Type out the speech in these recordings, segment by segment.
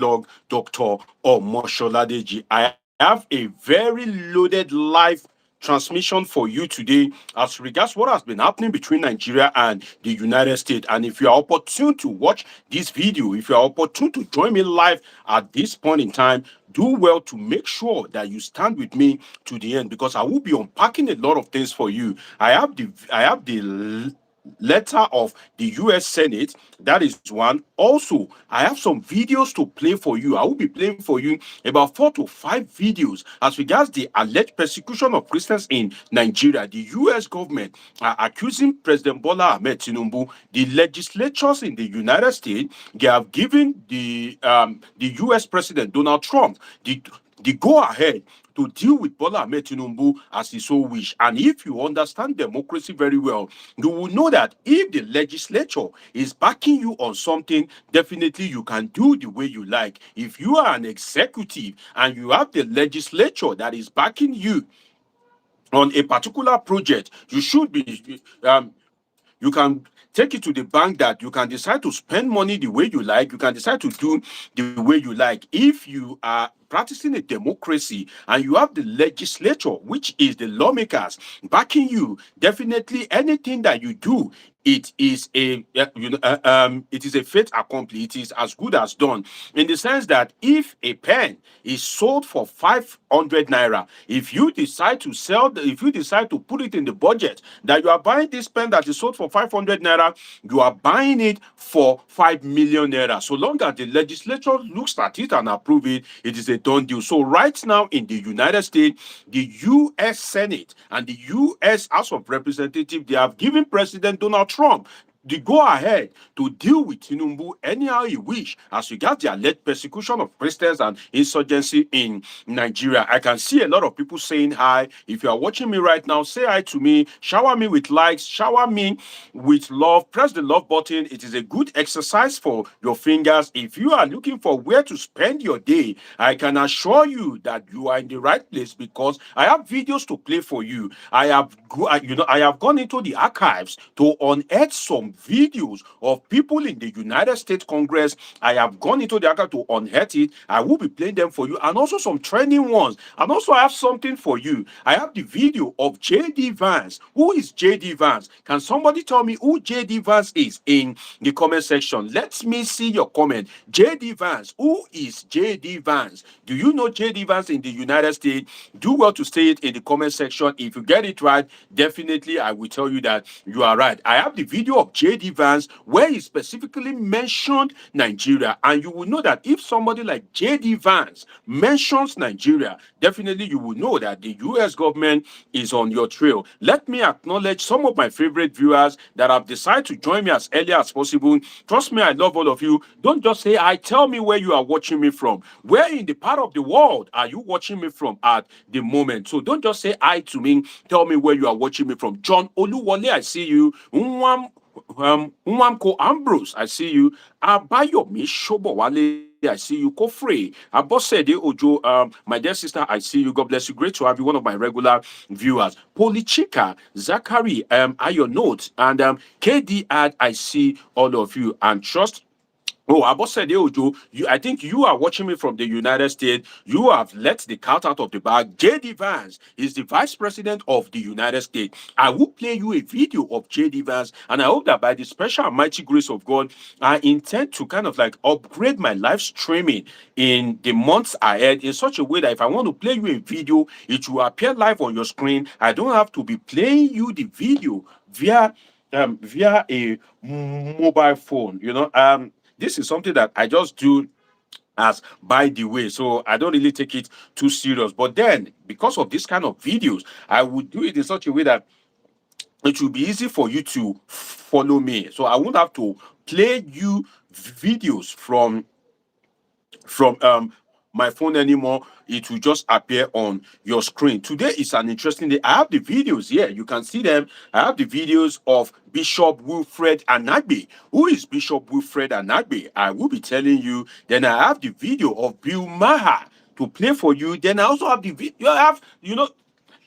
blog, Dr. Omosholadeji. I have a very loaded live transmission for you today as regards what has been happening between Nigeria and the United States. And if you are opportune to watch this video, if you are opportune to join me live at this point in time, do well to make sure that you stand with me to the end because I will be unpacking a lot of things for you. I have the letter of the US Senate. That is one. Also, I have some videos to play for you. I will be playing for you about 4 to 5 videos as regards the alleged persecution of Christians in Nigeria. The US government are accusing President Bola Ahmed Tinubu. The legislatures in the United States, they have given the US President Donald Trump the go ahead to deal with Bola Ahmed Tinubu as he so wish. And if you understand democracy very well, you will know that if the legislature is backing you on something, definitely you can do the way you like. If you are an executive and you have the legislature that is backing you on a particular project, you should be you can take it to the bank that you can decide to spend money the way you like. You can decide to do the way you like. If you are practicing a democracy and you have the legislature, which is the lawmakers, backing you, definitely anything that you do, it is a fait accompli. It is as good as done in the sense that if a pen is sold for 500 naira, if you decide to put it in the budget that you are buying this pen that is sold for 500 naira, you are buying it for 5 million naira. So long as the legislature looks at it and approve it, it is a done deal. So right now in the United States, the US Senate and the US House of Representatives, they have given President Donald Trump the go ahead to deal with Tinubu anyhow he wish as regards the alleged persecution of Christians and insurgency in Nigeria. I can see a lot of people saying hi. If you are watching me right now, say hi to me, shower me with likes, shower me with love, press the love button. It is a good exercise for your fingers. If you are looking for where to spend your day, I can assure you that you are in the right place because I have videos to play for you. I have gone into the archives to unearth some videos of people in the United States Congress. I have gone into the archive to unearth it. I will be playing them for you, and also some trending ones. And also, I have something for you. I have the video of JD Vance. Who is JD Vance? Can somebody tell me who JD Vance is in the comment section? Let me see your comment. JD Vance. Who is JD Vance? Do you know JD Vance in the United States? Do well to say it in the comment section. If you get it right, definitely I will tell you that you are right. I have the video of JD Vance where he specifically mentioned Nigeria, and you will know that if somebody like JD Vance mentions Nigeria, definitely you will know that the US government is on your trail. Let me acknowledge some of my favorite viewers that have decided to join me as early as possible. Trust me, I love all of you. Don't just say I, tell me where you are watching me from. Where in the part of the world are you watching me from at the moment? So don't just say I to me, tell me where you are watching me from. John Oluwole, I see you. Nwamko Ambrose, I see you. Abayomi Shobowale, I see you. Kofre, Abosede Ojo, my dear sister, I see you. God bless you. Great to have you, one of my regular viewers. Polichika, Zachary, Ayo Note, and KD Ad, I see all of you. And trust. Oh, Abosede Ojo, I think you are watching me from the United States. You have let the cat out of the bag. JD Vance is the Vice President of the United States. I will play you a video of JD Vance, and I hope that by the special and mighty grace of God, I intend to kind of like upgrade my live streaming in the months ahead in such a way that if I want to play you a video, it will appear live on your screen. I don't have to be playing you the video via a mobile phone. This is something that I just do as by the way, so I don't really take it too serious. But then, because of this kind of videos, I would do it in such a way that it will be easy for you to follow me. So I won't have to play you videos from my phone anymore. It will just appear on your screen. Today is an interesting day. I have the videos here. You can see them. I have the videos of Bishop Wilfred Anagbe. Who is Bishop Wilfred Anagbe? I will be telling you. Then I have the video of Bill Maher to play for you. Then I also have the video.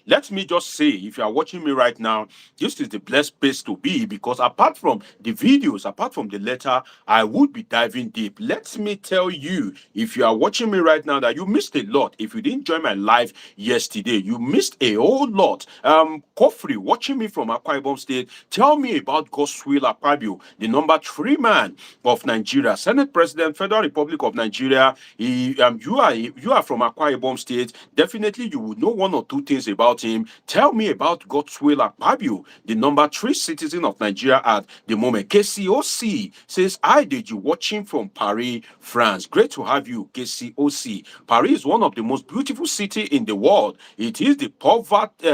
Let me just say, if you are watching me right now, this is the blessed place to be, because apart from the videos, apart from the letter, I would be diving deep. Let me tell you, if you are watching me right now, that you missed a lot. If you didn't join my live yesterday, you missed a whole lot. Kofri, watching me from Akwa Ibom State, tell me about Godswill Akpabio, the number 3 man of Nigeria, Senate President, Federal Republic of Nigeria. You are from Akwa Ibom State. Definitely, you would know one or two things about him. Tell me about Godswill Akpabio, the number 3 citizen of Nigeria at the moment. KCOC says, "Hi, did you watching from Paris, France? Great to have you, KCOC. Paris is one of the most beautiful city in the world. It is the poverty.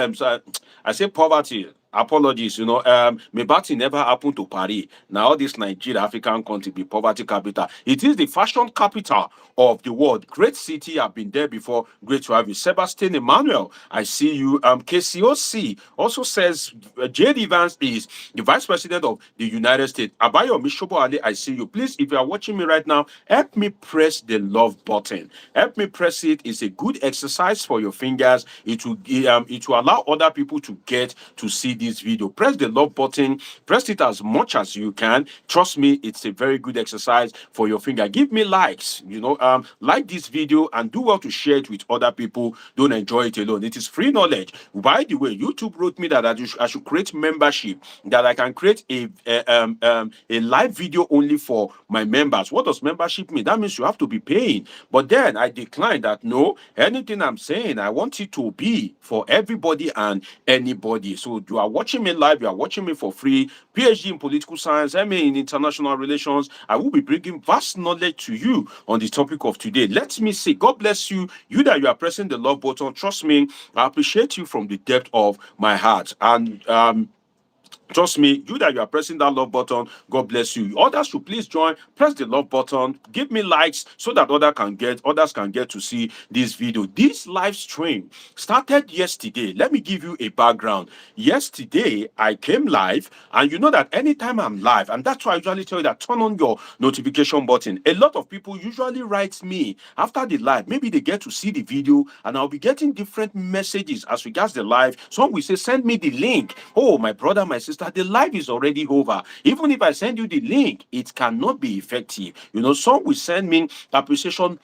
I say poverty. Apologies, Mebati never happened to Paris. Now, all this Nigeria, African country, be poverty capital. It is the fashion capital of the world. Great city. I've been there before. Great to have you. Sebastian Emmanuel, I see you. KCOC also says J.D. Vance is the vice president of the United States. Abayo Mishobo Ali, I see you. Please, if you are watching me right now, help me press the love button. Help me press it. It's a good exercise for your fingers. It will allow other people to get to see this video. Press the love button. Press it as much as you can. Trust me, it's a very good exercise for your finger. Give me likes. Like this video and do well to share it with other people. Don't enjoy it alone. It is free knowledge. By the way, YouTube wrote me that I should create membership, that I can create a live video only for my members. What does membership mean? That means you have to be paying. But then I declined that. No, anything I'm saying, I want it to be for everybody and anybody. So you are watching me live, you are watching me for free. PhD in political science, MA in international relations. I will be bringing vast knowledge to you on the topic of today. Let me say, God bless you. You that you are pressing the love button. Trust me, I appreciate you from the depth of my heart. And trust me, you that you are pressing that love button, God bless you. Others should please join, press the love button, give me likes so that others can get to see this video. This live stream started yesterday. Let me give you a background. Yesterday, I came live, and you know that anytime I'm live, and that's why I usually tell you that turn on your notification button. A lot of people usually write me after the live. Maybe they get to see the video, and I'll be getting different messages as regards the live. Some will say, send me the link. Oh, my brother, my sister, the live is already over. Even if I send you the link, it cannot be effective. Some will send me appreciation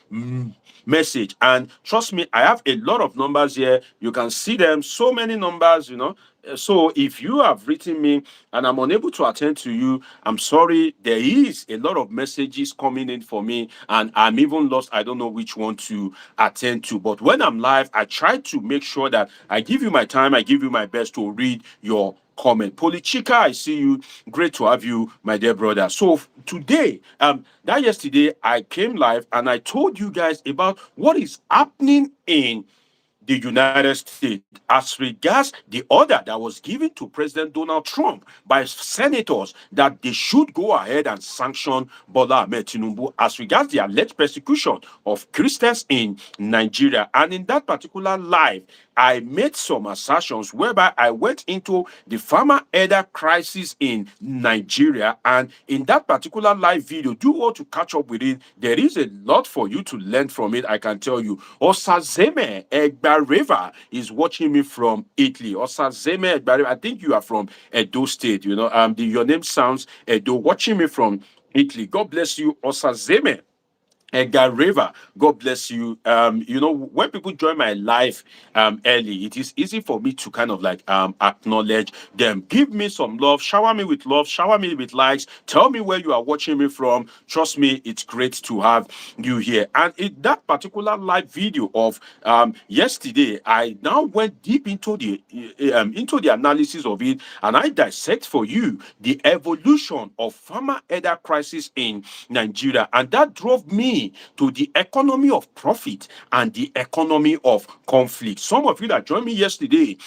message, and trust me, I have a lot of numbers here. You can see them, so many numbers. So if you have written me and I'm unable to attend to you, I'm sorry. There is a lot of messages coming in for me, and I'm even lost. I don't know which one to attend to. But when I'm live, I try to make sure that I give you my time, I give you my best to read your comment. Polichika, I see you. Great to have you, my dear brother. So today, that yesterday, I came live and I told you guys about what is happening in the United States as regards the order that was given to President Donald Trump by senators that they should go ahead and sanction Bola Tinubu as regards the alleged persecution of Christians in Nigeria. And in that particular live, I made some assertions whereby I went into the farmer elder crisis in Nigeria. And in that particular live video, do want to catch up with it. There is a lot for you to learn from it, I can tell you. Osazeme Egbareva is watching me from Italy. Osazeme Egbareva, I think you are from Edo State. Your name sounds Edo. Watching me from Italy. God bless you, Osazeme Edgar River, God bless you. When people join my life early, it is easy for me to kind of like acknowledge them. Give me some love, shower me with likes. Tell me where you are watching me from. Trust me, it's great to have you here. And in that particular live video of yesterday, I now went deep into the analysis of it, and I dissect for you the evolution of farmer elder crisis in Nigeria, and that drove me to the economy of profit and the economy of conflict. Some of you that joined me yesterday,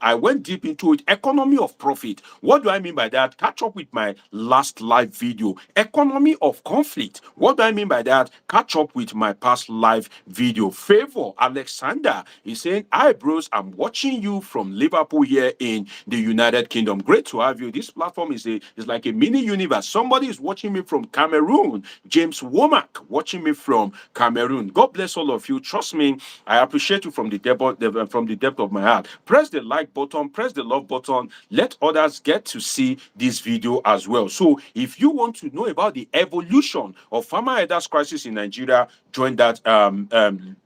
I went deep into it. Economy of profit. What do I mean by that? Catch up with my last live video. Economy of conflict. What do I mean by that? Catch up with my past live video. Favor Alexander is saying, hi bros, I'm watching you from Liverpool here in the United Kingdom. Great to have you. This platform is like a mini universe. Somebody is watching me from Cameroon. James Womack watching watching me from Cameroon. God bless all of you. Trust me, I appreciate you from the depth of my heart. Press the like button, press the love button. Let others get to see this video as well. So if you want to know about the evolution of farmer elders crisis in Nigeria, join that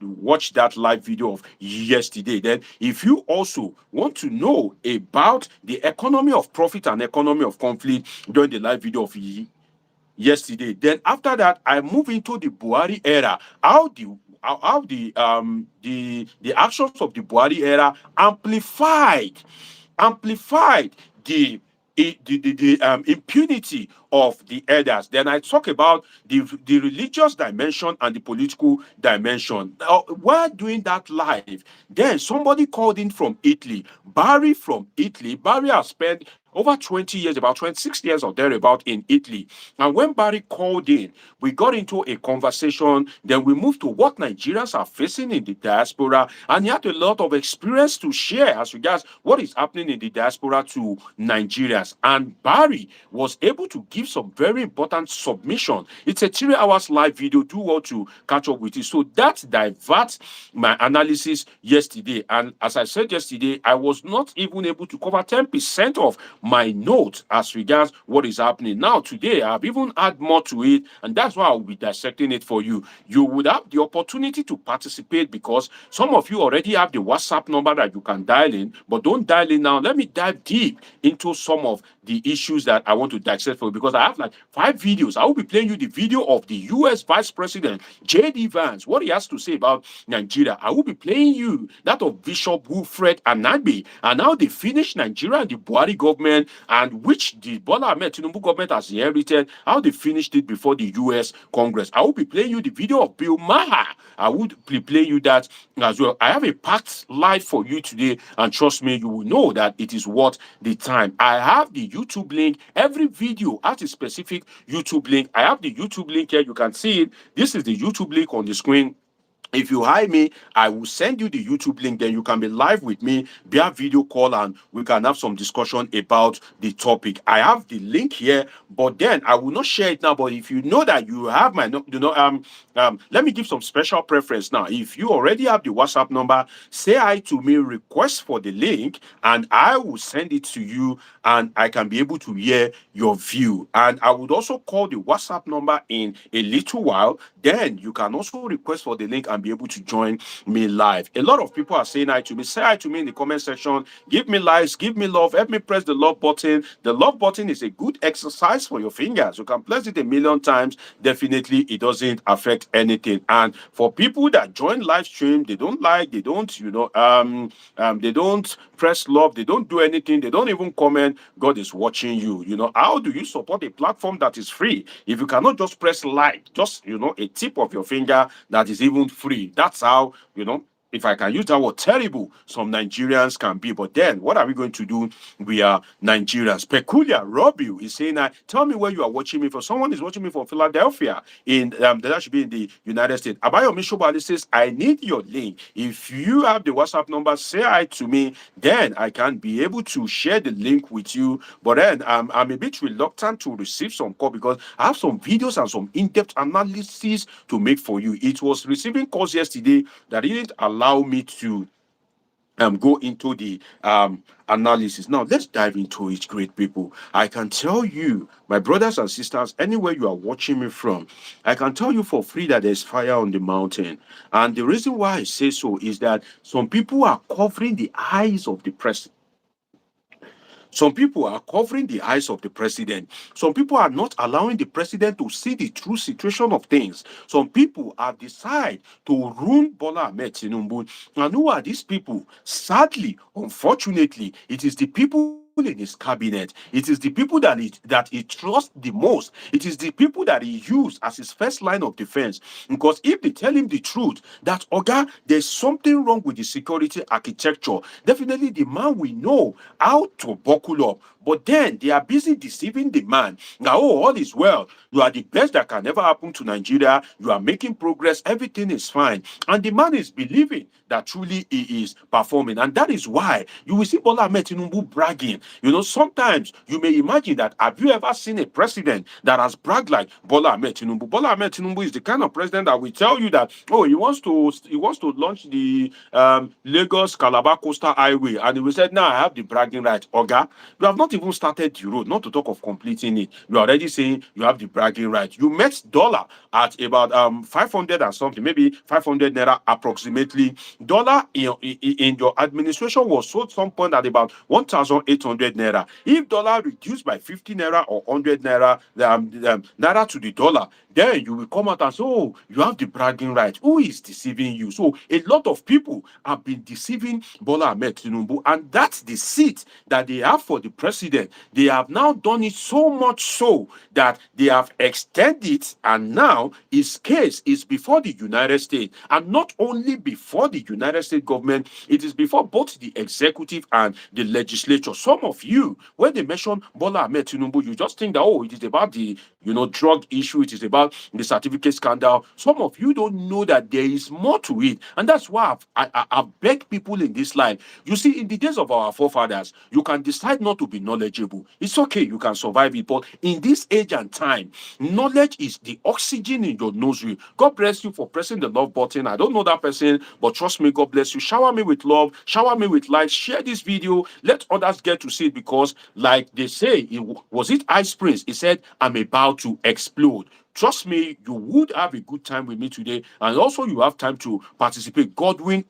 watch that live video of yesterday. Then if you also want to know about the economy of profit and economy of conflict, join the live video of yesterday. Then after that, I move into the Buhari era. How the actions of the Buhari era amplified the impunity of the elders. Then I talk about the religious dimension and the political dimension. While doing that live, then somebody called in from Italy, Barry from Italy. Barry has spent over 20 years, about 26 years or thereabout in Italy. And when Barry called in, we got into a conversation. Then we moved to what Nigerians are facing in the diaspora. And he had a lot of experience to share as regards what is happening in the diaspora to Nigerians. And Barry was able to give some very important submission. It's a 3 hours live video. Do well to catch up with it. So that diverts my analysis yesterday. And as I said yesterday, I was not even able to cover 10% of my notes as regards what is happening. Now, today, I've even add more to it, and that's why I'll be dissecting it for you. You would have the opportunity to participate because some of you already have the WhatsApp number that you can dial in, but don't dial in now. Let me dive deep into some of the issues that I want to dissect for you because I have like 5 videos. I will be playing you the video of the US Vice President, J.D. Vance, what he has to say about Nigeria. I will be playing you that of Bishop Wilfred Anagbe and how they finished Nigeria and the Buhari government and which the Bola Tinubu government has inherited, how they finished it before the US Congress. I will be playing you the video of Bill Maher. I would be playing you that as well. I have a packed live for you today, and trust me, you will know that it is worth the time. I have the YouTube link. Every video has a specific YouTube link. I have the YouTube link here. You can see it. This is the YouTube link on the screen. If you hire me, I will send you the YouTube link. Then you can be live with me via video call and we can have some discussion about the topic. I have the link here, but then I will not share it now. But if you know that you have my, let me give some special preference now. If you already have the WhatsApp number, say hi to me, request for the link, and I will send it to you and I can be able to hear your view. And I would also call the WhatsApp number in a little while. Then you can also request for the link and be able to join me live. A lot of people are saying hi to me. Say hi to me in the comment section. Give me likes, give me love. Help me press the love button. The love button is a good exercise for your fingers. You can press it a million times. Definitely, it doesn't affect anything. And for people that join live stream, they don't like, they don't, they don't press love, they don't do anything, they don't even comment. God is watching you. How do you support a platform that is free if you cannot just press like, just a tip of your finger that is even free? That's how, if I can use that word, terrible some Nigerians can be. But then what are we going to do? We are Nigerians. Peculiar Robbie is saying, tell me where you are watching me from. Someone is watching me from Philadelphia, that should be in the United States. Abayomi Shobali says, I need your link. If you have the WhatsApp number, say hi to me, then I can be able to share the link with you. But then I'm a bit reluctant to receive some call because I have some videos and some in-depth analysis to make for you. It was receiving calls yesterday that didn't allow me to go into the analysis. Now, let's dive into it, great people. I can tell you, my brothers and sisters, anywhere you are watching me from, I can tell you for free that there's fire on the mountain. And the reason why I say so is that some people are covering the eyes of the president. Some people are covering the eyes of the president. Some people are not allowing the president to see the true situation of things. Some people have decided to ruin Bola Tinubu. And who are these people? Sadly, unfortunately, it is the people in his cabinet. It is the people that he trusts the most. It is the people that he used as his first line of defense. Because if they tell him the truth, that there's something wrong with the security architecture, definitely the man will know how to buckle up. But then they are busy deceiving the man. Now, oh, all is well. You are the best that can ever happen to Nigeria. You are making progress. Everything is fine. And the man is believing that truly he is performing. And that is why you will see Bola Ahmed Tinubu bragging. Sometimes you may imagine that, have you ever seen a president that has bragged like Bola Ahmed Tinubu? Bola Ahmed Tinubu is the kind of president that will tell you that, oh, he wants to launch the Lagos Calabar Coastal Highway, and he will say, now I have the bragging right. Oga, you have not even started the road, not to talk of completing it. You are already saying you have the bragging right. You met dollar at about 500 and something, maybe 500 naira approximately. Dollar in your administration was sold some point at about 1,800 naira. If dollar reduced by 50 naira or 100 naira, naira to the dollar, then you will come out and say, oh, you have the bragging right. Who is deceiving you? So a lot of people have been deceiving Bola Ahmed Tinubu, and that's the seat that they have for the president. They have now done it so much so that they have extended, and now his case is before the United States, and not only before the United States government, it is before both the executive and the legislature. Some of you, when they mention Bola Ahmed Tinubu, you just think that, oh, it is about the drug issue, it is about the certificate scandal. Some of you don't know that there is more to it, and that's why I've begged people in this line. You see, in the days of our forefathers, you can decide not to be knowledgeable. It's okay, you can survive it, but in this age and time, knowledge is the oxygen in your nursery. God bless you for pressing the love button. I don't know that person, but trust me, God bless you. Shower me with love, shower me with light, share this video, let others get to see it, because like they say, was it Ice Prince? He said, I'm about to explode. Trust me, you would have a good time with me today, and also you have time to participate. Godwin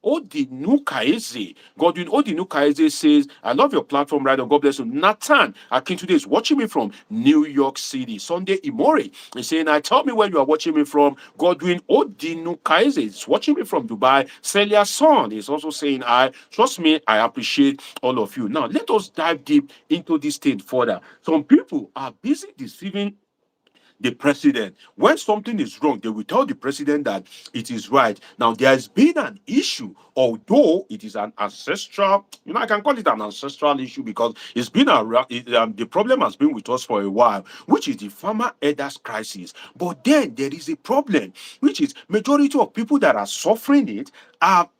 Odinukaeze says, I love your platform, right? God bless you. Nathan Akintude is watching me from New York City. Sunday Imori is saying, tell me where you are watching me from. Godwin Odinukaeze is watching me from Dubai. Celia Son is also saying, trust me, I appreciate all of you. Now, let us dive deep into this thing further. Some people are busy deceiving the president. When something is wrong, they will tell the president that it is right. Now, there has been an issue, although it is an ancestral, I can call it an ancestral issue, because it's been the problem has been with us for a while, which is the farmer elders crisis. But then there is a problem, which is majority of people that are suffering it are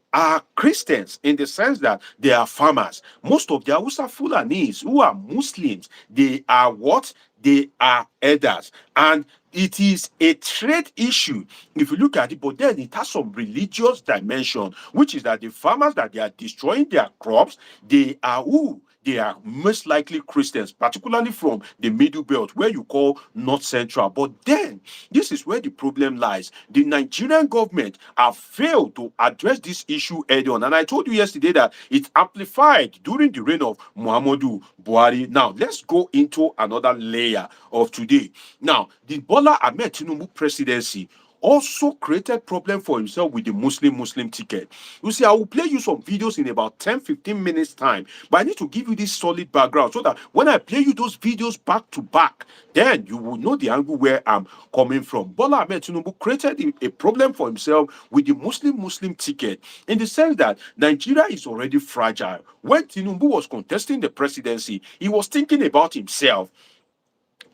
Christians, in the sense that they are farmers. Most of the Hausa Fulanis who are Muslims, they are what? They are elders. And it is a trade issue if you look at it, but then it has some religious dimension, which is that the farmers that they are destroying their crops, they are who? They are most likely Christians, particularly from the Middle Belt, where you call North Central. But then, this is where the problem lies. The Nigerian government have failed to address this issue head on. And I told you yesterday that it amplified during the reign of Muhammadu Buhari. Now, let's go into another layer of today. Now, the Bola Ahmed Tinubu presidency also created problem for himself with the Muslim ticket. You see, I will play you some videos in about 10-15 minutes time, but I need to give you this solid background so that when I play you those videos back to back, then you will know the angle where I'm coming from. Bola Ahmed Tinubu created a problem for himself with the Muslim ticket, in the sense that Nigeria is already fragile. When Tinubu was contesting the presidency, he was thinking about himself.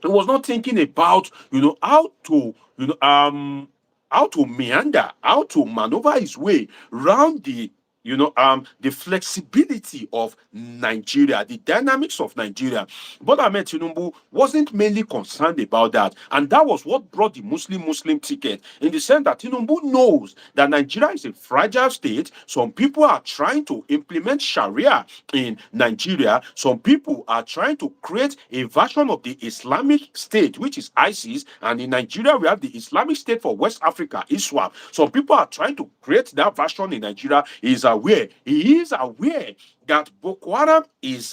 He was not thinking about how to meander, how to maneuver his way around the flexibility of Nigeria, the dynamics of Nigeria. But Ahmed Tinubu wasn't mainly concerned about that. And that was what brought the Muslim ticket, in the sense that Tinubu knows that Nigeria is a fragile state. Some people are trying to implement Sharia in Nigeria. Some people are trying to create a version of the Islamic State, which is ISIS. And in Nigeria, we have the Islamic State for West Africa, ISWAP. Some people are trying to create that version in Nigeria. He is aware that Boko Haram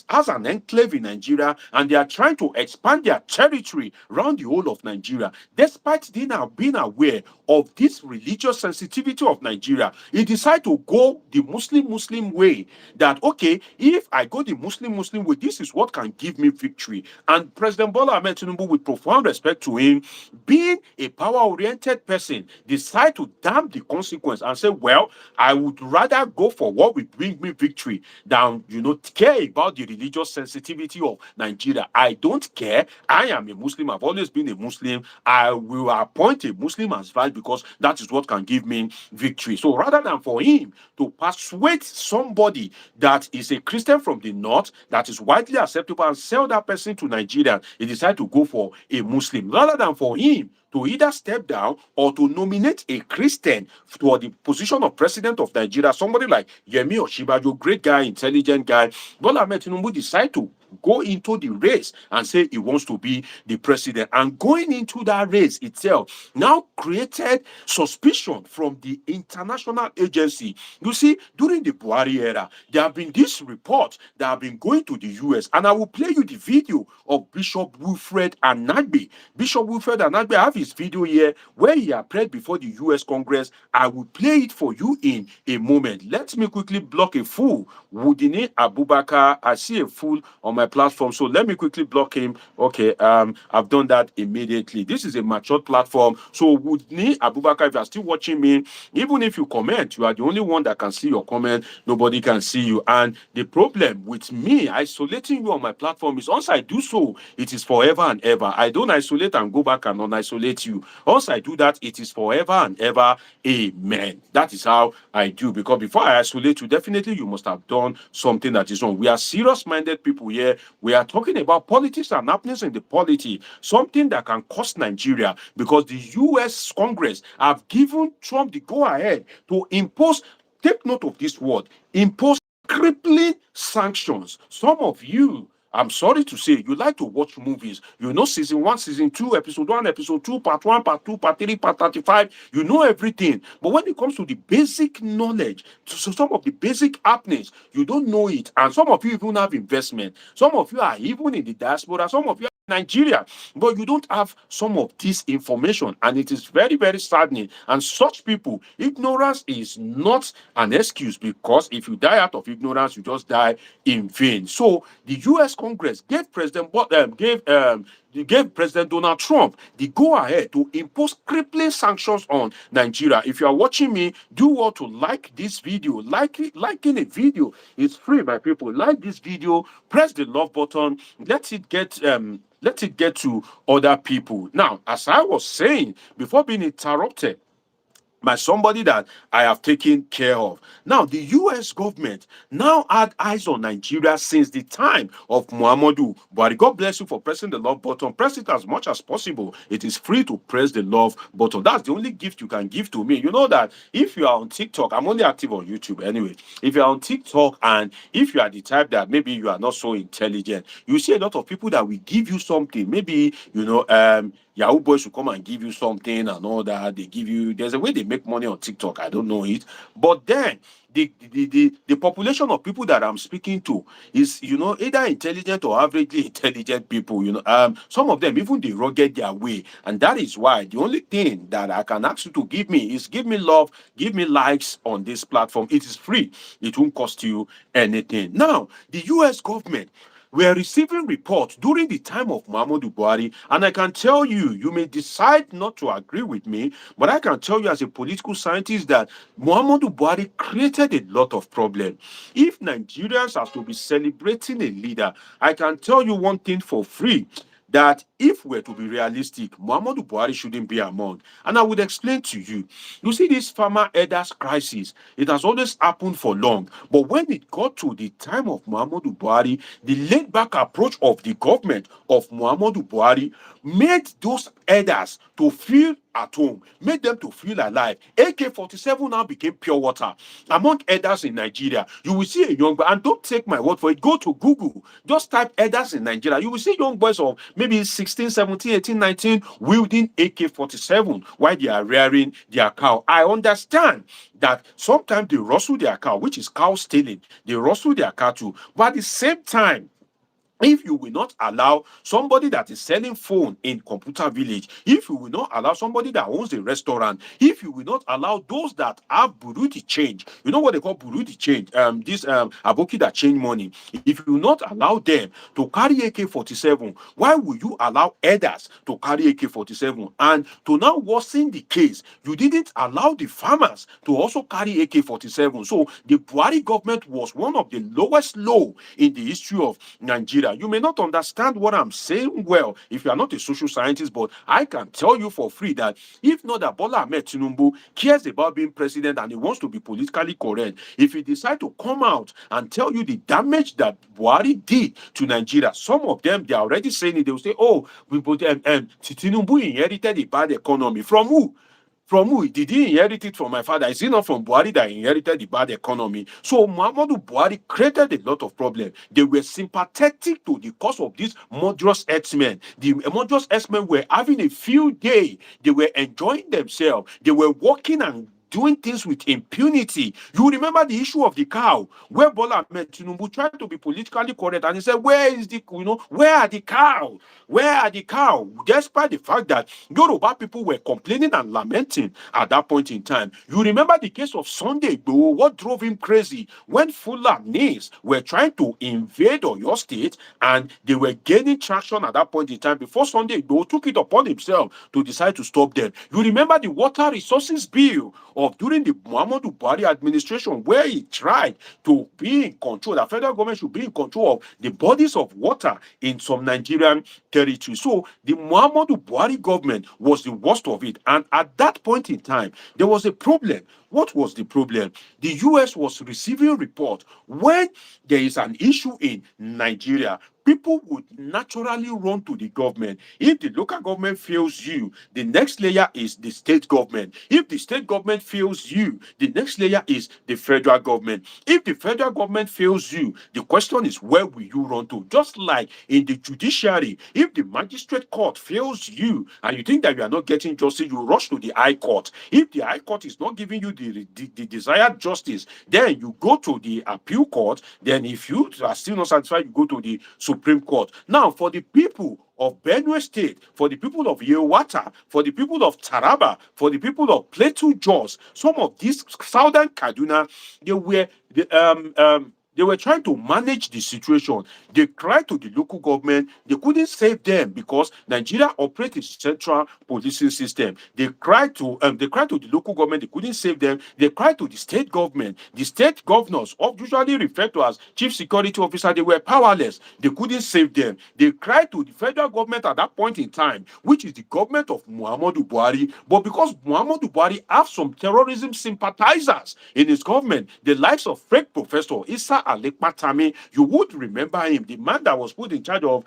has an enclave in Nigeria, and they are trying to expand their territory around the whole of Nigeria. Despite being aware of this religious sensitivity of Nigeria, he decided to go the Muslim way. That, okay, if I go the Muslim way, this is what can give me victory. And President Bola Ahmed Tinubu, with profound respect to him, being a power-oriented person, decide to damn the consequence and say, well, I would rather go for what will bring me victory than than care about the religious sensitivity of Nigeria. I don't care. I am a Muslim. I've always been a Muslim. I will appoint a Muslim as vice because that is what can give me victory. So rather than for him to persuade somebody that is a Christian from the north that is widely acceptable and sell that person to Nigeria, he decided to go for a Muslim. Rather than for him to either step down or to nominate a Christian for the position of president of Nigeria, somebody like Yemi Oshibajo, great guy, intelligent guy, Bola Tinubu decided to go into the race and say he wants to be the president. And going into that race itself now created suspicion from the international agency. You see, during the Buhari era, there have been these reports that have been going to the US, and I will play you the video of Bishop Wilfred Anagbe. Bishop Wilfred Anagbe, I have his video here where he appeared before the US Congress. I will play it for you in a moment. Let me quickly block a fool. Wudini Abubakar, I see a fool on my platform, so let me quickly block him. Okay, I've done that immediately. This is a matured platform, so Wudini Abubakar, if you are still watching me, even if you comment, you are the only one that can see your comment. Nobody can see you. And the problem with me isolating you on my platform is once I do so, it is forever and ever. I don't isolate and go back and un-isolate you. Once I do that, it is forever and ever. Amen. That is how I do, because before I isolate you, definitely you must have done something that is wrong. We are serious-minded people here. We are talking about politics and happenings in the polity, something that can cost Nigeria, because the US Congress have given Trump the go-ahead to impose, take note of this word, impose crippling sanctions. Some of you, I'm sorry to say, you like to watch movies. You know season 1, season 2, episode 1, episode 2, part 1, part 2, part 3, part 35. You know everything. But when it comes to the basic knowledge, so some of the basic happenings, you don't know it. And some of you even have investment. Some of you are even in the diaspora. Some of you are in Nigeria. But you don't have some of this information. And it is very, very saddening. And such people, ignorance is not an excuse, because if you die out of ignorance, you just die in vain. So the US Congress gave President Donald Trump the go-ahead to impose crippling sanctions on Nigeria. If you are watching me, do well to like this video. Liking a video is free, my people. Like this video, press the love button. Let it get to other people. Now, as I was saying before being interrupted by somebody that I have taken care of. Now, the US government now had eyes on Nigeria since the time of Muhammadu Buhari. God bless you for pressing the love button. Press it as much as possible. It is free to press the love button. That's the only gift you can give to me. You know that if you are on TikTok, I'm only active on YouTube anyway. If you are on TikTok and if you are the type that maybe you are not so intelligent, you see a lot of people that will give you something. Maybe, Yahoo boys will come and give you something and all that. They give you, there's a way they make money on TikTok. I don't know it. But then the population of people that I'm speaking to is, either intelligent or averagely intelligent people. Some of them, even they rugged their way. And that is why the only thing that I can ask you to give me is give me love, give me likes on this platform. It is free. It won't cost you anything. Now, the US government, we are receiving reports during the time of Muhammadu Buhari, and I can tell you, you may decide not to agree with me, but I can tell you as a political scientist that Muhammadu Buhari created a lot of problems. If Nigerians have to be celebrating a leader, I can tell you one thing for free, that if we're to be realistic, Muhammadu Buhari shouldn't be among. And I would explain to you. You see, this farmer elders crisis, it has always happened for long. But when it got to the time of Muhammadu Buhari, the laid-back approach of the government of Muhammadu Buhari made those elders to feel at home, made them to feel alive. AK-47 now became pure water among elders in Nigeria. You will see a young boy, and don't take my word for it, go to Google, just type elders in Nigeria. You will see young boys of maybe 16, 17, 18, 19 wielding AK-47 while they are rearing their cow. I understand that sometimes they rustle their cow, which is cow stealing. They rustle their cattle, but at the same time, if you will not allow somebody that is selling phone in computer village, if you will not allow somebody that owns a restaurant, if you will not allow those that have buruti change, you know what they call buruti change, this aboki that change money, if you will not allow them to carry AK-47, why will you allow others to carry AK-47? And to now worsen the case, you didn't allow the farmers to also carry AK-47. So the Buhari government was one of the lowest low in the history of Nigeria. You may not understand what I'm saying well if you are not a social scientist, but I can tell you for free that if not that Bola Tinubu cares about being president and he wants to be politically correct, if he decide to come out and tell you the damage that Buhari did to Nigeria, some of them, they are already saying it. They will say, oh, Tinubu inherited a bad economy. From who? From who? Did he inherit it from my father? Is it not from Buhari that inherited the bad economy? So Muhammadu Buhari created a lot of problems. They were sympathetic to the cause of these murderous herdsmen. The murderous herdsmen were having a field day. They were enjoying themselves. They were working and doing things with impunity. You remember the issue of the cow, where Bola Tinubu tried to be politically correct and he said, where is the, where are the cow? Where are the cow? Despite the fact that Yoruba people were complaining and lamenting at that point in time. You remember the case of Sunday Igboho, what drove him crazy when Fulanis were trying to invade Oyo State and they were gaining traction at that point in time before Sunday Igboho took it upon himself to decide to stop them. You remember the water resources bill of during the Muhammadu Buhari administration, where he tried to be in control, the federal government should be in control of the bodies of water in some Nigerian territory. So the Muhammadu Buhari government was the worst of it. And at that point in time, there was a problem. What was the problem? The US was receiving report when there is an issue in Nigeria. People would naturally run to the government. If the local government fails you, the next layer is the state government. If the state government fails you, the next layer is the federal government. If the federal government fails you, the question is, where will you run to? Just like in the judiciary, if the magistrate court fails you and you think that you are not getting justice, you rush to the high court. If the high court is not giving you the desired justice, then you go to the appeal court. Then if you are still not satisfied, you go to the Supreme Court. Now, for the people of Benue State, for the people of Yewata, for the people of Taraba, for the people of Plateau Jos, some of these southern Kaduna, they were trying to manage the situation. They cried to the local government. They couldn't save them because Nigeria operates a central policing system. They cried to the local government. They couldn't save them. They cried to the state government. The state governors, usually referred to as chief security officer, they were powerless. They couldn't save them. They cried to the federal government at that point in time, which is the government of Muhammadu Buhari. But because Muhammadu Buhari have some terrorism sympathizers in his government, the likes of fake Professor Issa Alekpatami, you would remember him, the man that was put in charge of,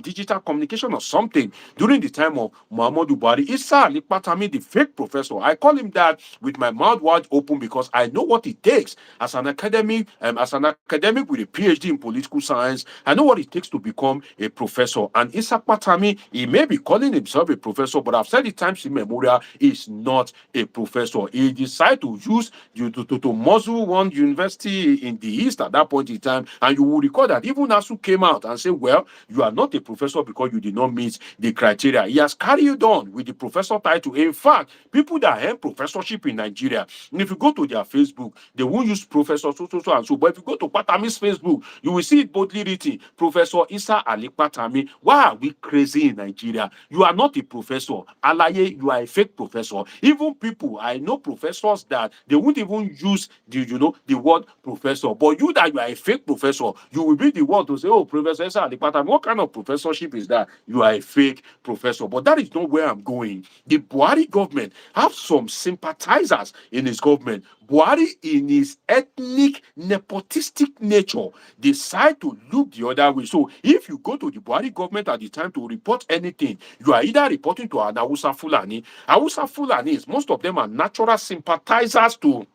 digital communication or something during the time of Muhammadu Buhari. Issa Alekpatami, the fake professor. I call him that with my mouth wide open because I know what it takes as an academic with a PhD in political science. I know what it takes to become a professor. And Issa Patami, he may be calling himself a professor, but I've said it times immemorial, is not a professor. He decided to use to muzzle one university in the east at that point in time, and you will recall that even ASU came out and said, well, you are not a professor because you did not meet the criteria. He has carried on with the professor title. In fact, people that have professorship in Nigeria, and if you go to their Facebook, they won't use professor so and so, but if you go to Patami's Facebook, you will see it boldly written, Professor Issa Ali Patami. Why are we crazy in Nigeria? You are not a professor. Alaye, you are a fake professor. Even people, I know professors that they won't even use the word professor. But you that you are a fake professor, you will be the one to say, oh, Professor Issa Ali Patami, what kind of professorship is that? You are a fake professor. But that is not where I'm going. The Buhari government have some sympathizers in his government. Buhari, in his ethnic, nepotistic nature, decide to look the other way. So if you go to the Buhari government at the time to report anything, you are either reporting to an Hausa Fulani. Hausa Fulanis, most of them are natural sympathizers to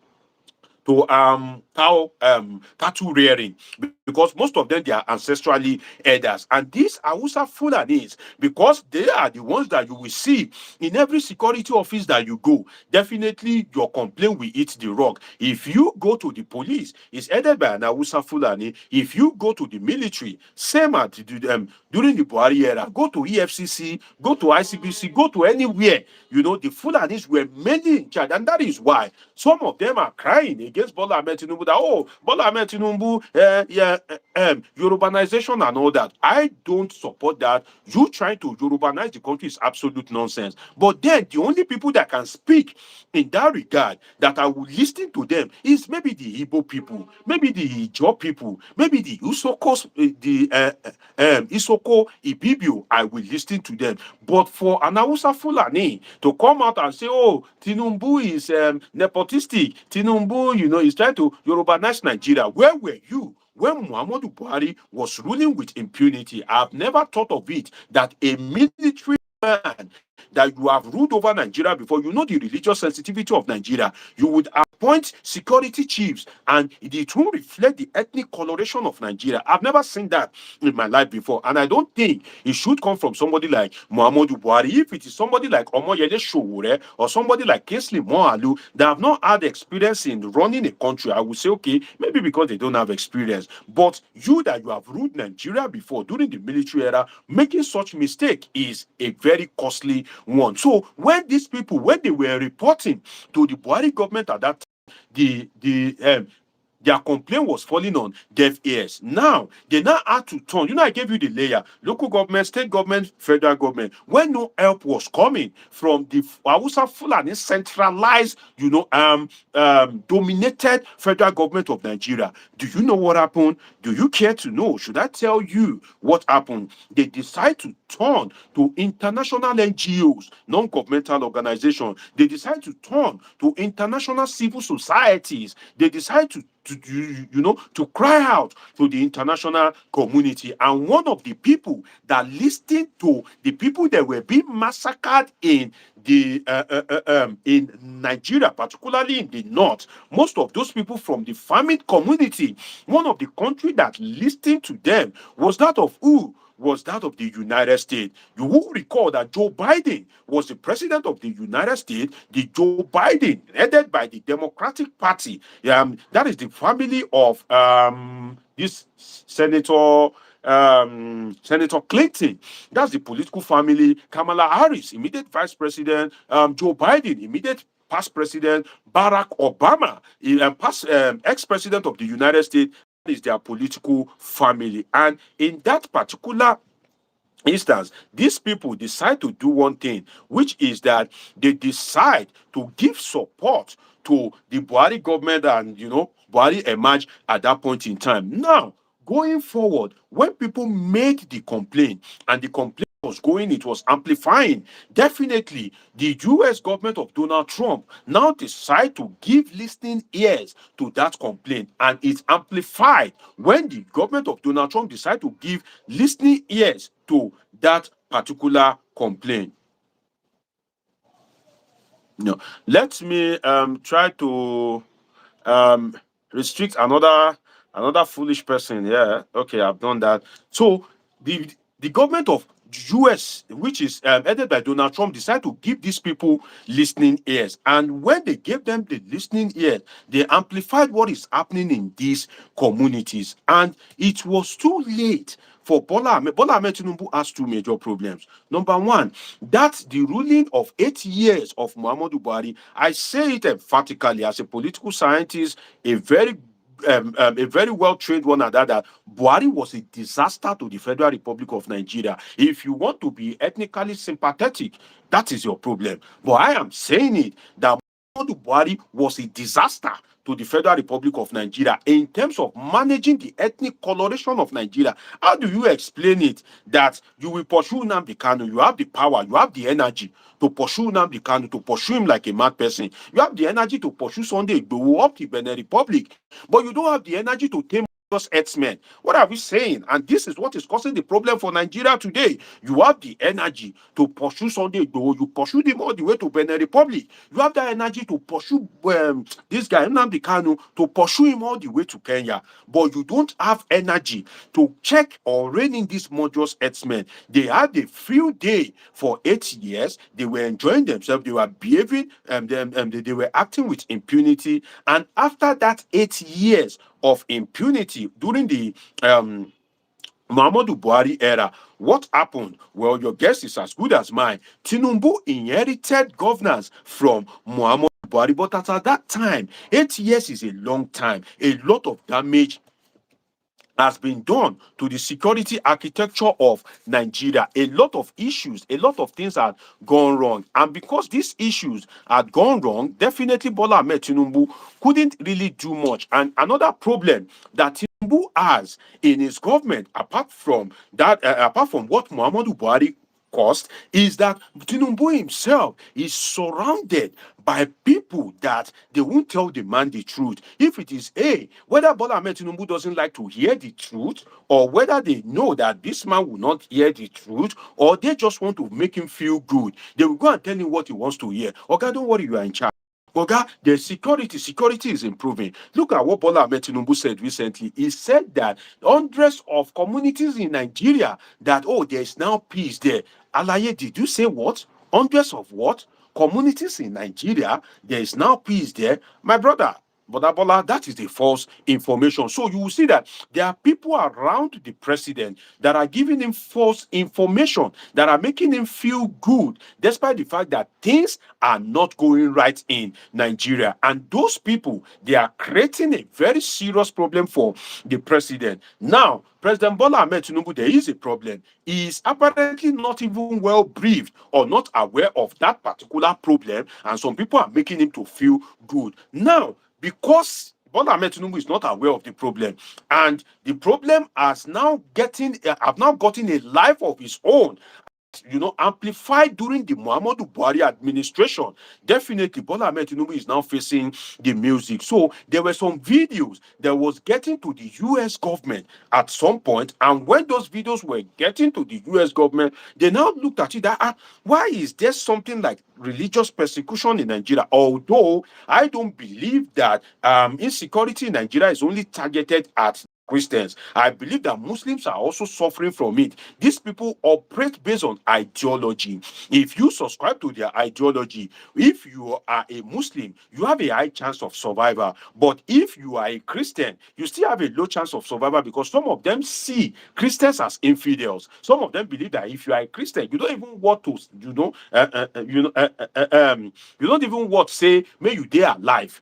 to cattle rearing, because most of them they are ancestrally elders. And these Hausa Fulanis, because they are the ones that you will see in every security office that you go, definitely your complaint will hit the rock. If you go to the police, it's headed by an Hausa Fulani. If you go to the military, same at during the Buhari era, go to EFCC, go to ICBC, go to anywhere, the Fulanis were mainly in charge. And that is why some of them are crying against Bola Ahmed Tinubu that, oh, Bola Ahmed Tinubu, Yorubanization and all that. I don't support that. You trying to Yorubanize the country is absolute nonsense. But then the only people that can speak in that regard, that I will listen to them, is maybe the Igbo people, maybe the Ijaw people, maybe the Isoko Ibibio. I will listen to them. But for an Hausa Fulani to come out and say, oh, Tinubu is nepotistic, Tinubu, is trying to Yorubanize Nigeria, where were you when Muhammadu Buhari was ruling with impunity? I've never thought of it that a military man that you have ruled over Nigeria before, the religious sensitivity of Nigeria, you would appoint security chiefs and it will reflect the ethnic coloration of Nigeria. I've never seen that in my life before, and I don't think it should come from somebody like Muhammadu Buhari. If it is somebody like Omoyele Sowore or somebody like Kingsley Mohalu that have not had experience in running a country, I would say, okay, maybe because they don't have experience. But you that you have ruled Nigeria before during the military era, making such mistake is a very costly one. So when these people, when they were reporting to the Buhari government at that time, their complaint was falling on deaf ears. Now, they now had to turn. I gave you the layer. Local government, state government, federal government. When no help was coming from the Hausa Fulani centralized, dominated federal government of Nigeria, do you know what happened? Do you care to know? Should I tell you what happened? They decide to turn to international NGOs, non-governmental organizations. They decide to turn to international civil societies. They decide to cry out to the international community. And one of the people that listened to the people that were being massacred in in Nigeria, particularly in the north, most of those people from the farming community, one of the country that listened to them was that of who? Was that of the United States. You will recall that Joe Biden was the president of the United States. The Joe Biden, headed by the Democratic Party, that is the family of this Senator Clinton. That's the political family. Kamala Harris, immediate vice president. Joe Biden, immediate past president. Barack Obama, past ex-president of the United States. Is their political family. And in that particular instance, these people decide to do one thing, which is that they decide to give support to the Buhari government, and Buhari emerged at that point in time. Now, going forward, when people made the complaint and the complaint was going, it was amplifying. Definitely, the US government of Donald Trump now decide to give listening ears to that complaint, and it's amplified when the government of Donald Trump decide to give listening ears to that particular complaint. No, let me try to restrict another foolish person. Yeah, okay, I've done that. So the government of US, which is headed by Donald Trump, decided to give these people listening ears. And when they gave them the listening ears, they amplified what is happening in these communities. And it was too late for Bola Ahmed Tinubu has two major problems. Number one, that's the ruling of 8 years of Muhammadu Buhari. I say it emphatically as a political scientist, a very well-trained one at that Buhari was a disaster to the Federal Republic of Nigeria. If you want to be ethnically sympathetic, that is your problem. But I am saying it that Muhammadu Buhari was a disaster to the Federal Republic of Nigeria in terms of managing the ethnic coloration of Nigeria. How do you explain it that you will pursue Nnamdi Kanu? You have the power, you have the energy to pursue Nnamdi Kanu, to pursue him like a mad person. You have the energy to pursue Sunday Igboho up the Benin Republic, but you don't have the energy to tame just herdsmen. What are we saying? And this is what is causing the problem for Nigeria today. You have the energy to pursue Sunday Igboho. You pursue him all the way to Benin Republic. You have that energy to pursue this guy, Nnamdi Kanu, to pursue him all the way to Kenya. But you don't have energy to check or rein in these murderous herdsmen. They had a few days for 8 years. They were enjoying themselves. They were behaving, they were acting with impunity. And after that 8 years of impunity during the Muhammadu Buhari era, what happened? Well, your guess is as good as mine. Tinubu inherited governance from Muhammadu Buhari, but at that time, 8 years is a long time. A lot of damage has been done to the security architecture of Nigeria. A lot of issues, a lot of things had gone wrong. And because these issues had gone wrong, definitely Bola Ahmed Tinubu couldn't really do much. And another problem that Tinubu has in his government, apart from that, apart from what Muhammadu Buhari caused, is that Tinubu himself is surrounded by people that they won't tell the man the truth. If it is whether Bola Ahmed Tinubu doesn't like to hear the truth, or whether they know that this man will not hear the truth, or they just want to make him feel good, they will go and tell him what he wants to hear. Okay, don't worry, you are in charge. Oga, the security is improving. Look at what Bola Ahmed Tinubu said recently. He said that hundreds of communities in Nigeria, that, there is now peace there. Alaye, did you say what? Hundreds of what? Communities in Nigeria, there is now peace there. My brother, Bola, that is the false information. So you will see that there are people around the president that are giving him false information, that are making him feel good, despite the fact that things are not going right in Nigeria. And those people, they are creating a very serious problem for the president. Now, President Bola Ahmed Tinubu, there is a problem. He is apparently not even well briefed or not aware of that particular problem, and some people are making him to feel good. Now, because Bola Ahmed Tinubu is not aware of the problem, and the problem has now gotten a life of its own, amplified during the Muhammadu Buhari administration. Definitely, Bola Ahmed Tinubu is now facing the music. So there were some videos that was getting to the U.S. government at some point, and when those videos were getting to the U.S. government, they now looked at it that why is there something like religious persecution in Nigeria? Although I don't believe that insecurity in Nigeria is only targeted at Christians. I believe that Muslims are also suffering from it. These people operate based on ideology. If you subscribe to their ideology, if you are a Muslim, you have a high chance of survival. But if you are a Christian, you still have a low chance of survival, because some of them see Christians as infidels. Some of them believe that if you are a Christian, you don't even want to, you don't even want to say, may you dare alive.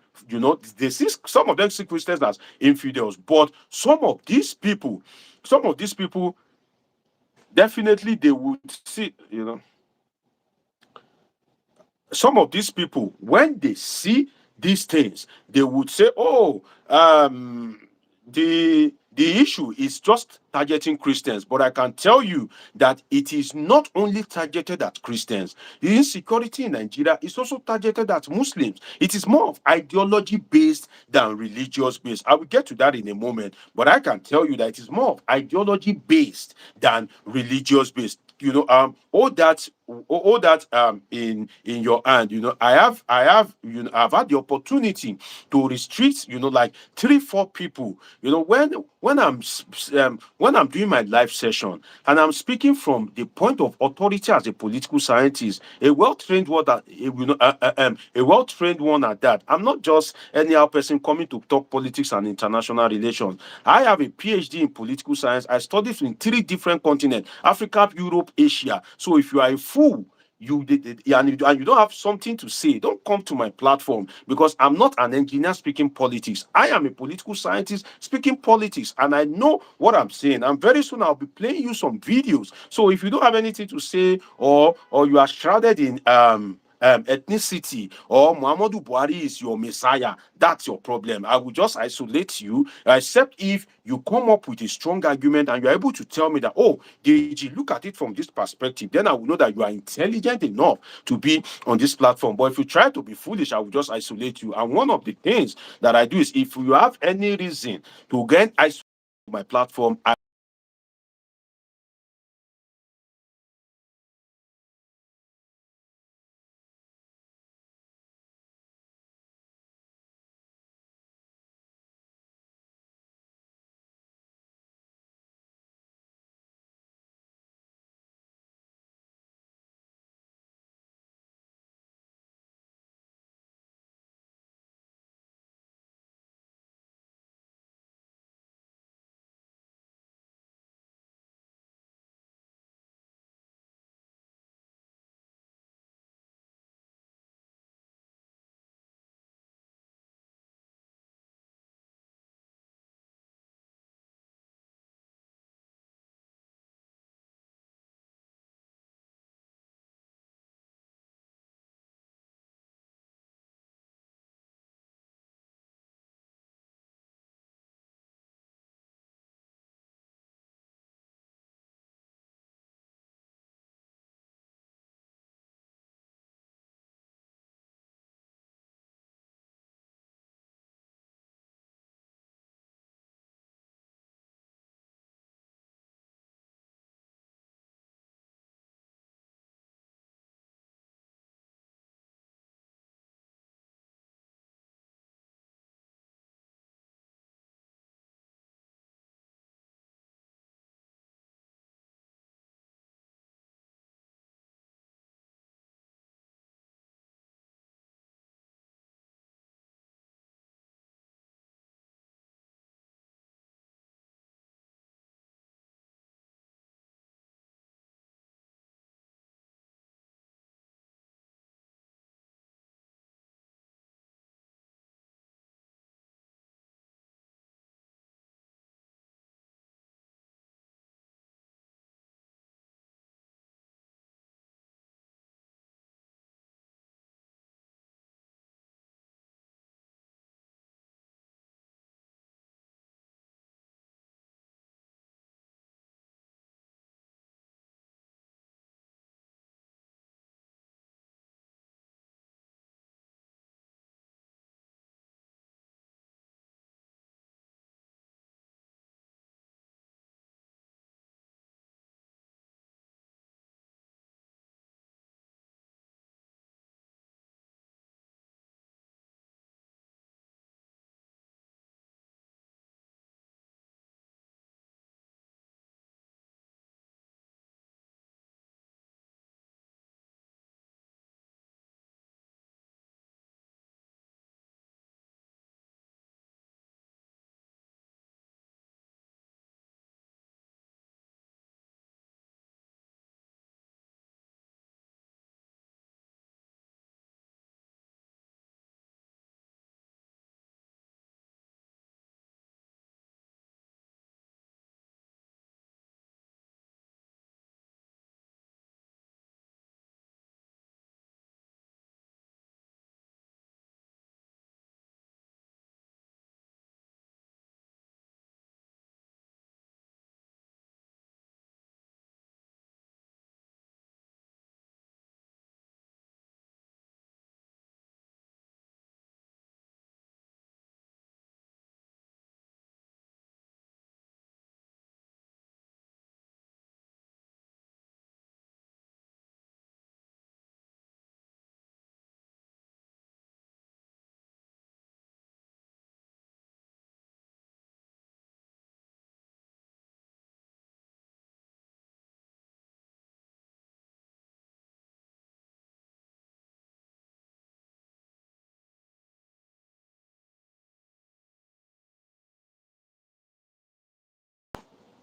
They see, some of them see Christians as infidels, but some of these people, definitely they would see, some of these people, when they see these things, they would say, the issue is just targeting Christians. But I can tell you that it is not only targeted at Christians. The insecurity in Nigeria is also targeted at Muslims. It is more of ideology based than religious based. I will get to that in a moment, but I can tell you that it is more of ideology based than religious based. All that in your hand. I've had the opportunity to restrict, like 3-4 people. When I'm doing my live session and I'm speaking from the point of authority as a political scientist, a well-trained one at that. I'm not just anyhow person coming to talk politics and international relations. I have a PhD in political science. I studied in 3 different continents: Africa, Europe, Asia. So if you are a fool, and you don't have something to say, don't come to my platform, because I'm not an engineer speaking politics. I am a political scientist speaking politics, and I know what I'm saying. And very soon I'll be playing you some videos. So if you don't have anything to say, or you are shrouded in ethnicity, or Muhammadu Buhari is your messiah, that's your problem. I will just isolate you, except if you come up with a strong argument and you're able to tell me that, Deji, look at it from this perspective. Then I will know that you are intelligent enough to be on this platform. But if you try to be foolish, I will just isolate you. And one of the things that I do is, if you have any reason to get isolated, my platform.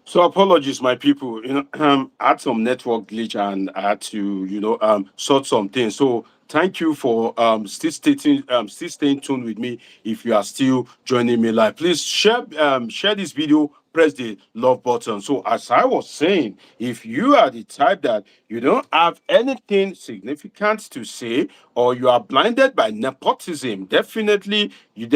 So apologies, my people. I had some network glitch and I had to, sort some things. So thank you for still staying tuned with me. If you are still joining me live, please share this video. Press the love button. So as I was saying, if you are the type that you don't have anything significant to say, or you are blinded by nepotism, definitely you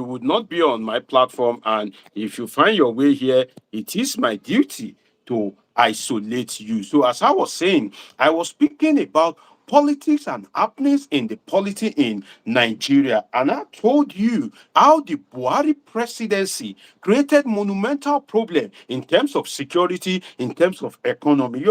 would not be on my platform. And if you find your way here, it is my duty to isolate you. So, as I was saying, I was speaking about politics and happenings in the polity in Nigeria. And I told you how the Buhari presidency created monumental problem in terms of security, in terms of economy.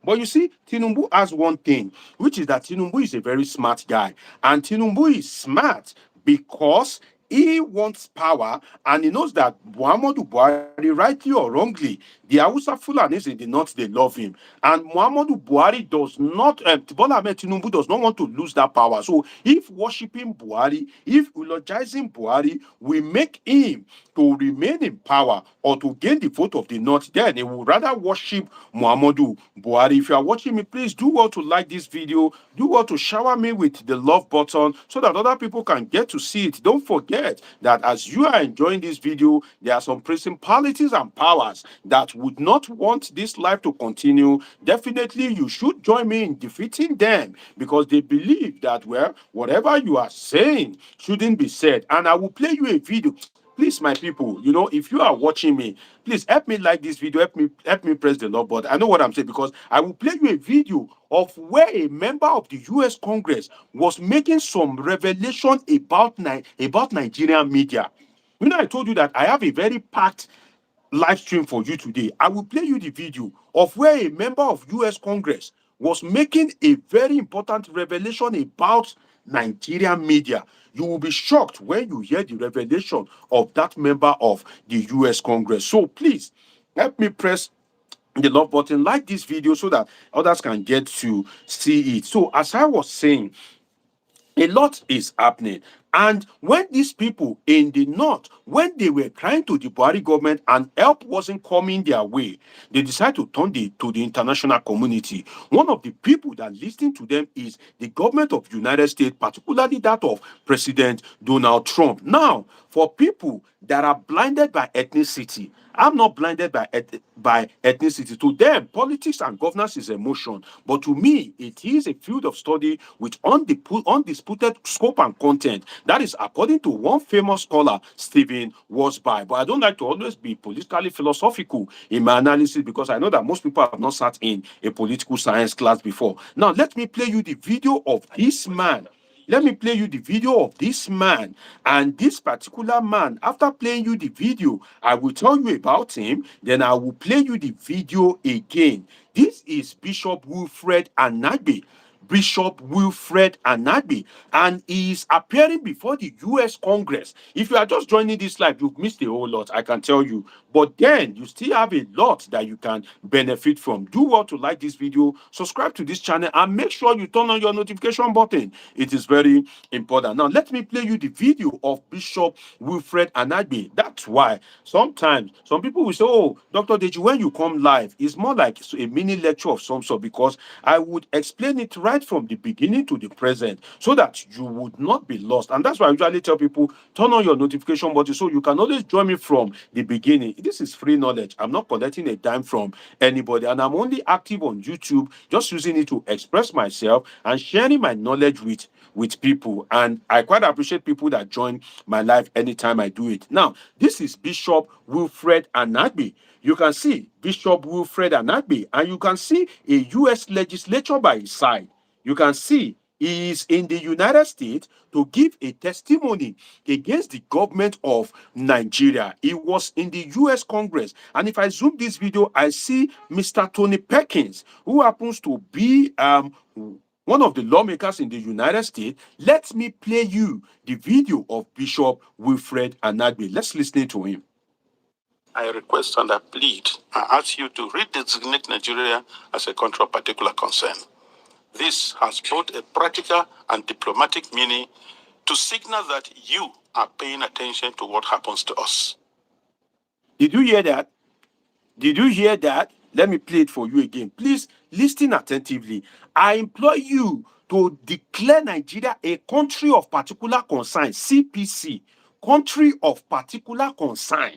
But you see, Tinubu has one thing, which is that Tinubu is a very smart guy. And Tinubu is smart because he wants power and he knows that Muhammadu Buhari, rightly or wrongly, the Hausa Fulanis in the north, they love him. And Muhammadu Buhari does not, Bola Ahmed Tinubu does not want to lose that power. So if worshipping Buhari, if eulogizing Buhari will make him to remain in power or to gain the vote of the north, then he would rather worship Muhammadu Buhari. If you are watching me, please do well to like this video, do well to shower me with the love button so that other people can get to see it. Don't forget that as you are enjoying this video, there are some principalities and powers that would not want this life to continue. Definitely, you should join me in defeating them because they believe that, well, whatever you are saying shouldn't be said. And I will play you a video. Please, my people, if you are watching me, please help me like this video, help me press the love button. I know what I'm saying because I will play you a video of where a member of the US Congress was making some revelation about Nigerian media. I told you that I have a very packed live stream for you today. I will play you the video of where a member of US Congress was making a very important revelation about Nigerian media. You will be shocked when you hear the revelation of that member of the US Congress. So please help me press the love button, like this video so that others can get to see it. So as I was saying, a lot is happening. And when these people in the north, when they were crying to the Buhari government and help wasn't coming their way, they decided to turn to the international community. One of the people that listening to them is the government of the United States, particularly that of President Donald Trump. Now, for people that are blinded by ethnicity, I'm not blinded by ethnicity. To them, politics and governance is emotion. But to me, it is a field of study with undisputed scope and content. That is according to one famous scholar, Stephen Wasby. But I don't like to always be politically philosophical in my analysis because I know that most people have not sat in a political science class before. Now, let me play you the video of this man. Let me play you the video of this man. And this particular man, after playing you the video, I will tell you about him. Then I will play you the video again. This is Bishop Wilfred Anagbe. Bishop Wilfred Anagbe, and he is appearing before the US Congress. If you are just joining this live, you've missed a whole lot, I can tell you. But then you still have a lot that you can benefit from. Do well to like this video, subscribe to this channel, and make sure you turn on your notification button. It is very important. Now, let me play you the video of Bishop Wilfred Anagbe. That's why sometimes some people will say, oh, Dr. Deji, when you come live, it's more like a mini lecture of some sort because I would explain it right from the beginning to the present so that you would not be lost. And that's why I usually tell people, turn on your notification button so you can always join me from the beginning. This is free knowledge. I'm not collecting a dime from anybody, and I'm only active on YouTube, just using it to express myself and sharing my knowledge with people. And I quite appreciate people that join my live anytime I do it. Now, this is Bishop Wilfred Anagbe. You can see Bishop Wilfred Anagbe, and you can see a US legislature by his side. You can see he is in the United States to give a testimony against the government of Nigeria. He was in the US Congress. And if I zoom this video, I see Mr. Tony Perkins, who happens to be one of the lawmakers in the United States. Let me play you the video of Bishop Wilfred Anagbe. Let's listen to him. I request and I plead, I ask you to redesignate Nigeria as a country of particular concern. This has both a practical and diplomatic meaning to signal that you are paying attention to what happens to us. Did you hear that? Did you hear that? Let me play it for you again. Please listen attentively. I implore you to declare Nigeria a country of particular concern, CPC, country of particular concern.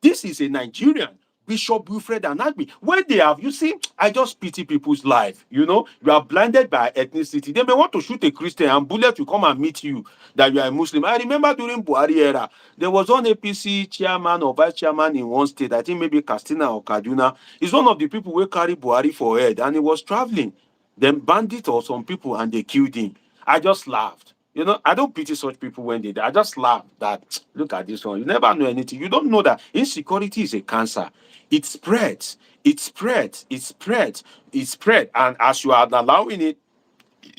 This is a Nigerian, Bishop Wilfred Anagbe. When they have, you see, I just pity people's life. You are blinded by ethnicity. They may want to shoot a Christian and bullet will come and meet you that you are a Muslim. I remember during Buhari era, there was one APC chairman or vice chairman in one state, I think maybe Katsina or Kaduna. He's one of the people who carry Buhari for head and he was traveling. Then bandit or some people and they killed him. I just laughed. You know, I don't pity such people when they die. I just laugh that look at this one. You never know anything. You don't know that insecurity is a cancer. It spreads, it spreads, it spreads, it spreads. And as you are allowing it,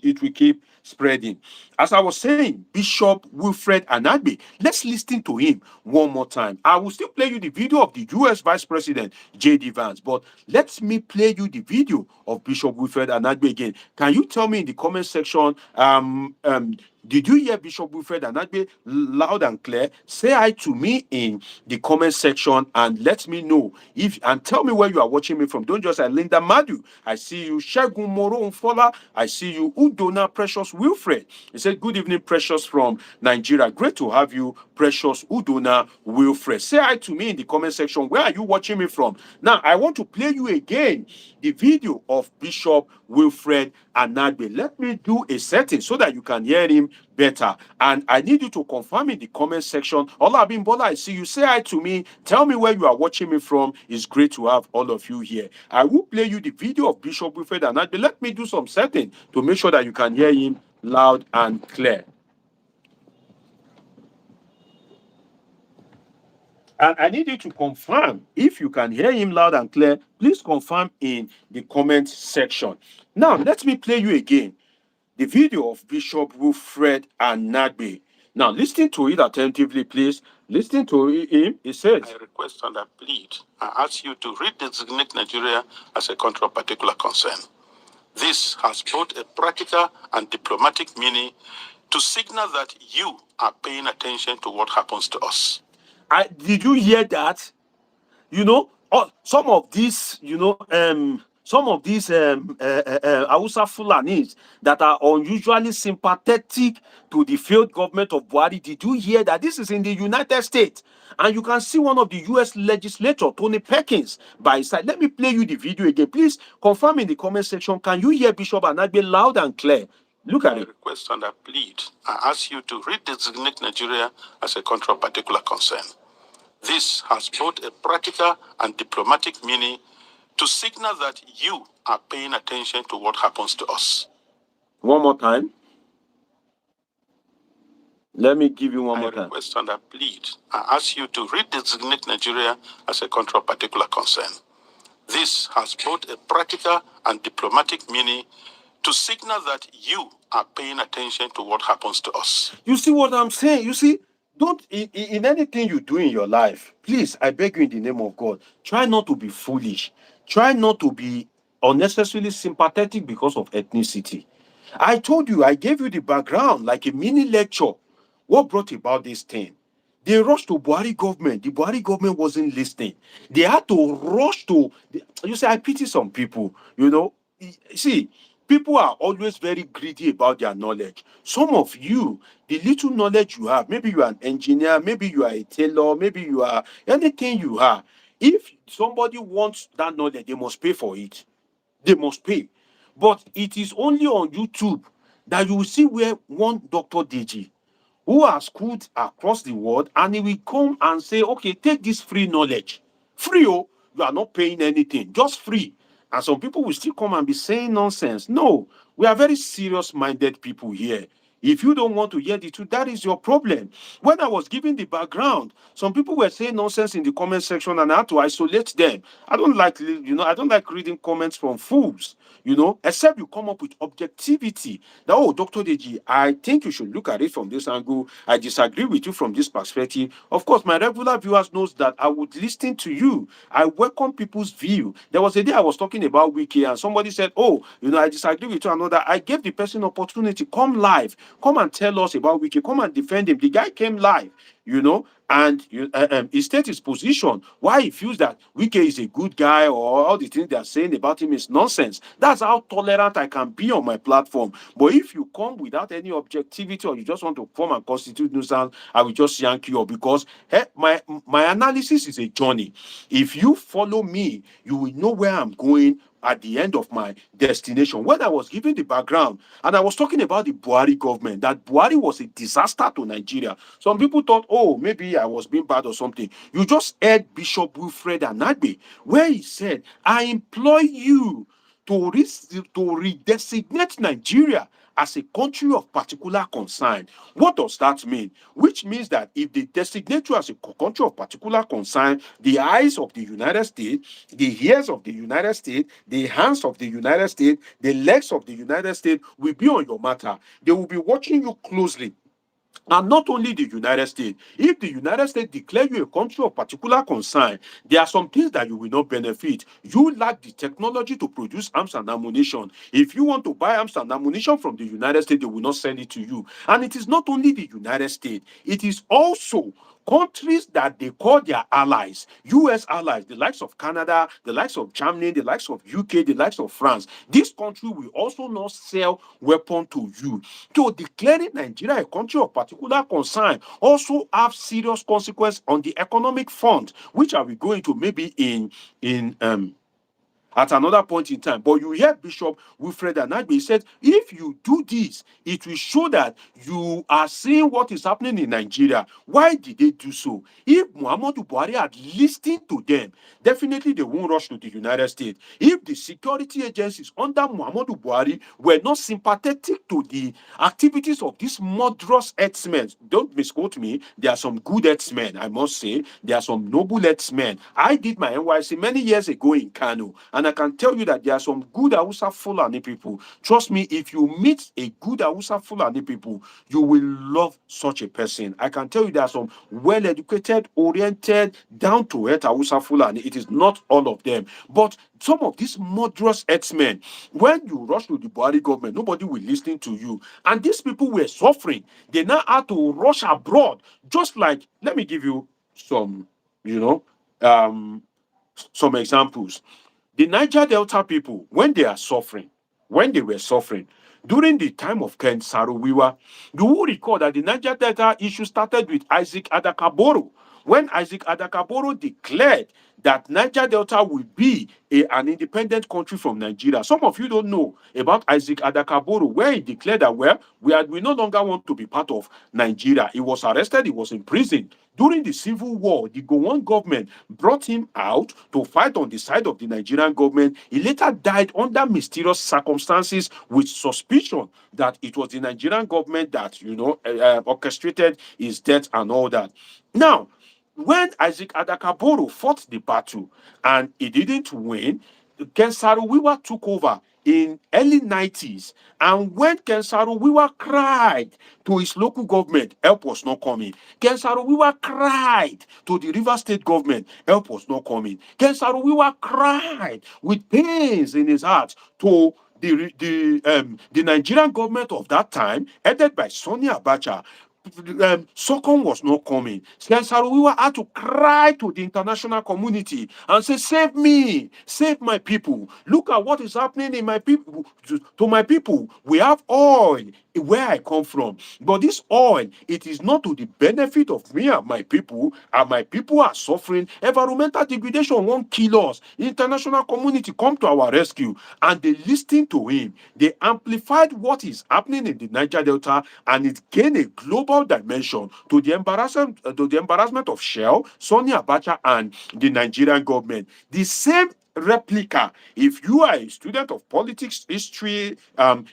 it will keep spreading. As I was saying, Bishop Wilfred Anagbe, let's listen to him one more time. I will still play you the video of the US Vice President J.D. Vance, but let me play you the video of Bishop Wilfred Anagbe again. Can you tell me in the comment section, did you hear Bishop Wilfred Anagbe loud and clear? Say hi to me in the comment section and let me know if and tell me where you are watching me from. Don't just say Linda Madu. I see you, Shegun Moro Unfola. I see you, Udona Precious Wilfred. He said, good evening, Precious from Nigeria. Great to have you, Precious Udona Wilfred. Say hi to me in the comment section. Where are you watching me from? Now, I want to play you again the video of Bishop Wilfred Anagbe. Let me do a setting so that you can hear him better. And I need you to confirm in the comment section. Olabin Bola, I see you. Say hi to me. Tell me where you are watching me from. It's great to have all of you here. I will play you the video of Bishop Wilfred Anagbe. Let me do some setting to make sure that you can hear him loud and clear. And I need you to confirm if you can hear him loud and clear. Please confirm in the comment section. Now, let me play you again the video of Bishop Wilfred Anagbe. Now, listen to it attentively, please. Listen to him. It says, I request and I plead, I ask you to redesignate Nigeria as a country of particular concern. This has both a practical and diplomatic meaning to signal that you are paying attention to what happens to us. Did you hear that? You know, some of these, some of these Hausa Fulanis that are unusually sympathetic to the failed government of Buhari. Did you hear that? This is in the United States. And you can see one of the US legislator, Tony Perkins, by his side. Let me play you the video again. Please confirm in the comment section. Can you hear Bishop Anagbe loud and clear? Look at it. I request and I plead, I ask you to redesignate Nigeria as a country of particular concern. This has both a practical and diplomatic meaning to signal that you are paying attention to what happens to us. One more time. Let me give you one more time. I request and I plead, I ask you to redesignate Nigeria as a country of particular concern. This has both a practical and diplomatic meaning to signal that you are paying attention to what happens to us. You see what I'm saying? You see, don't in anything you do in your life, please, I beg you in the name of God, try not to be foolish. Try not to be unnecessarily sympathetic because of ethnicity. I told you, I gave you the background, like a mini lecture. What brought about this thing? They rushed to Buhari government. The Buhari government wasn't listening. They had to rush to. You see, I pity some people. You know, see, people are always very greedy about their knowledge. Some of you, the little knowledge you have, maybe you are an engineer, maybe you are a tailor, maybe you are anything you are. If somebody wants that knowledge, they must pay for it. They must pay. But it is only on YouTube that you will see where one Dr. Deji, who has schooled across the world, and he will come and say, okay, take this free knowledge. Free, oh, you are not paying anything, just free. And some people will still come and be saying nonsense. No, we are very serious-minded people here. If you don't want to hear the truth, that is your problem. When I was giving the background, some people were saying nonsense in the comment section and I had to isolate them. I don't like, I don't like reading comments from fools, except you come up with objectivity. That, oh, Dr. Deji, I think you should look at it from this angle. I disagree with you from this perspective. Of course, my regular viewers knows that I would listen to you. I welcome people's view. There was a day I was talking about Wiki and somebody said, oh, I disagree with you and all that. I gave the person opportunity, come live. Come and tell us about Wiki. Come and defend him. The guy came live, and he stated his position. Why he feels that Wiki is a good guy or all the things they are saying about him is nonsense. That's how tolerant I can be on my platform. But if you come without any objectivity or you just want to come and constitute nuisance, I will just yank you up because my analysis is a journey. If you follow me, you will know where I'm going at the end of my destination. When I was giving the background and I was talking about the Buhari government, that Buhari was a disaster to Nigeria. Some people thought, oh, maybe I was being bad or something. You just heard Bishop Wilfred Anagbe, where he said, I implore you to redesignate Nigeria as a country of particular concern. What does that mean? Which means that if they designate you as a country of particular concern, the eyes of the United States, the ears of the United States, the hands of the United States, the legs of the United States will be on your matter. They will be watching you closely. And not only the United States, if the United States declare you a country of particular concern, there are some things that you will not benefit. You lack the technology to produce arms and ammunition. If you want to buy arms and ammunition from the United States, they will not send it to you. And it is not only the United States, it is also countries that they call their allies, US allies, the likes of Canada, the likes of Germany, the likes of UK, the likes of France. This country will also not sell weapons to you. So declaring Nigeria a country of particular concern also have serious consequence on the economic front, which I will go into maybe in at another point in time. But you hear Bishop Wilfred Anagbe said, if you do this, it will show that you are seeing what is happening in Nigeria. Why did they do so? If Muhammadu Buhari had listened to them, definitely they won't rush to the United States. If the security agencies under Muhammadu Buhari were not sympathetic to the activities of these murderous herdsmen, don't misquote me, there are some good herdsmen, I must say. There are some noble herdsmen. I did my NYC many years ago in Kano, and I can tell you that there are some good Hausa Fulani people. Trust me, if you meet a good Hausa Fulani people, you will love such a person. I can tell you there are some well-educated, oriented, down-to-earth Hausa Fulani. It is not all of them. But some of these murderous herdsmen, when you rush to the Buhari government, nobody will listen to you. And these people were suffering. They now had to rush abroad. Just like, let me give you some, some examples. The Niger Delta people, when they were suffering, during the time of Ken Saro-Wiwa, you will recall that the Niger Delta issue started with Isaac Adakaboro. When Isaac Adakaboro declared that Niger Delta will be an independent country from Nigeria. Some of you don't know about Isaac Adakaboro, where he declared that, well, we no longer want to be part of Nigeria. He was arrested, he was imprisoned. During the civil war, the Gowon government brought him out to fight on the side of the Nigerian government. He later died under mysterious circumstances with suspicion that it was the Nigerian government that, orchestrated his death and all that. Now, when Isaac Adakaboro fought the battle and he didn't win, Ken Saro-Wiwa took over in early 90s. And when Ken Saro-Wiwa cried to his local government, help was not coming. Ken Saro-Wiwa cried to the River State government, help was not coming. Ken Saro-Wiwa cried with pains in his heart to the Nigerian government of that time, headed by Sonny Abacha. Sokon was not coming. Ken Saro-Wiwa had to cry to the international community and say, save me, save my people. Look at what is happening in my people. To my people, we have oil where I come from. But this oil, it is not to the benefit of me and my people are suffering. Environmental degradation won't kill us. The international community come to our rescue, and they listened to him. They amplified what is happening in the Niger Delta, and it gained a global dimension to the embarrassment of Shell, Sonny Abacha, and the Nigerian government. The same replica, if you are a student of politics, history,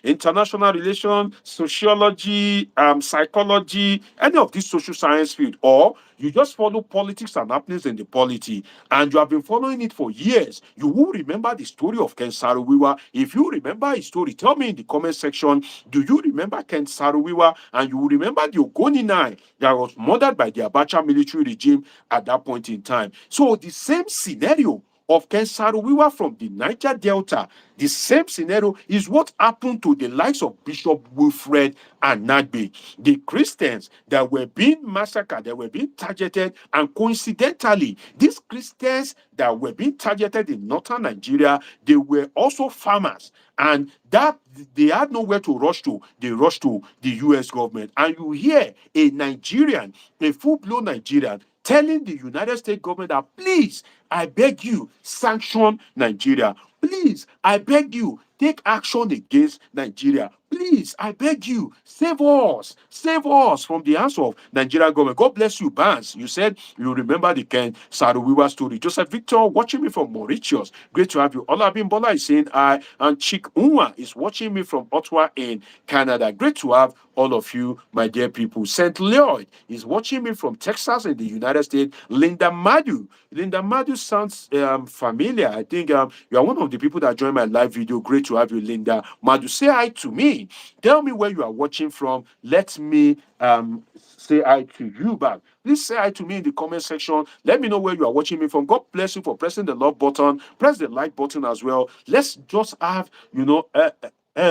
international relations, sociology, psychology, any of these social science field, or you just follow politics and happenings in the polity, and you have been following it for years, you will remember the story of Ken Saro-Wiwa. If you remember his story, tell me in the comment section, do you remember Ken Saro-Wiwa? And you will remember the Ogoni Nine that was murdered by the Abacha military regime at that point in time. So the same scenario of Ken Saro-Wiwa from the Niger Delta, the same scenario is what happened to the likes of Bishop Wilfred Anagbe. The Christians that were being massacred, that were being targeted, and coincidentally, these Christians that were being targeted in northern Nigeria, they were also farmers, and that they had nowhere to rush to. They rushed to the US government. And you hear a Nigerian, a full-blown Nigerian, telling the United States government that, please, I beg you, sanction Nigeria. Please, I beg you, take action against Nigeria. Please, I beg you, save us from the hands of Nigerian government. God bless you, Barnes. You said you remember the Ken Saruwiwa story. Joseph Victor watching me from Mauritius. Great to have you. Olabin Bola is saying I, and Chick Unwa is watching me from Ottawa in Canada. Great to have all of you, my dear people. St. Lloyd is watching me from Texas in the United States. Linda Madu. Linda Madu sounds familiar. I think you are one of the people that joined my live video. Great to have you, Linda Madu. Say hi to me. Tell me where you are watching from. Let me say hi to you back. Please say hi to me in the comment section. Let me know where you are watching me from. God bless you for pressing the love button. Press the like button as well. Let's just have,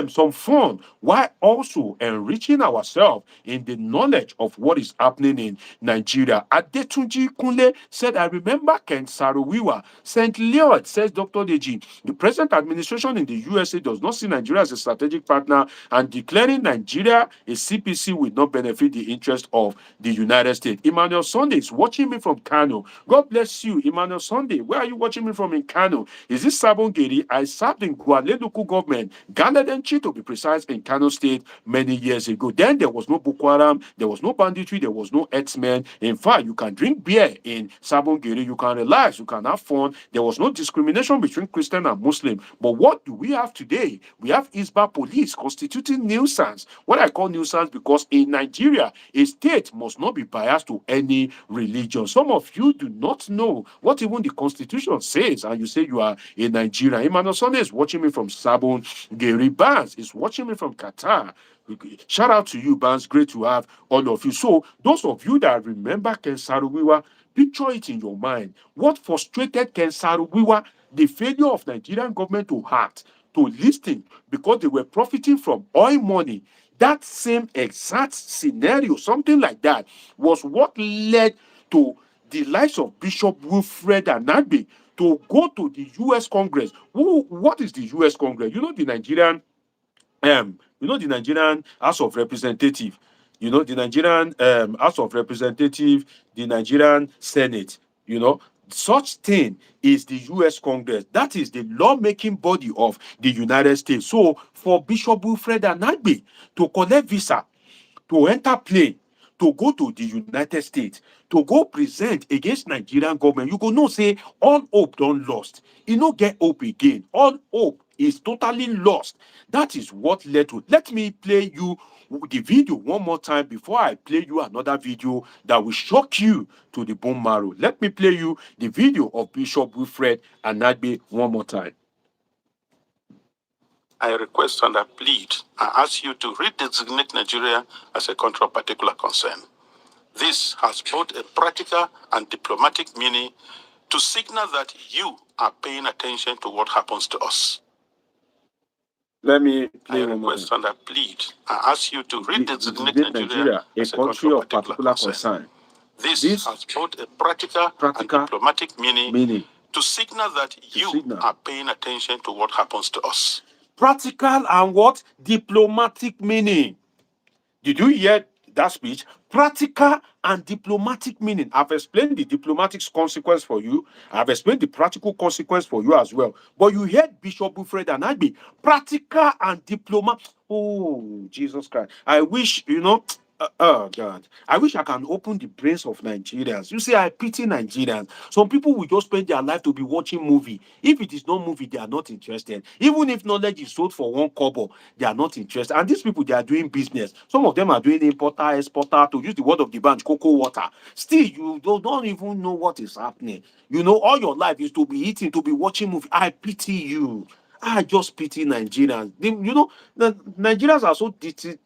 some fun while also enriching ourselves in the knowledge of what is happening in Nigeria. Adetunji Kunle said, I remember Ken Saruwiwa. St. Leod says, Dr. Deji, the present administration in the USA does not see Nigeria as a strategic partner, and declaring Nigeria a CPC will not benefit the interest of the United States. Emmanuel Sunday is watching me from Kano. God bless you, Emmanuel Sunday. Where are you watching me from in Kano? Is this Sabongeri? I served in Gwale local government, Galadenchi to be precise, in Kano State many years ago. Then there was no Boko Haram, there was no banditry, there was no herdsmen. In fact, you can drink beer in Sabongeri, you can relax, you can have fun. There was no discrimination between Christian and Muslim. But what do we have today? We have Isba police constituting nuisance. What I call nuisance because in Nigeria, a state must not be biased to any religion. Some of you do not know what even the constitution says, and you say you are a Nigerian. Emmanuel Sunday is watching me from Sabon. Gary Barnes is watching me from Qatar. Shout out to you, Barnes. Great to have all of you. So, those of you that remember Ken Saruwiwa, picture it in your mind. What frustrated Ken Saruwiwa? The failure of Nigerian government to act, to listen, because they were profiting from oil money. That same exact scenario, something like that, was what led to the likes of Bishop Wilfred Anagbe to go to the U.S. Congress. What is the U.S. Congress? The Nigerian House of Representative, the Nigerian House of Representative, the Nigerian Senate, such thing is the U.S. Congress. That is the lawmaking body of the United States. So for Bishop Wilfred Anagbe to collect visa, to enter plane, to go to the United States, to go present against Nigerian government, you go know say all hope don't lost. You no get hope again. All hope is totally lost. That is what led to. Let me play you the video one more time before I play you another video that will shock you to the bone marrow. Let me play you the video of Bishop Wilfred Anagbe one more time. I request and I plead, I ask you to redesignate Nigeria as a country of particular concern. This has both a practical and diplomatic meaning to signal that you are paying attention to what happens to us. Let me play I request and I plead, I ask you to redesignate Nigeria as a country of particular concern. This has both a practical and diplomatic meaning to signal that you are paying attention to what happens to us. Practical and what? Diplomatic meaning. Did you hear that speech? Practical and diplomatic meaning. I've explained the diplomatic consequence for you. I've explained the practical consequence for you as well. But you heard Bishop Wilfred Anagbe. Practical and diplomatic. Oh, Jesus Christ. I wish, oh God, I wish I can open the brains of Nigerians. You see, I pity Nigerians. Some people will just spend their life to be watching movie. If it is not movie, they are not interested. Even if knowledge is sold for 1 kobo, they are not interested. And these people, they are doing business. Some of them are doing importer, exporter, to use the word of the bunch, cocoa water. Still, you don't even know what is happening. All your life is to be eating, to be watching movie. I pity you. I just pity Nigerians. The Nigerians are so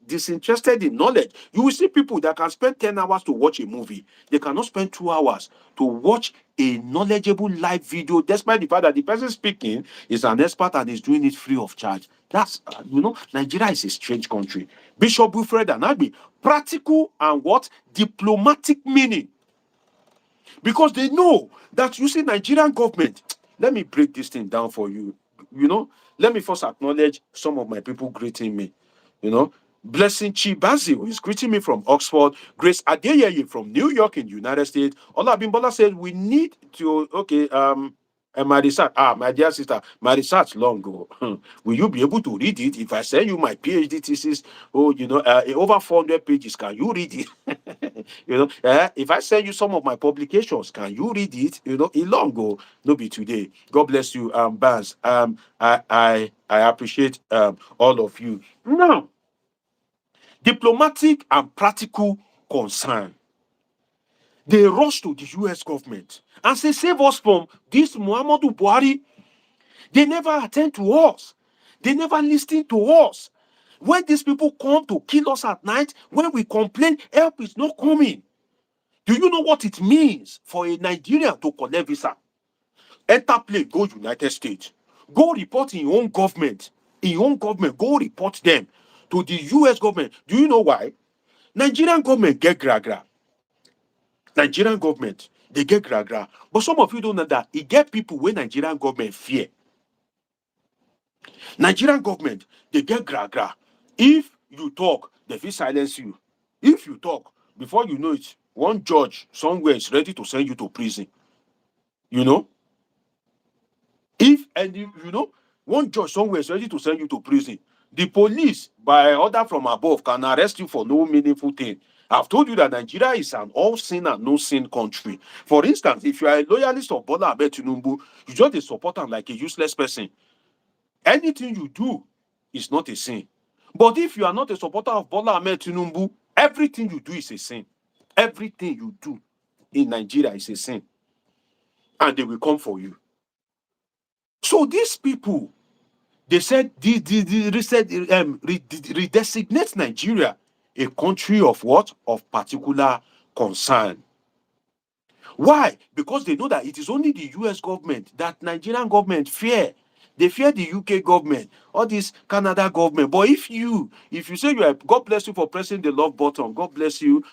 disinterested in knowledge. You will see people that can spend 10 hours to watch a movie. They cannot spend 2 hours to watch a knowledgeable live video, despite the fact that the person speaking is an expert and is doing it free of charge. That's, Nigeria is a strange country. Bishop Wilfred Anagbe, practical and what? Diplomatic meaning. Because they know that, you see, Nigerian government, let me break this thing down for you. Let me first acknowledge some of my people greeting me. Blessing Chibazi is greeting me from Oxford. Grace Adeyeye from New York in the United States. Olabimbola said we need to, And my research, my dear sister, my research long ago. Will you be able to read it if I send you my PhD thesis? Oh, over 400 pages. Can you read it? If I send you some of my publications, can you read it? It long ago, no be today. God bless you, Baz. I appreciate all of you. Now, diplomatic and practical concern. They rush to the US government and say, save us from this Muhammadu Buhari. They never attend to us. They never listen to us. When these people come to kill us at night, when we complain, help is not coming. Do you know what it means for a Nigerian to collect visa? Enter plane, go United States. Go report in your own government. In your own government, go report them to the US government. Do you know why? Nigerian government get gra. Nigerian government, they get gra. But some of you don't know that it get people when Nigerian government fear. Nigerian government, they get gra. If you talk, they will silence you. If you talk, before you know it, one judge somewhere is ready to send you to prison. You know? One judge somewhere is ready to send you to prison. The police, by order from above, can arrest you for no meaningful thing. I've told you that Nigeria is an all-sin and no-sin country. For instance, if you are a loyalist of Bola Tinubu, you just a supporter like a useless person. Anything you do is not a sin. But if you are not a supporter of Bola Tinubu, everything you do is a sin. Everything you do in Nigeria is a sin. And they will come for you. So these people, they said redesignate Nigeria a country of what? Of particular concern. Why? Because they know that it is only the US government that Nigerian government fear. They fear the UK government, all this Canada government. But if you say you are, God bless you for pressing the love button. God bless you.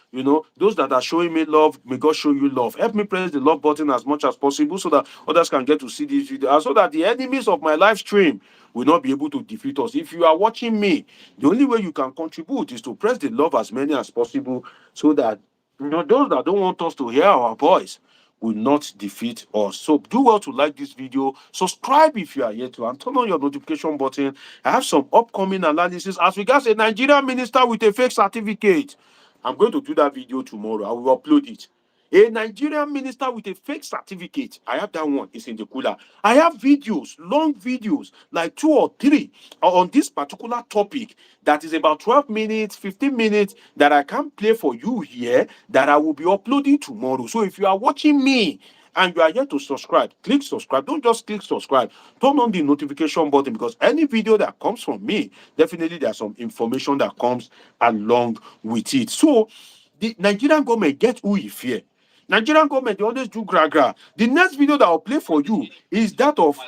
Those that are showing me love, may God show you love. Help me press the love button as much as possible so that others can get to see this video, and so that the enemies of my live stream will not be able to defeat us. If you are watching me, the only way you can contribute is to press the love as many as possible so that those that don't want us to hear our voice will not defeat us. So do well to like this video, subscribe if you are yet to, and turn on your notification button. I have some upcoming analysis as regards a Nigerian minister with a fake certificate. I'm going to do that video tomorrow. I will upload it. A Nigerian minister with a fake certificate. I have that one. It's in the cooler. I have videos, long videos, like 2 or 3 on this particular topic that is about 12 minutes, 15 minutes that I can play for you here that I will be uploading tomorrow. So if you are watching me and you are yet to subscribe, click subscribe. Don't just click subscribe. Turn on the notification button, because any video that comes from me, definitely there's some information that comes along with it. So the Nigerian government get who he fear. Nigerian government, they always do gra. The next video that I'll play for you is that of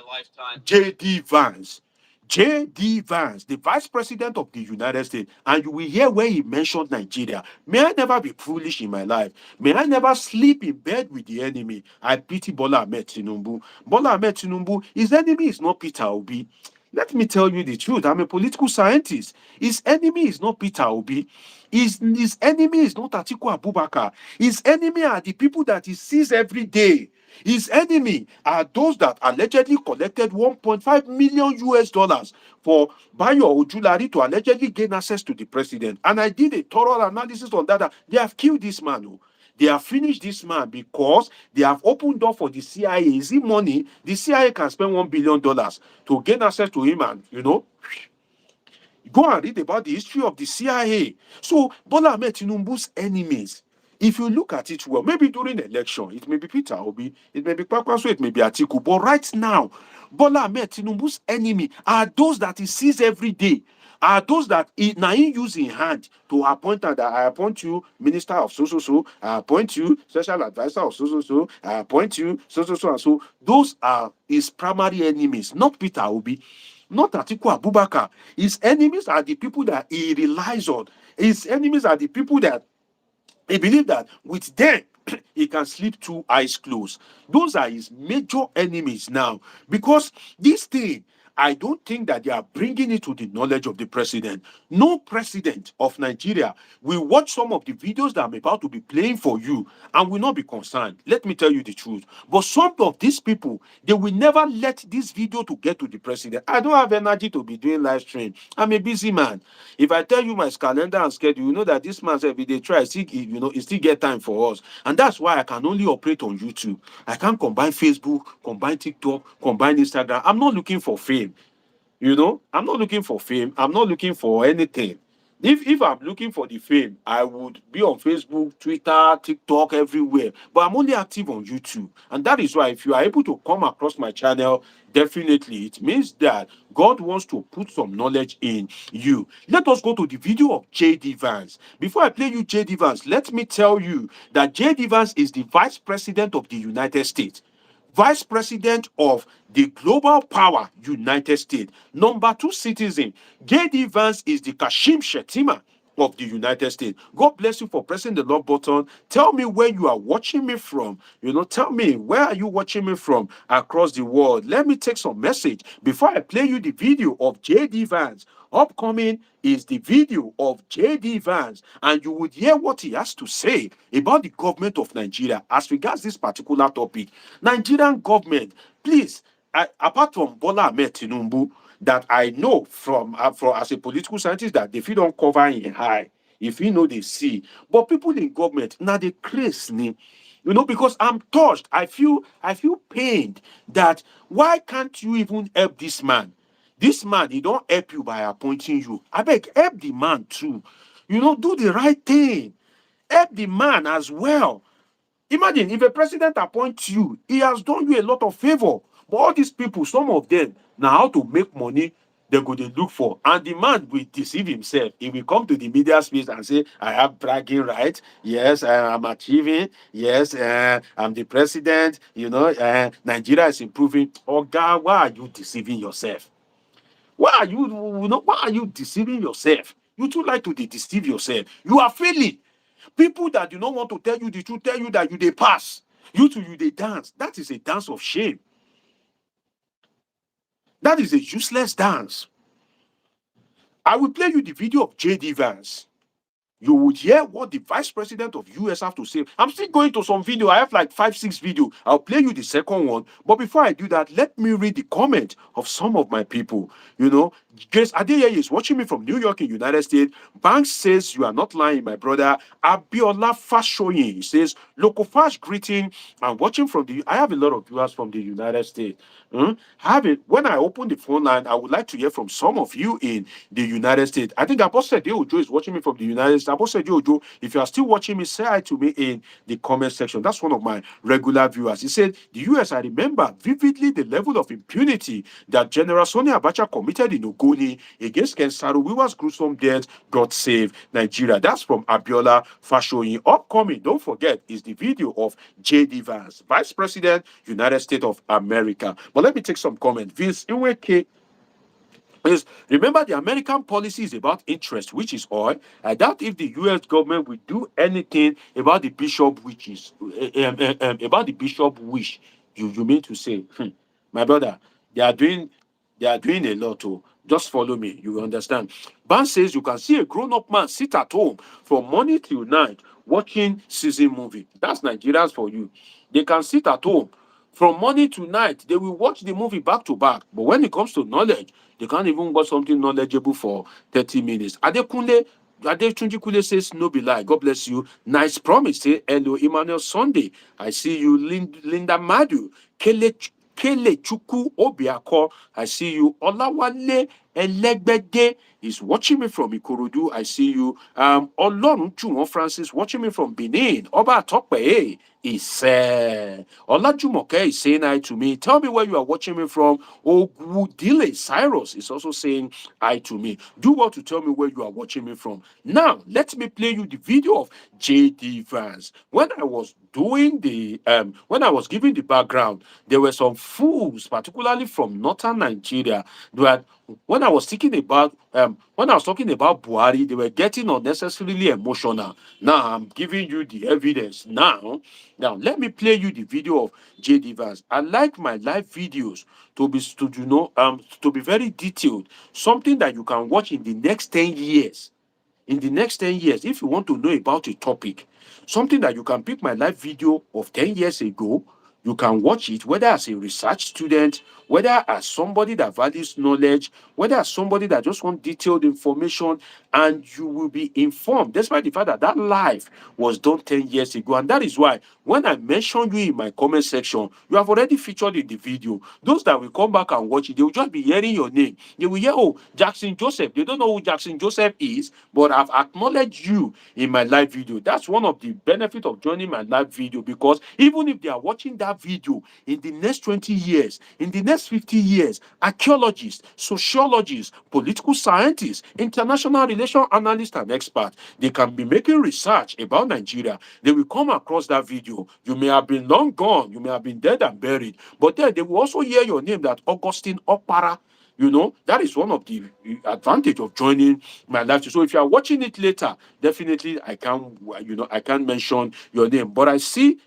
J.D. Vance. J.D. Vance, the Vice President of the United States, and you will hear where he mentioned Nigeria. May I never be foolish in my life. May I never sleep in bed with the enemy. I pity Bola Tinubu. Bola Tinubu, his enemy is not Peter Obi. Let me tell you the truth. I'm a political scientist. His enemy is not Peter Obi. His enemy is not Atiku Abubakar. His enemy are the people that he sees every day. His enemy are those that allegedly collected 1.5 million US dollars for Bayo Ojulari to allegedly gain access to the president. And I did a thorough analysis on that. They have killed this man. Oh. They have finished this man because they have opened door for the CIA. Is it money? The CIA can spend $1 billion to gain access to him, and go and read about the history of the CIA. So Bola Ahmed Tinubu's enemies, if you look at it well, maybe during the election, it may be Peter Obi, it may be Kwakwaso, it may be Atiku, but right now, Bola Ahmed Tinubu's enemy are those that he sees every day. Are those that he use in hand to appoint, that I appoint you minister of so, I appoint you special advisor of so, I appoint you so, and so. Those are his primary enemies, not Peter Obi, not Atiku Abubakar. His enemies are the people that he relies on. His enemies are the people that he believes that with them, he can sleep 2 eyes closed. Those are his major enemies now. Because this thing, I don't think that they are bringing it to the knowledge of the president. No president of Nigeria will watch some of the videos that I'm about to be playing for you and will not be concerned. Let me tell you the truth. But some of these people, they will never let this video to get to the president. I don't have energy to be doing live stream. I'm a busy man. If I tell you my calendar and schedule, you know that this man every day try, still, he still get time for us. And that's why I can only operate on YouTube. I can't combine Facebook, combine TikTok, combine Instagram. I'm not looking for fame. I'm not looking for fame. I'm not looking for anything. If I'm looking for the fame, I would be on Facebook, Twitter, TikTok, everywhere. But I'm only active on YouTube. And that is why if you are able to come across my channel, definitely it means that God wants to put some knowledge in you. Let us go to the video of J.D. Vance. Before I play you J.D. Vance, let me tell you that J.D. Vance is the Vice President of the United States. Vice President of the global power United States. Number 2 citizen. J.D. Vance is the Kashim Shettima of the United States. God bless you for pressing the love button. Tell me where you are watching me from. Tell me where are you watching me from across the world. Let me take some message before I play you the video of J.D. Vance. Upcoming is the video of J.D. Vance, and you would hear what he has to say about the government of Nigeria as regards this particular topic. Nigerian government, please, apart from Bola Tinubu, that I know from as a political scientist that if you don't cover in high, if you know they see, but people in government now they craze me. Because I'm touched. I feel pained that why can't you even help this man? This man, he don't help you by appointing you. I beg, help the man too. Do the right thing. Help the man as well. Imagine if a president appoints you, he has done you a lot of favor. But all these people, some of them, now how to make money, they go to look for. And the man will deceive himself. He will come to the media space and say, I have bragging rights. Yes, I'm achieving. Yes, I'm the president. Nigeria is improving. Oh God, why are you deceiving yourself? Why are you deceiving yourself? You too like to deceive yourself. You are failing. People that do not want to tell you the truth tell you that you they pass. You they dance. That is a dance of shame. That is a useless dance. I will play you the video of J.D. Vance. You would hear what the vice president of US have to say. I'm still going to some video. I have like 5, 6 video. I'll play you the second one. But before I do that, let me read the comment of some of my people. Grace Adeyeye is watching me from New York in United States. Banks says you are not lying, my brother. Abiola Fashoyin says, Local Fash greeting. I'm watching from I have a lot of viewers from the United States. When I open the phone line, I would like to hear from some of you in the United States. I think Apostle Ojo is watching me from the United States. Apostle Ojo, if you are still watching me, say hi to me in the comment section. That's one of my regular viewers. He said, the US, I remember vividly the level of impunity that General Sani Abacha committed in Ogoni against Ken Saro-Wiwa's gruesome death. God save Nigeria. That's from Abiola Fashoyin. Upcoming, don't forget, is the video of J.D. Vance, Vice President, United States of America. But let me take some comment. Vince Iweke is, remember, the American policy is about interest, which is oil. I doubt if the U.S. government will do anything about the bishop, which is about the bishop wish. You mean to say, my brother, they are doing a lot. Oh, just follow me. You will understand. Ban says you can see a grown-up man sit at home from morning till night watching season movie. That's Nigerians for you. They can sit at home from morning to night. They will watch the movie back to back. But when it comes to knowledge, they can't even watch something knowledgeable for 30 minutes. Adetunji Kule says, no be lie. God bless you. Nice promise. Say, hello, Emmanuel Sunday. I see you, Linda Madu. Kele Chuku Obiako. I see you. Olawale Elegbede is watching me from Ikorodu. I see you. Olorun Juwon Francis watching me from Benin. Oba Tokpe is Olajumoke is saying hi to me. Tell me where you are watching me from. Ogudile Cyrus is also saying hi to me. Do want to tell me where you are watching me from. Now, let me play you the video of J.D. Vance. When I was giving the background, there were some fools, particularly from northern Nigeria, that when I was talking about Buhari, they were getting unnecessarily emotional. Now I'm giving you the evidence. Now let me play you the video of JD Vance. I like my live videos to be very detailed, something that you can watch in the next 10 years. In the next 10 years, if you want to know about a topic, something that you can pick my live video of 10 years ago, you can watch it, whether as a research student, whether as somebody that values knowledge, whether as somebody that just wants detailed information, and you will be informed, despite the fact that that live was done 10 years ago. And that is why when I mention you in my comment section, you have already featured in the video. Those that will come back and watch it, they will just be hearing your name. They will hear, oh, Jackson Joseph. They don't know who Jackson Joseph is, but I've acknowledged you in my live video. That's one of the benefits of joining my live video, because even if they are watching that video in the next 20 years, in the next 50 years, archaeologists, sociologists, political scientists, international relation analysts, and experts, they can be making research about Nigeria. They will come across that video. You may have been long gone, you may have been dead and buried, but then they will also hear your name, that Augustine Opara. That is one of the advantage of joining my live. So if you are watching it later, definitely I can't mention your name. But I see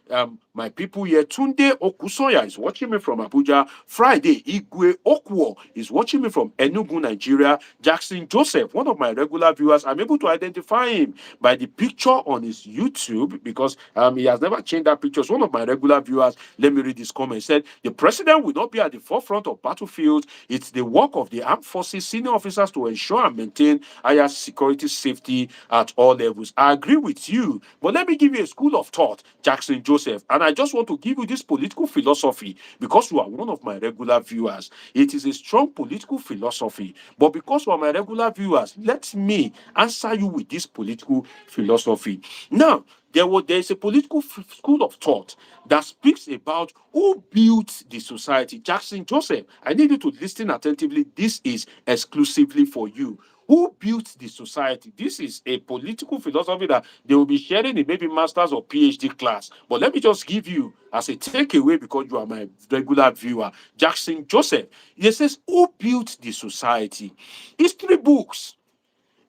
my people here. Tunde Okusoya is watching me from Abuja. Friday, Igwe Okwo is watching me from Enugu, Nigeria. Jackson Joseph, one of my regular viewers, I'm able to identify him by the picture on his YouTube, because he has never changed that picture. So one of my regular viewers, let me read this comment. He said, the president will not be at the forefront of battlefields. It's the work of the armed forces senior officers to ensure and maintain higher security safety at all levels. I agree with you, but let me give you a school of thought, Jackson Joseph, and I just want to give you this political philosophy because you are one of my regular viewers. It is a strong political philosophy, but because you are my regular viewers, let me answer you with this political philosophy. Now, there's a political school of thought that speaks about who built the society. Jackson Joseph, I need you to listen attentively. This is exclusively for you. Who built the society? This is a political philosophy that they will be sharing in maybe master's or PhD class. But let me just give you as a takeaway, because you are my regular viewer. Jackson Joseph, he says, who built the society? History books.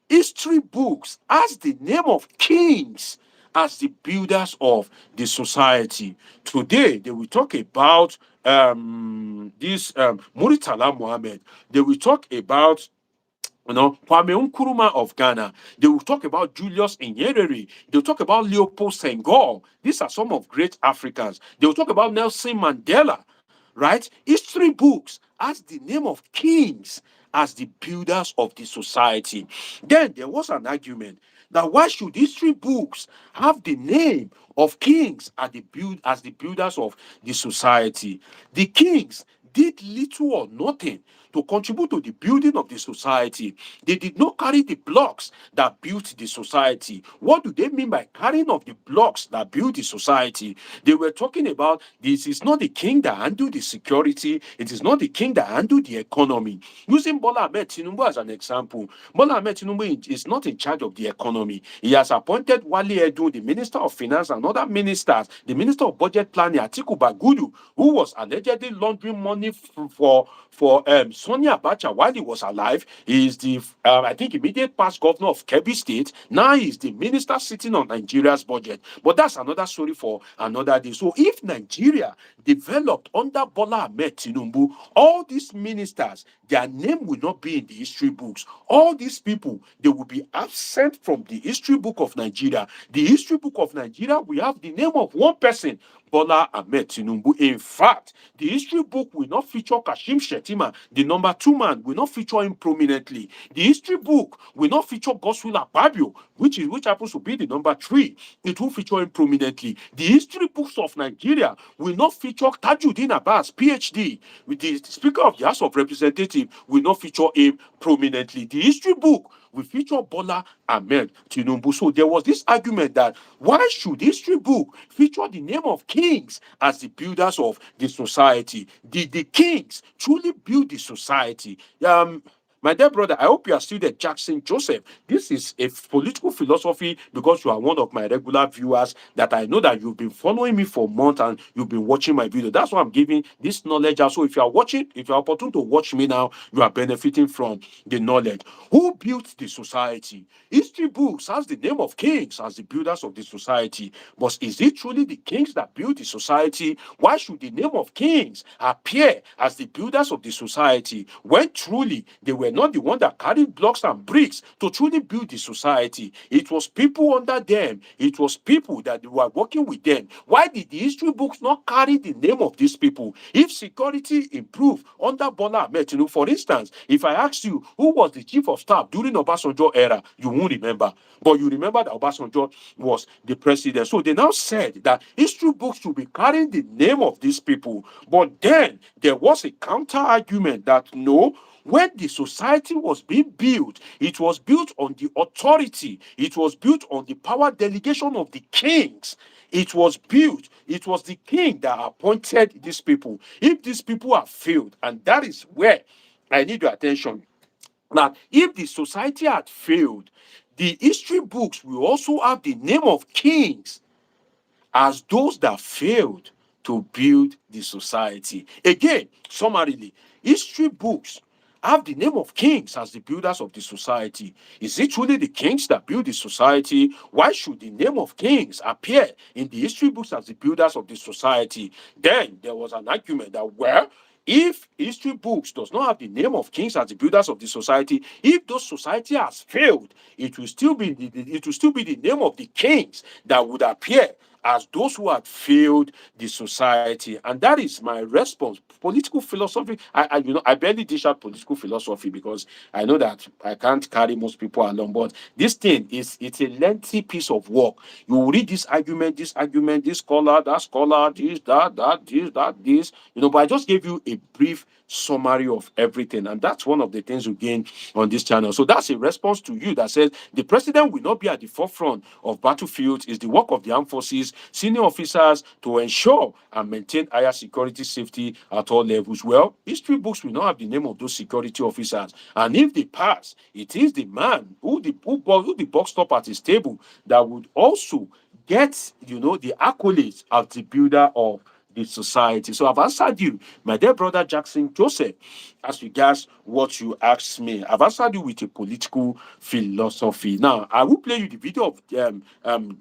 History books has the name of kings as the builders of the society. Today, they will talk about this Muritala Mohammed. They will talk about Kwame Nkrumah of Ghana. They will talk about Julius Nyerere. They will talk about Leopold Senghor. These are some of great Africans. They will talk about Nelson Mandela, right? History books as the name of kings as the builders of the society. Then there was an argument that why should history books have the name of kings as the builders of the society? The kings did little or nothing to contribute to the building of the society. They did not carry the blocks that built the society. What do they mean by carrying of the blocks that built the society? They were talking about this is not the king that handled the security, it is not the king that handled the economy. Using Bola Ahmed Tinubu as an example, Bola Ahmed Tinubu is not in charge of the economy. He has appointed Wale Edu, the Minister of Finance, and other ministers, the Minister of Budget Planning, Atiku Bagudu, who was allegedly laundering money for Sonia Abacha while he was alive. He is the, I think, immediate past governor of Kebbi State. Now he is the minister sitting on Nigeria's budget. But that's another story for another day. So if Nigeria developed under Bola Ahmed Tinubu, all these ministers, their name will not be in the history books. All these people, they will be absent from the history book of Nigeria. The history book of Nigeria, we have the name of one person, Bola Ahmed Tinubu. In fact, the history book will not feature Kashim Shettima, the number 2 man, will not feature him prominently. The history book will not feature Godswill Akpabio, which happens to be the number 3. It will feature him prominently. The history books of Nigeria will not feature Tajuddin Abbas, PhD, with the Speaker of the House of Representatives, will not feature him prominently. The history book will feature Bola Ahmed Tinubu. So there was this argument that why should history book feature the name of kings as the builders of the society? The kings truly built the society. My dear brother, I hope you are still there, Jackson Joseph. This is a political philosophy because you are one of my regular viewers that I know that you've been following me for months and you've been watching my video. That's why I'm giving this knowledge out. So if you are watching, if you are opportune to watch me now, you are benefiting from the knowledge. Who built the society? History books has the name of kings as the builders of the society. But is it truly the kings that built the society? Why should the name of kings appear as the builders of the society when truly they were not the one that carried blocks and bricks to truly build the society? It was people under them. It was people that were working with them. Why did the history books not carry the name of these people? If security improved under Bola Ahmed Tinubu, for instance, if I ask you who was the chief of staff during Obasanjo era, you won't remember. But you remember that Obasanjo was the president. So they now said that history books should be carrying the name of these people. But then there was a counter argument that no, when the society was being built, it was built on the authority, it was built on the power delegation of the kings. It was built, it was the king that appointed these people. If these people have failed, and that is where I need your attention. Now, if the society had failed, the history books will also have the name of kings as those that failed to build the society. Again, summarily, history books have the name of kings as the builders of the society. Is it truly the kings that build the society? Why should the name of kings appear in the history books as the builders of the society? Then there was an argument that, well, if history books does not have the name of kings as the builders of the society, if those society has failed, it will still be the name of the kings that would appear as those who had failed the society. And that is my response. Political philosophy. I barely dish out political philosophy because I know that I can't carry most people along. But this thing it's a lengthy piece of work. You will read this argument, this scholar, that scholar, this, this. But I just gave you a brief summary of everything. And that's one of the things you gain on this channel. So that's a response to you that says the president will not be at the forefront of battlefields. It's the work of the armed forces, senior officers to ensure and maintain higher security safety at all levels. Well, history books will not have the name of those security officers. And if they pass, it is the man who the box top at his table that would also get, the accolades of the builder of the society. So I've answered you, my dear brother Jackson Joseph, as regards what you asked me. I've answered you with a political philosophy. Now, I will play you the video of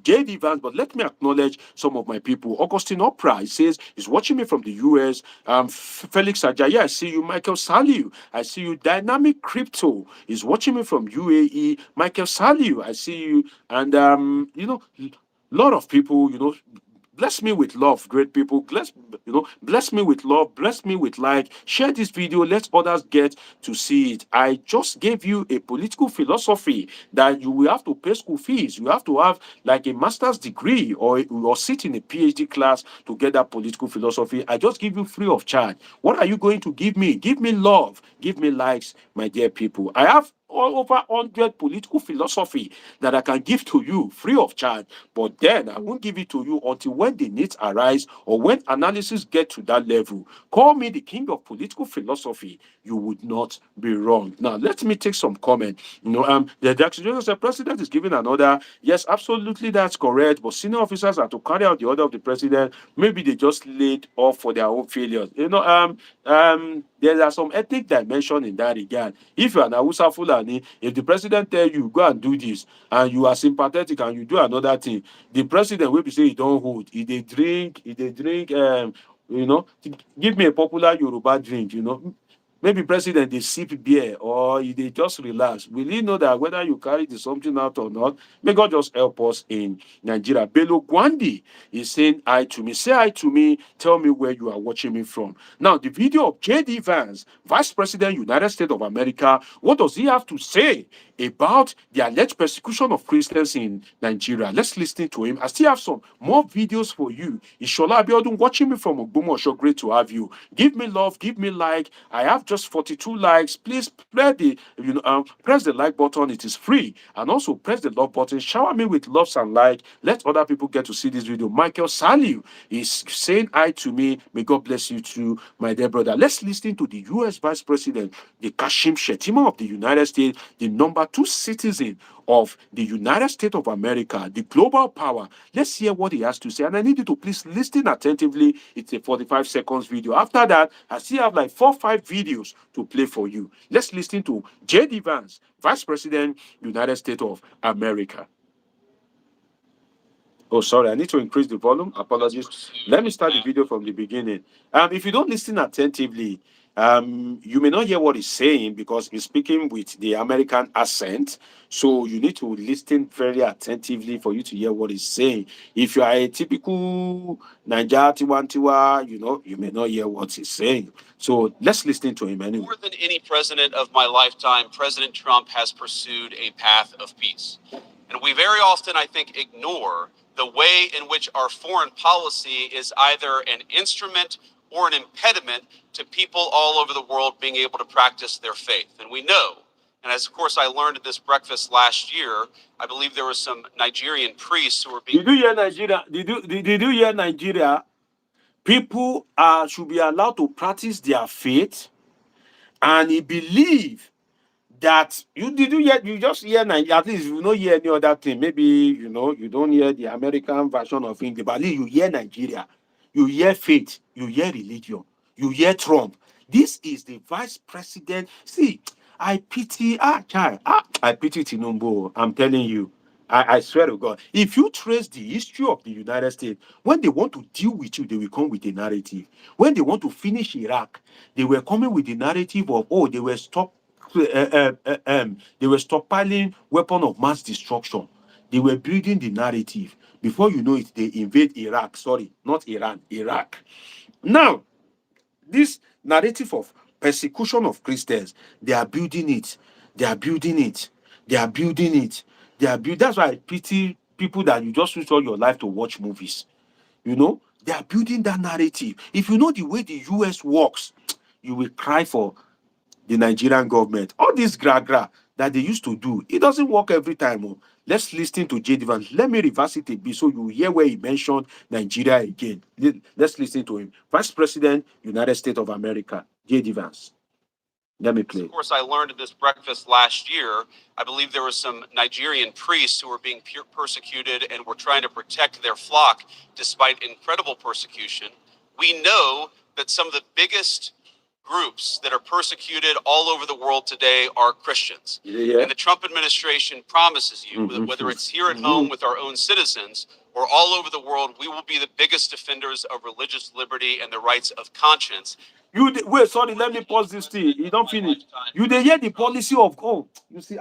J.D. Vance, but let me acknowledge some of my people. Augustine Opera, he says, he's watching me from the US. Felix Ajayi, I see you. Michael Saliu, I see you. Dynamic Crypto is watching me from UAE. Michael Saliu, I see you. And, lot of people, bless me with love, great people. Bless me with love, bless me with like. Share this video, let others get to see it. I just gave you a political philosophy that you will have to pay school fees. You have to have like a master's degree or sit in a PhD class to get that political philosophy. I just give you free of charge. What are you going to give me? Give me love, give me likes, my dear people. I have all over 100 political philosophy that I can give to you free of charge, but then I won't give it to you until when the needs arise or when analysis get to that level. Call me the king of political philosophy. You would not be wrong. Now, let me take some comment. The Jackson said, president is giving an order. Yes, absolutely, that's correct. But senior officers are to carry out the order of the president. Maybe they just laid off for their own failures. There are some ethnic dimension in that regard. If you're an Hausa Fulani, if the president tell you go and do this, and you are sympathetic and you do another thing, the president will be say he don't hold. He dey drink. Give me a popular Yoruba drink. Maybe president they sip beer or they just relax. Will he know that whether you carry the something out or not? May God just help us in Nigeria. Bello Gwandi is saying hi to me. Say hi to me. Tell me where you are watching me from. Now, the video of J.D. Vance, Vice President, United States of America, what does he have to say about the alleged persecution of Christians in Nigeria. Let's listen to him. I still have some more videos for you. Ishola Abiodun watching me from Ogbomoso. Great to have you. Give me love, give me like. I have just 42 likes. Please press the like button. It is free. And also press the love button. Shower me with loves and like. Let other people get to see this video. Michael Saliu is saying hi to me. May God bless you too, my dear brother. Let's listen to the US Vice President, the Kashim Shettima of the United States, the number 2 citizen of the United States of America, the global power. Let's hear what he has to say. And I need you to please listen attentively. It's a 45 seconds video. After that, I still have like 4-5 videos to play for you. Let's listen to J.D. Vance, Vice President, United States of America. Oh, sorry, I need to increase the volume. Apologies. Let me start the video from the beginning. If you don't listen attentively, you may not hear what he's saying because he's speaking with the American accent. So you need to listen very attentively for you to hear what he's saying. If you are a typical Niger Tiwantiwa, you may not hear what he's saying. So let's listen to him anyway. More than any president of my lifetime, President Trump has pursued a path of peace. And we very often, I think, ignore the way in which our foreign policy is either an instrument or an impediment to people all over the world being able to practice their faith. And we know, and as of course I learned at this breakfast last year, I believe there were some Nigerian priests who were being... Did you hear Nigeria? Did you hear Nigeria? People should be allowed to practice their faith, and he believe that you just hear Nigeria. At least you don't hear any other thing. Maybe you don't hear the American version of English, but at least you hear Nigeria, you hear faith, you hear religion, you hear Trump. This is the vice president. See, I pity I pity Tinubu. I'm telling you. I swear to God, if you trace the history of the United States, when they want to deal with you, they will come with a narrative. When they want to finish Iraq, they were coming with the narrative of, they were they were stockpiling weapon of mass destruction. They were building the narrative. Before you know it, they invade Iraq. Sorry, not Iran, Iraq. Now, this narrative of persecution of Christians, they are building it. They are building it. They are building it. That's why I pity people that you just use all your life to watch movies. They are building that narrative. If you know the way the US works, you will cry for the Nigerian government. All this gra that they used to do, it doesn't work every time. Oh. Let's listen to J.D. Vance. Let me reverse it a bit so you hear where he mentioned Nigeria again. Let's listen to him. Vice President, United States of America, J.D. Vance. Let me play. Of course, I learned at this breakfast last year, I believe there were some Nigerian priests who were being persecuted and were trying to protect their flock despite incredible persecution. We know that some of the biggest groups that are persecuted all over the world today are Christians. Yeah. And the Trump administration promises you, whether it's here at home with our own citizens or all over the world, we will be the biggest defenders of religious liberty and the rights of conscience. Wait, sorry, let me pause this thing. You don't finish. You dey hear the policy of God. You see,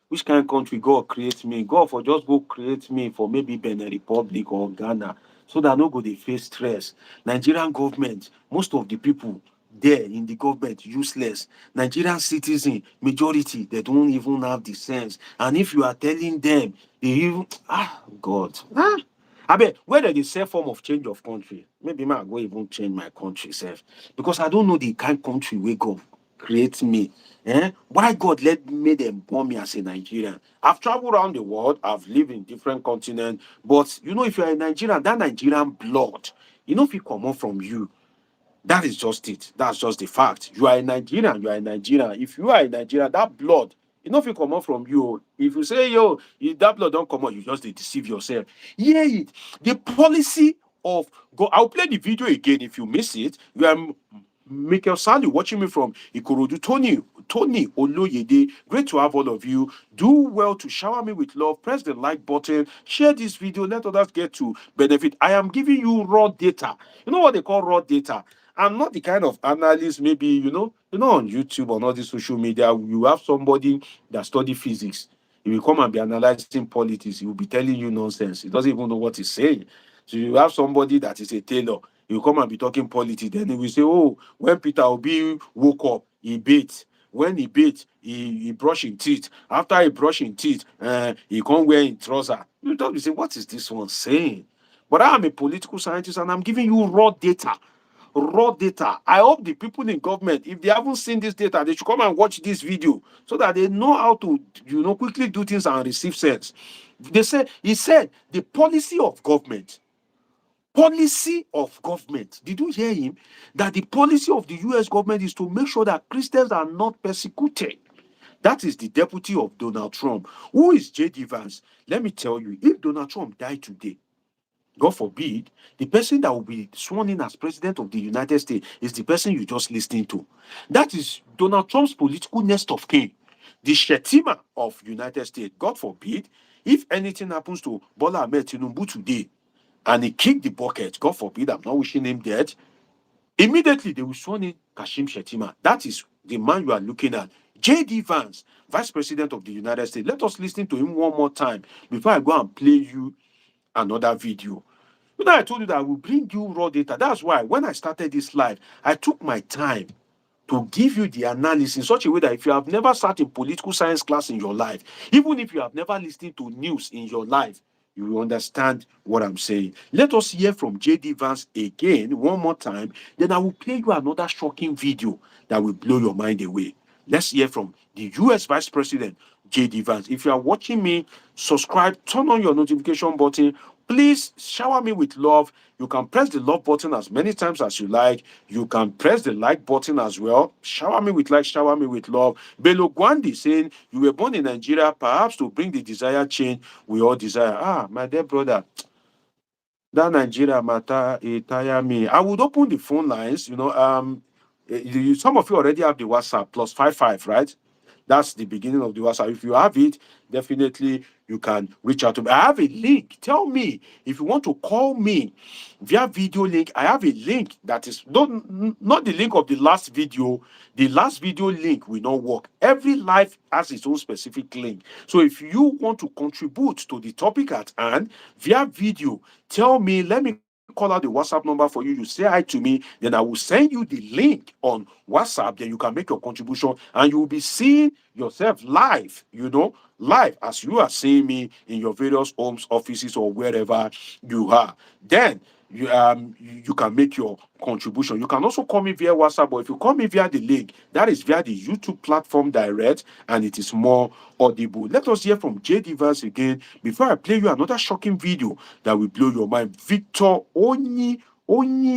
which kind of country God create me? God for just go create me for maybe Benin Republic or Ghana, so that no go dey face stress. Nigerian government, most of the people there in the government useless. Nigerian citizen majority, they don't even have the sense. And if you are telling them, they even God. I bet whether the same form of change of country, maybe I go even change my country self, because I don't know the kind of country where God create me. Why God made them born me as a Nigerian? I've traveled around the world, I've lived in different continents, but if you're a Nigerian, that Nigerian blood, if it come out from you, that is just it. That's just the fact. You are a Nigerian, you are a Nigerian. If you are a Nigerian, that blood, if it come out from you. If you say, if that blood don't come out, you just deceive yourself. Yeah, the policy of God. I'll play the video again if you miss it. You are Michael Sandy watching me from Ikorodu. Tony Oloyede, great to have all of you. Do well to shower me with love. Press the like button. Share this video. Let others get to benefit. I am giving you raw data. You know what they call raw data? I'm not the kind of analyst, maybe, on YouTube or all this social media, you have somebody that study physics. He will come and be analyzing politics. He will be telling you nonsense. He doesn't even know what he's saying. So you have somebody that is a tailor. He will come and be talking politics. Then he will say, when Peter Obi woke up, he bathed. when he bathe, he brush him teeth. After he brush him teeth, he can't wear him trouser. You don't be saying, what is this one saying? But I am a political scientist and I'm giving you raw data. Raw data. I hope the people in government, if they haven't seen this data, they should come and watch this video so that they know how to, quickly do things and receive sense. He said the policy of government. Did you hear him? That the policy of the US government is to make sure that Christians are not persecuted. That is the deputy of Donald Trump. Who is J.D. Vance? Let me tell you, if Donald Trump died today, God forbid, the person that will be sworn in as president of the United States is the person you just listening to. That is Donald Trump's political nest of kin, the Shetima of United States. God forbid, if anything happens to Bola Tinubu today and he kicked the bucket, God forbid, I'm not wishing him dead, immediately they will sworn in Kashim Shetima. That is the man you are looking at. J.D. Vance, Vice President of the United States. Let us listen to him one more time before I go and play you another video. I told you that I will bring you raw data. That's why when I started this live, I took my time to give you the analysis in such a way that if you have never sat in political science class in your life, even if you have never listened to news in your life, you will understand what I'm saying. Let us hear from J.D. Vance again, one more time. Then I will play you another shocking video that will blow your mind away. Let's hear from the US Vice President, J.D. Vance. If you are watching me, subscribe, turn on your notification button. Please shower me with love. You can press the love button as many times as you like. You can press the like button as well. Shower me with like, shower me with love. Belo Gwandi saying, you were born in Nigeria, perhaps to bring the desired change we all desire. Ah, my dear brother, that Nigeria matter, it tire me. I would open the phone lines, some of you already have the WhatsApp +55, right? That's the beginning of the WhatsApp. If you have it, definitely you can reach out to me. I have a link. Tell me if you want to call me via video link. I have a link that is not the link of the last video. The last video link will not work. Every live has its own specific link. So if you want to contribute to the topic at hand via video, tell me, let me call out the WhatsApp number for you. You say hi to me, then I will send you the link on WhatsApp. Then you can make your contribution and you will be seeing yourself live, live as you are seeing me in your various homes, offices, or wherever you are. Then you can make your contribution. You can also call me via WhatsApp, or if you call me via the link, that is via the YouTube platform direct, and it is more audible. Let us hear from JD Vance again before I play you another shocking video that will blow your mind. Victor Onyiruka.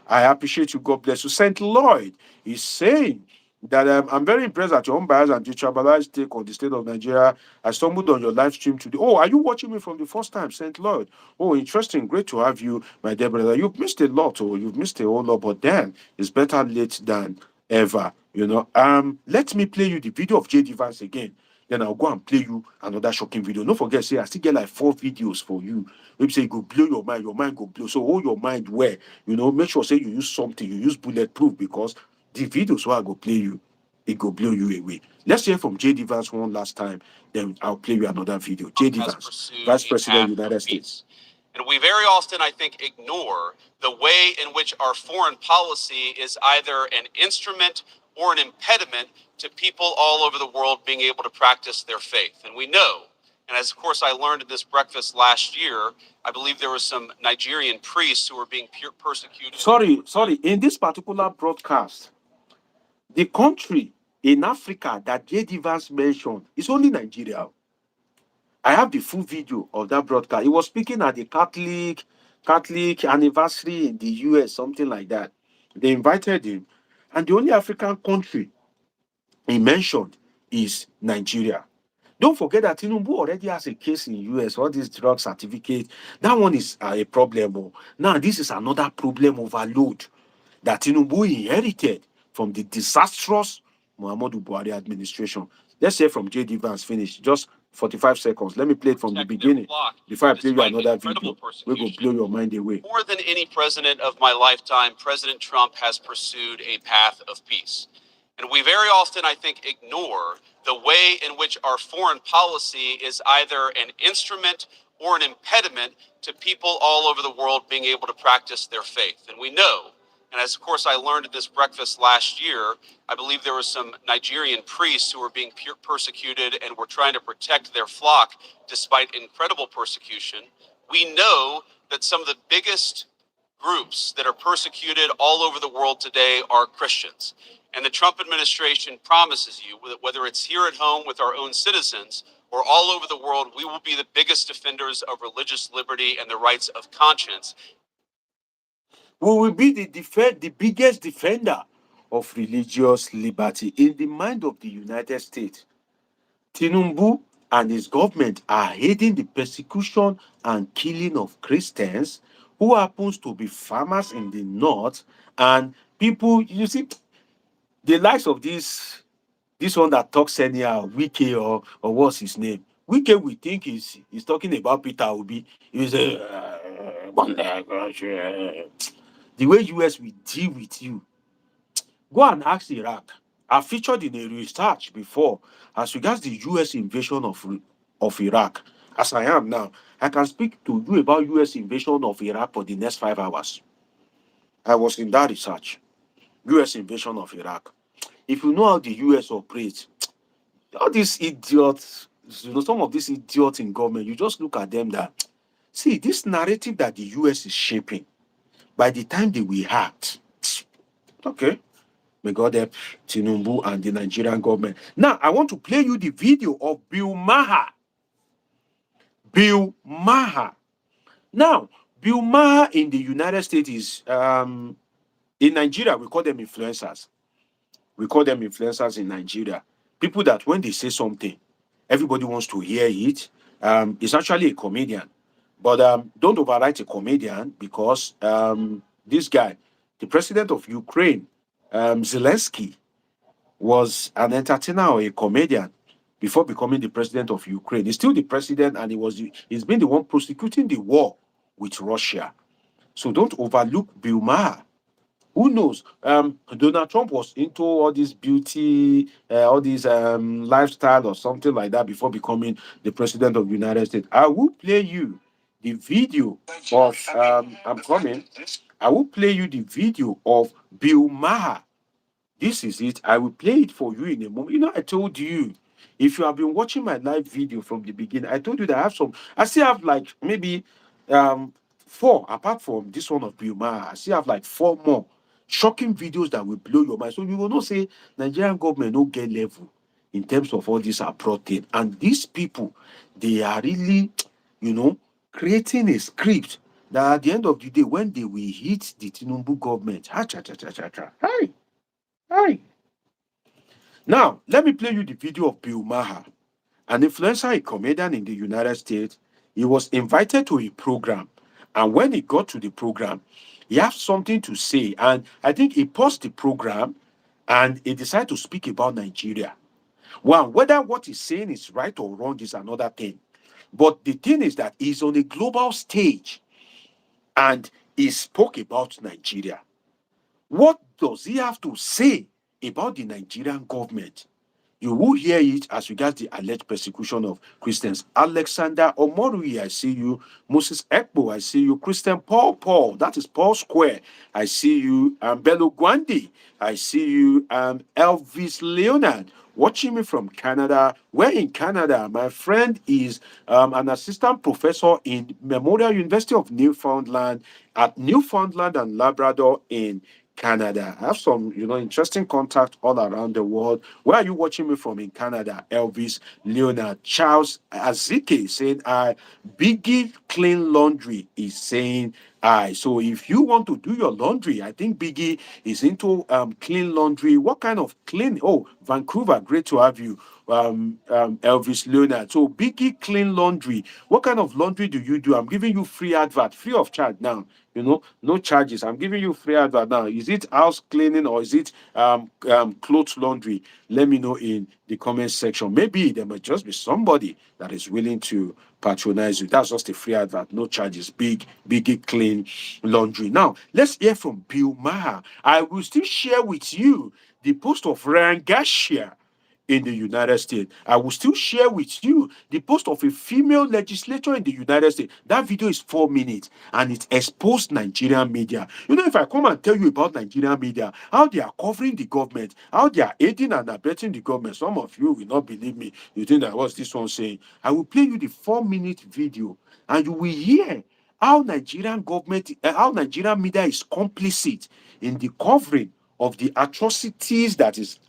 I appreciate you. God bless you. St. Lloyd is saying that I'm very impressed at your unbiased and detribalized take on the state of Nigeria. I stumbled on your live stream today. Oh, are you watching me from the first time, St. Lloyd? Oh, interesting. Great to have you, my dear brother. You've missed a lot, you've missed a whole lot, but then it's better late than ever. Let me play you the video of JD Vance again. Then I'll go and play you another shocking video. Don't forget, say I still get like 4 videos for you. Maybe say go blow your mind go blow. So hold your mind where, make sure say you use something, you use bulletproof, because the videos where I go play you, it go blow you away. Let's hear from JD Vance one last time, then I'll play you another video. JD Vance, Vice President, United States. And we very often, I think, ignore the way in which our foreign policy is either an instrument or an impediment to people all over the world being able to practice their faith. And we know, and as of course I learned at this breakfast last year, I believe there were some Nigerian priests who were being persecuted. Sorry, in this particular broadcast, the country in Africa that JD Vance mentioned is only Nigeria. I have the full video of that broadcast. He was speaking at the Catholic anniversary in the US, something like that. They invited him, and the only African country he mentioned is Nigeria. Don't forget that Tinubu already has a case in US, all these drug certificates. That one is a problem. Now, this is another problem overload that Tinubu inherited from the disastrous Muhammadu Buhari administration. Let's hear from JD Vance. Finish. Just 45 seconds. Let me play it from the beginning before I play you another video. We're going to blow your mind away. More than any president of my lifetime, President Trump has pursued a path of peace. And we very often, I think, ignore the way in which our foreign policy is either an instrument or an impediment to people all over the world being able to practice their faith. And we know, And as, of course, I learned at this breakfast last year, I believe there were some Nigerian priests who were being persecuted and were trying to protect their flock despite incredible persecution. We know that some of the biggest groups that are persecuted all over the world today are Christians. And the Trump administration promises you that whether it's here at home with our own citizens or all over the world, we will be the biggest defenders of religious liberty and the rights of conscience. We will be the biggest defender of religious liberty in the mind of the United States. Tinubu and his government are aiding the persecution and killing of Christians who happens to be farmers in the north and people, you see, the likes of this one that talks anyhow, Wike or what's his name? Wike, we think he's talking about Peter Obi. He's the way US will deal with you. Go and ask Iraq. I featured in a research before as regards the US invasion of Iraq. As I am now, I can speak to you about US invasion of Iraq for the next 5 hours. I was in that research. US invasion of Iraq. If you know how the US operates, all these idiots, some of these idiots in government, you just look at them that, see, this narrative that the US is shaping, by the time they will act, okay, may God help Tinubu and the Nigerian government. Now, I want to play you the video of Bill Maher. Bill Maher. Now, Bill Maher in the United States is, in Nigeria, we call them influencers. We call them influencers in Nigeria. People that when they say something, everybody wants to hear it. It's actually a comedian. But don't overwrite a comedian because this guy, the president of Ukraine, Zelensky, was an entertainer or a comedian before becoming the president of Ukraine. He's still the president and he's been the one prosecuting the war with Russia. So don't overlook Bill Maher. Who knows? Donald Trump was into all this beauty, all this lifestyle or something like that before becoming the president of the United States. I will play you the video of I'm coming. I will play you the video of Bill Maher. This is it. I will play it for you in a moment. You know, I told you, if you have been watching my live video from the beginning, I told you that I still have like maybe four, apart from this one of Bill Maher, I still have like four more shocking videos that will blow your mind. So you will not say Nigerian government no get level in terms of all this approach thing. And these people, they are really, creating a script that at the end of the day, when they will hit the Tinubu government, hi. Hi. Now, let me play you the video of Bill Maher, an influencer, a comedian in the United States. He was invited to a program, and when he got to the program, he had something to say, and I think he paused the program and he decided to speak about Nigeria. Well, whether what he's saying is right or wrong is another thing. But the thing is that he's on a global stage and he spoke about Nigeria. What does he have to say about the Nigerian government? You will hear it as regards the alleged persecution of Christians. Alexander Omorui, I see you. Moses Ekbo, I see you. Christian Paul, that is Paul Square. I see you. Bello Gwandi, I see you. Elvis Leonard, watching me from Canada. Where in Canada? My friend is an assistant professor in Memorial University of Newfoundland at Newfoundland and Labrador in Canada. I have some, interesting contact all around the world. Where are you watching me from in Canada? Elvis Leonard. Charles Azike saying I. Biggie Clean Laundry is saying I. So if you want to do your laundry, I think Biggie is into clean laundry. What kind of clean? Oh, Vancouver, great to have you. Elvis Leonard. So Biggie Clean Laundry. What kind of laundry do you do? I'm giving you free advert, free of charge now. No charges. I'm giving you free advert now. Is it house cleaning or is it clothes laundry? Let me know in the comment section. Maybe there might just be somebody that is willing to patronize you. That's just a free advert, no charges. Big clean laundry. Now let's hear from Bill Maher. I will still share with you the post of Ryan Garcia in the United States. I will still share with you the post of a female legislator in the United States. That video is 4 minutes and it exposed Nigerian media. You know, if I come and tell you about Nigerian media, how they are covering the government, how they are aiding and abetting the government, some of you will not believe me. You think that what's this one saying? I will play you the 4 minute video and you will hear how Nigerian government, how Nigerian media is complicit in the covering of the atrocities that is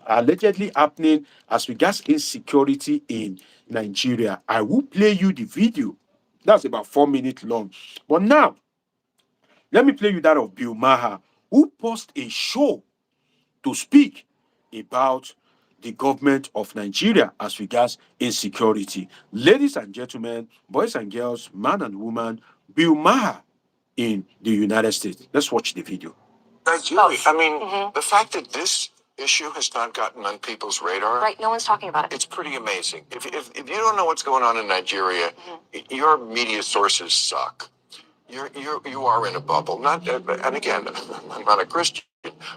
allegedly happening as regards insecurity in Nigeria. I will play you the video. That's about 4 minutes long. But now, let me play you that of Bill Maher, who paused a show to speak about the government of Nigeria as regards insecurity. Ladies and gentlemen, boys and girls, man and woman, Bill Maher in the United States. Let's watch the video. Nigeria, I mean, the fact that this issue has not gotten on people's radar. Right, no one's talking about it. It's pretty amazing. If you don't know what's going on in Nigeria, your media sources suck. You are in a bubble. Not, and again, I'm not a Christian,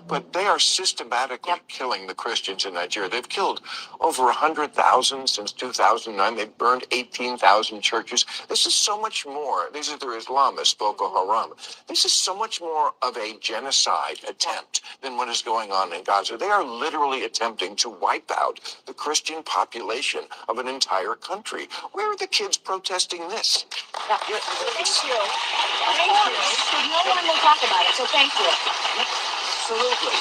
but they are systematically killing the Christians in Nigeria. They've killed over 100,000 since 2009. They've burned 18,000 churches. This is so much more. These are the Islamists, Boko Haram. This is so much more of a genocide attempt than what is going on in Gaza. They are literally attempting to wipe out the Christian population of an entire country. Where are the kids protesting this? Thank you. Thank you. No one will talk about it, so thank you. Absolutely.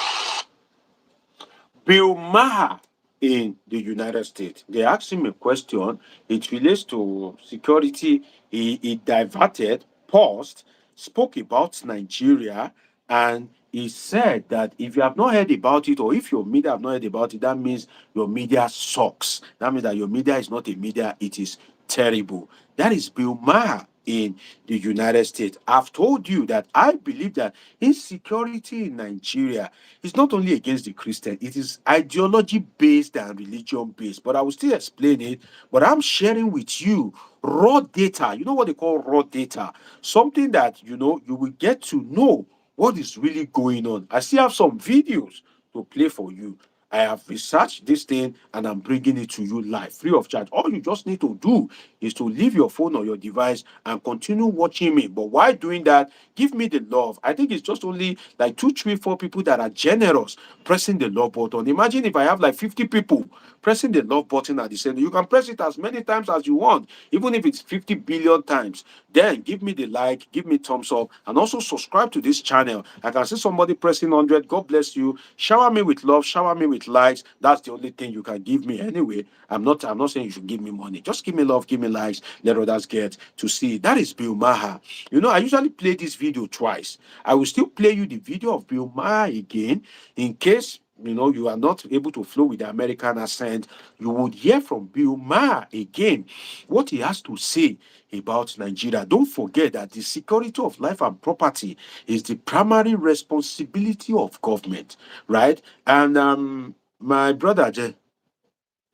Bill Maher in the United States. They asked him a question. It relates to security. He diverted, paused, spoke about Nigeria, and he said that if you have not heard about it, or if your media have not heard about it, that means your media sucks. That means that your media is not a media, it is terrible. That is Bill Maher in the United States. I've told you that I believe that insecurity in Nigeria is not only against the Christian, it is ideology based and religion based. But I will still explain it. But I'm sharing with you raw data. You know what they call raw data? Something that you will get to know what is really going on. I still have some videos to play for you. I have researched this thing and I'm bringing it to you live, free of charge. All you just need to do is to leave your phone or your device and continue watching me. But while doing that, give me the love. I think it's just only like 2, 3, 4 people that are generous pressing the love button. Imagine if I have like 50 people pressing the love button at the same time. You can press it as many times as you want, even if it's 50 billion times. Then give me the like, give me thumbs up, and also subscribe to this channel. I can see somebody pressing 100. God bless you. Shower me with love, shower me with likes. That's the only thing you can give me anyway. I'm not saying you should give me money. Just give me love, give me likes, let others get to see it. That is Bill Maher. I usually play this video twice. I will still play you the video of Bill Maher again in case you are not able to flow with the American accent. You would hear from Bill Maher again what he has to say about Nigeria. Don't forget that the security of life and property is the primary responsibility of government, right? And my brother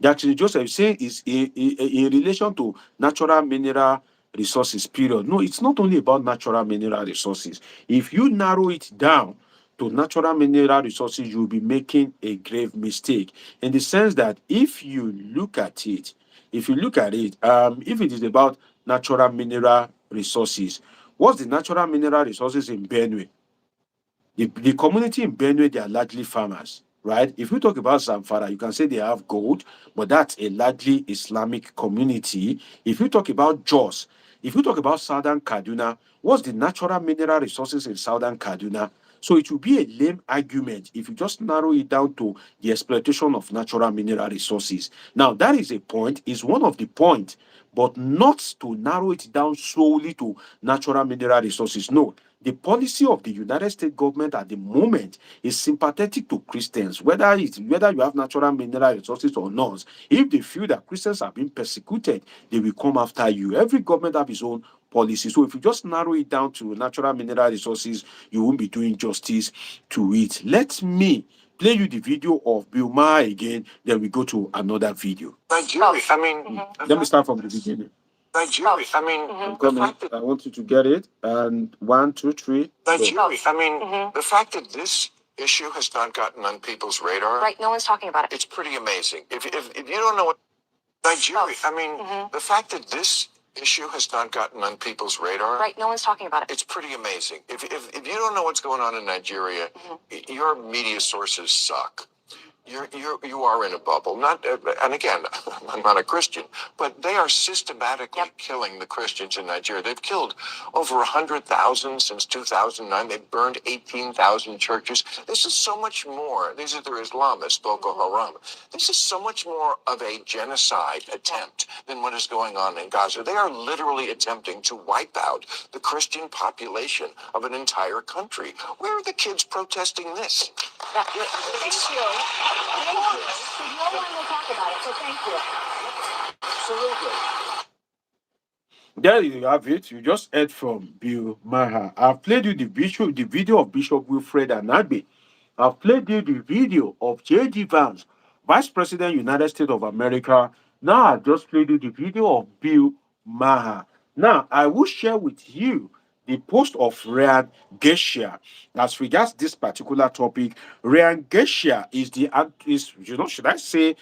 Jackson Joseph saying is in relation to natural mineral resources, period. No, it's not only about natural mineral resources. If you narrow it down to natural mineral resources, you'll be making a grave mistake in the sense that if you look at it, if it is about natural mineral resources, what's the natural mineral resources in Benue? The community in Benue, they are largely farmers, right? If you talk about Zamfara, you can say they have gold, but that's a largely Islamic community. If you talk about Jos, if you talk about Southern Kaduna, what's the natural mineral resources in Southern Kaduna? So it will be a lame argument if you just narrow it down to the exploitation of natural mineral resources. Now, that is a point, is one of the points, but not to narrow it down solely to natural mineral resources. No, the policy of the United States government at the moment is sympathetic to Christians, whether you have natural mineral resources or not. If they feel that Christians are being persecuted, they will come after you. Every government have its own policy. So if you just narrow it down to natural mineral resources, you won't be doing justice to it. Let me play you the video of Bill Maher again, then we go to another video. Nigeria, Let me start from the beginning. Nigeria, I'm coming. I want you to get it. And 1, 2, 3. Nigeria, the fact that this issue has not gotten on people's radar. Right, no one's talking about it. It's pretty amazing. If you don't know what Nigeria, I mean, the fact that this issue has not gotten on people's radar. Right, no one's talking about it. It's pretty amazing. If you don't know what's going on in Nigeria, your media sources suck. You are in a bubble. Not, and again, I'm not a Christian, but they are systematically killing the Christians in Nigeria. They've killed over 100,000 since 2009. They've burned 18,000 churches. This is so much more. These are the Islamists, Boko Haram. This is so much more of a genocide attempt than what is going on in Gaza. They are literally attempting to wipe out the Christian population of an entire country. Where are the kids protesting this? Thank you. Thank you. No one will talk about it, so thank you. Absolutely. There you have it. You just heard from Bill Maher. I've played you the video of Bishop Wilfred Anagbe. I've played you the video of J.D. Vance, Vice President, United States of America. Now I've just played you the video of Bill Maher. Now I will share with you the post of Ryan Gesha as regards this particular topic. Ryan Gesha is should I say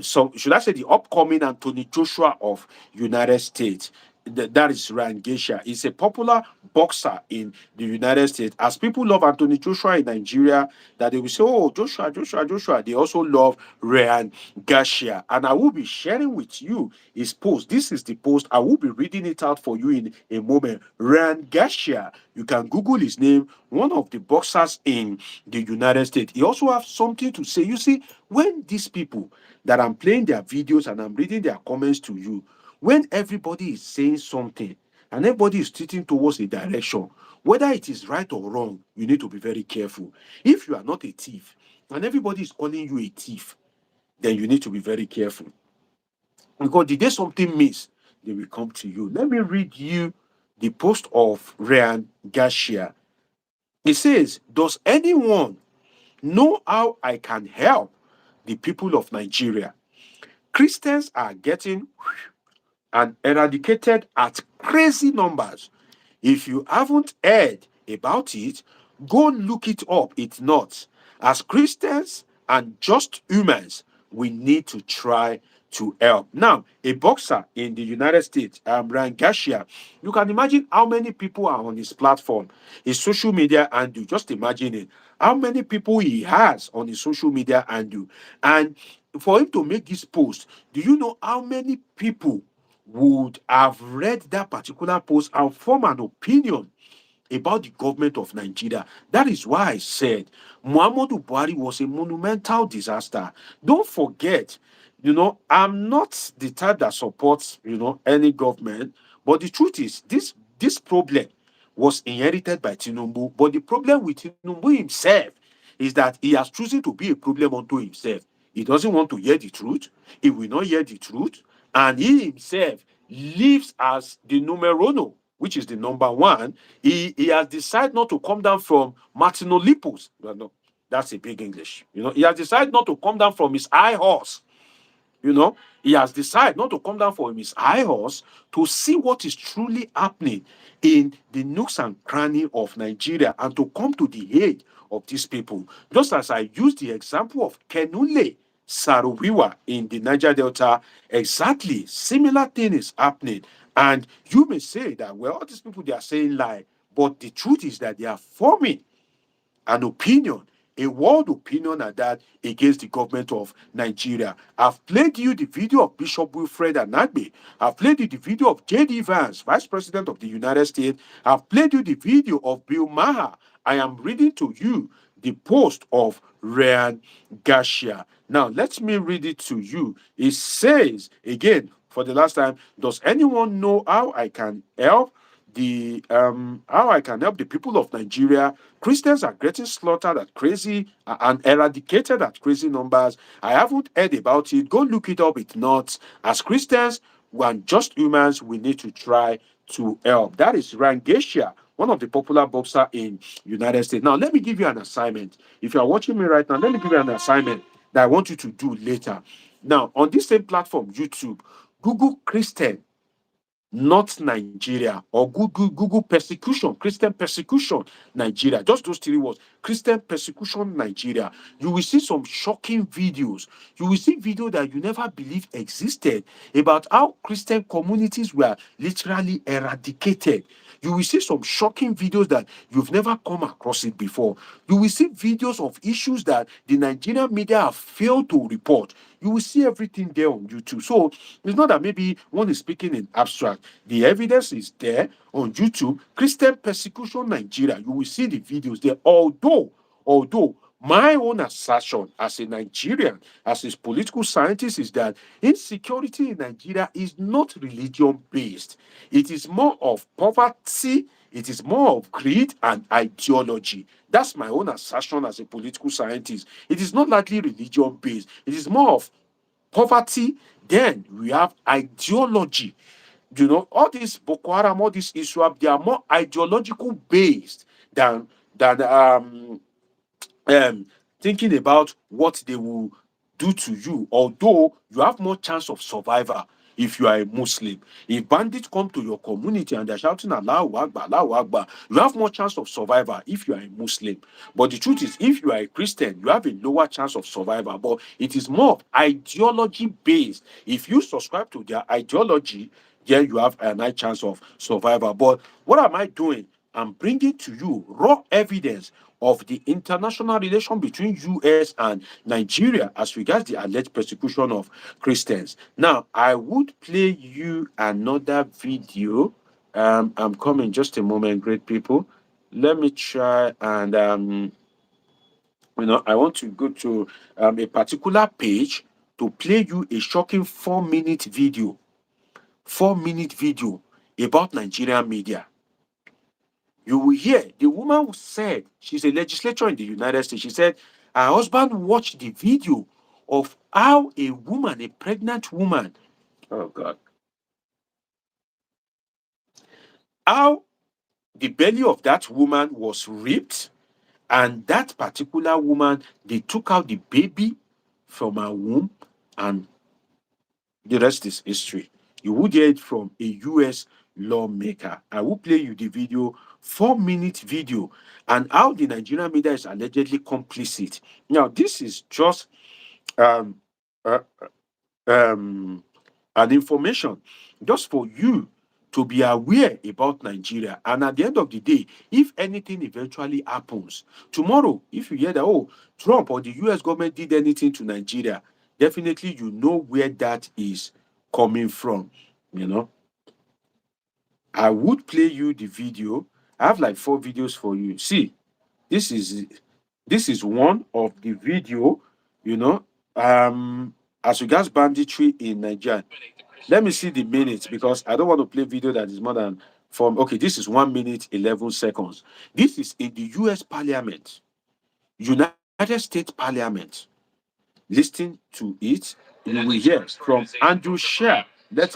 so should I say the upcoming Anthony Joshua of United States. That is Ryan Gesha. He's a popular boxer in the United States. As people love Anthony Joshua in Nigeria, that they will say, "Oh, Joshua, Joshua, Joshua." They also love Ryan Garcia, and I will be sharing with you his post. This is the post. I will be reading it out for you in a moment. Ryan Garcia. You can Google his name. One of the boxers in the United States. He also has something to say. You see, when these people that I'm playing their videos and I'm reading their comments to you, when everybody is saying something and everybody is treating towards a direction, whether it is right or wrong, you need to be very careful. If you are not a thief and everybody is calling you a thief, then you need to be very careful. Because the day something miss, they will come to you. Let me read you the post of Ryan Garcia. It says, "Does anyone know how I can help the people of Nigeria? Christians are getting and eradicated at crazy numbers. If you haven't heard about it, go look it up. It's not. As Christians and just humans, we need to try to help." Now, a boxer in the United States, Ryan Garcia, you can imagine how many people are on his platform, his social media, and you just imagine it. How many people he has on his social media and for him to make this post, do you know how many people would have read that particular post and form an opinion about the government of Nigeria? That is why I said Muhammadu Buhari was a monumental disaster. Don't forget, I'm not the type that supports, any government, but the truth is, this problem was inherited by Tinubu. But the problem with Tinubu himself is that he has chosen to be a problem unto himself. He doesn't want to hear the truth. He will not hear the truth. And he himself lives as the numero uno, which is the number one. He has decided not to come down from Martin Olympus. No, that's a big English. He has decided not to come down from his high horse. He has decided not to come down from his high horse to see what is truly happening in the nooks and cranny of Nigeria and to come to the aid of these people. Just as I used the example of Kenule Saruwiwa in the Niger Delta, exactly similar thing is happening. And you may say that, well, all these people, they are saying lie. But the truth is that they are forming an opinion, a world opinion at that, against the government of Nigeria. I've played you the video of Bishop Wilfred Anagbe. I've played you the video of J.D. Vance, Vice President of the United States. I've played you the video of Bill Maher. I am reading to you the post of Ryan Garcia. Now, let me read it to you. It says, again, for the last time, does anyone know how I can help the people of Nigeria? Christians are getting slaughtered at crazy and eradicated at crazy numbers. I haven't heard about it. Go look it up. It's not. As Christians and just humans, we need to try to help. That is Rangesia, one of the popular boxer in United States. Now, let me give you an assignment. If you are watching me right now, let me give you an assignment that I want you to do later. Now, on this same platform, YouTube, Google Christian not Nigeria, or Google persecution, Christian persecution, Nigeria. Just those three words: Christian persecution, Nigeria. You will see some shocking videos. You will see videos that you never believed existed about how Christian communities were literally eradicated. You will see some shocking videos that you've never come across it before. You will see videos of issues that the Nigerian media have failed to report. You will see everything there on YouTube. So it's not that maybe one is speaking in abstract. The evidence is there on YouTube. Christian persecution Nigeria. You will see the videos there. Although my own assertion as a Nigerian, as a political scientist, is that insecurity in Nigeria is not religion based. It is more of poverty, it is more of greed and ideology. That's my own assertion as a political scientist. It is not likely religion based, it is more of poverty. Then we have ideology. All these Boko Haram, all these Iswap, they are more ideological based than than um, thinking about what they will do to you, although you have more chance of survival if you are a Muslim. If bandits come to your community and they're shouting Allahu Akbar, Allahu Akbar, you have more chance of survival if you are a Muslim. But the truth is, if you are a Christian, you have a lower chance of survival. But it is more of ideology based. If you subscribe to their ideology, then you have a high chance of survival. But what am I doing? I'm bringing to you raw evidence of the international relation between US and Nigeria as regards the alleged persecution of Christians. Now, I would play you another video. I'm coming just a moment, great people. Let me try and I want to go to a particular page to play you a shocking 4-minute video. 4-minute video about Nigerian media. You will hear the woman who said, she's a legislator in the United States. She said her husband watched the video of how a woman, a pregnant woman, oh God, how the belly of that woman was ripped, and that particular woman, they took out the baby from her womb, and the rest is history. You would hear it from a US lawmaker. I will play you the video, 4-minute video, and how the Nigerian media is allegedly complicit. Now, this is just um, uh, um, an information just for you to be aware about Nigeria. And at the end of the day, if anything eventually happens tomorrow, if you hear that, oh, Trump or the US government did anything to Nigeria, definitely you know where that is coming from. I would play you the video. I have like 4 videos for you. See, this is one of the video, you know, as regards banditry in Nigeria. Let me see the minutes because I don't want to play video that is more than from. Okay, this is 1 minute 11 seconds. This is in the US Parliament, United States Parliament. Listen to it. You will hear from Andrew Scheer. Let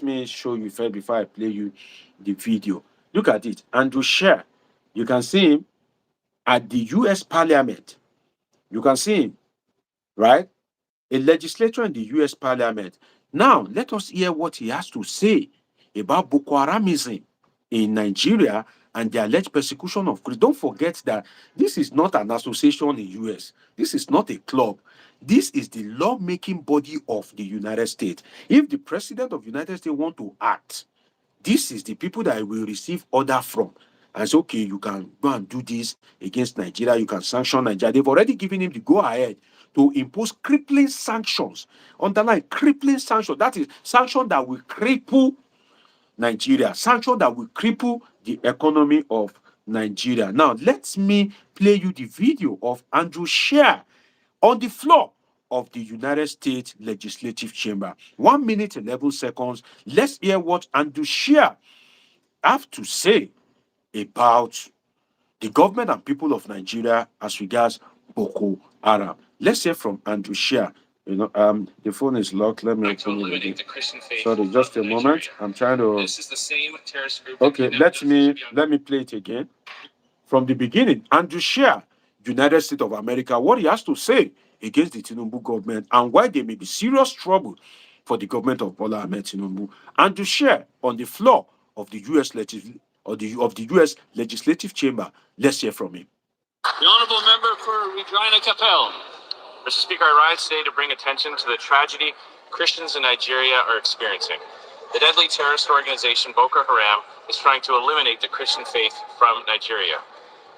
me show you first before I play you the video. Look at it. Andrew Scheer. You can see him at the US Parliament. You can see him, right? A legislator in the US Parliament. Now, let us hear what he has to say about Boko Haramism in Nigeria and the alleged persecution of Christians. Don't forget that this is not an association in US. This is not a club. This is the lawmaking body of the United States. If the president of the United States want to act, this is the people that I will receive order from. And say, okay, you can go and do this against Nigeria. You can sanction Nigeria. They've already given him the go-ahead to impose crippling sanctions. Underline crippling sanctions. That is sanction that will cripple Nigeria. Sanction that will cripple the economy of Nigeria. Now, let me play you the video of Andrew Scheer on the floor of the United States Legislative Chamber. 1 minute 11 seconds. Let's hear what Andrew Scheer have to say about the government and people of Nigeria as regards Boko Haram. Let's hear from Andrew Scheer. The phone is locked. Let me open it again. Sorry, just a moment. I'm trying to. This is the same terrorist group. Okay, let me play it again from the beginning. Andrew Scheer, United States of America, what he has to say against the Tinubu government and why there may be serious trouble for the government of Bola Ahmed Tinubu and to share on the floor of the US legislative chamber. Let's hear from him. The Honourable Member for Regina Capel. Mr. Speaker, I rise today to bring attention to the tragedy Christians in Nigeria are experiencing. The deadly terrorist organization Boko Haram is trying to eliminate the Christian faith from Nigeria.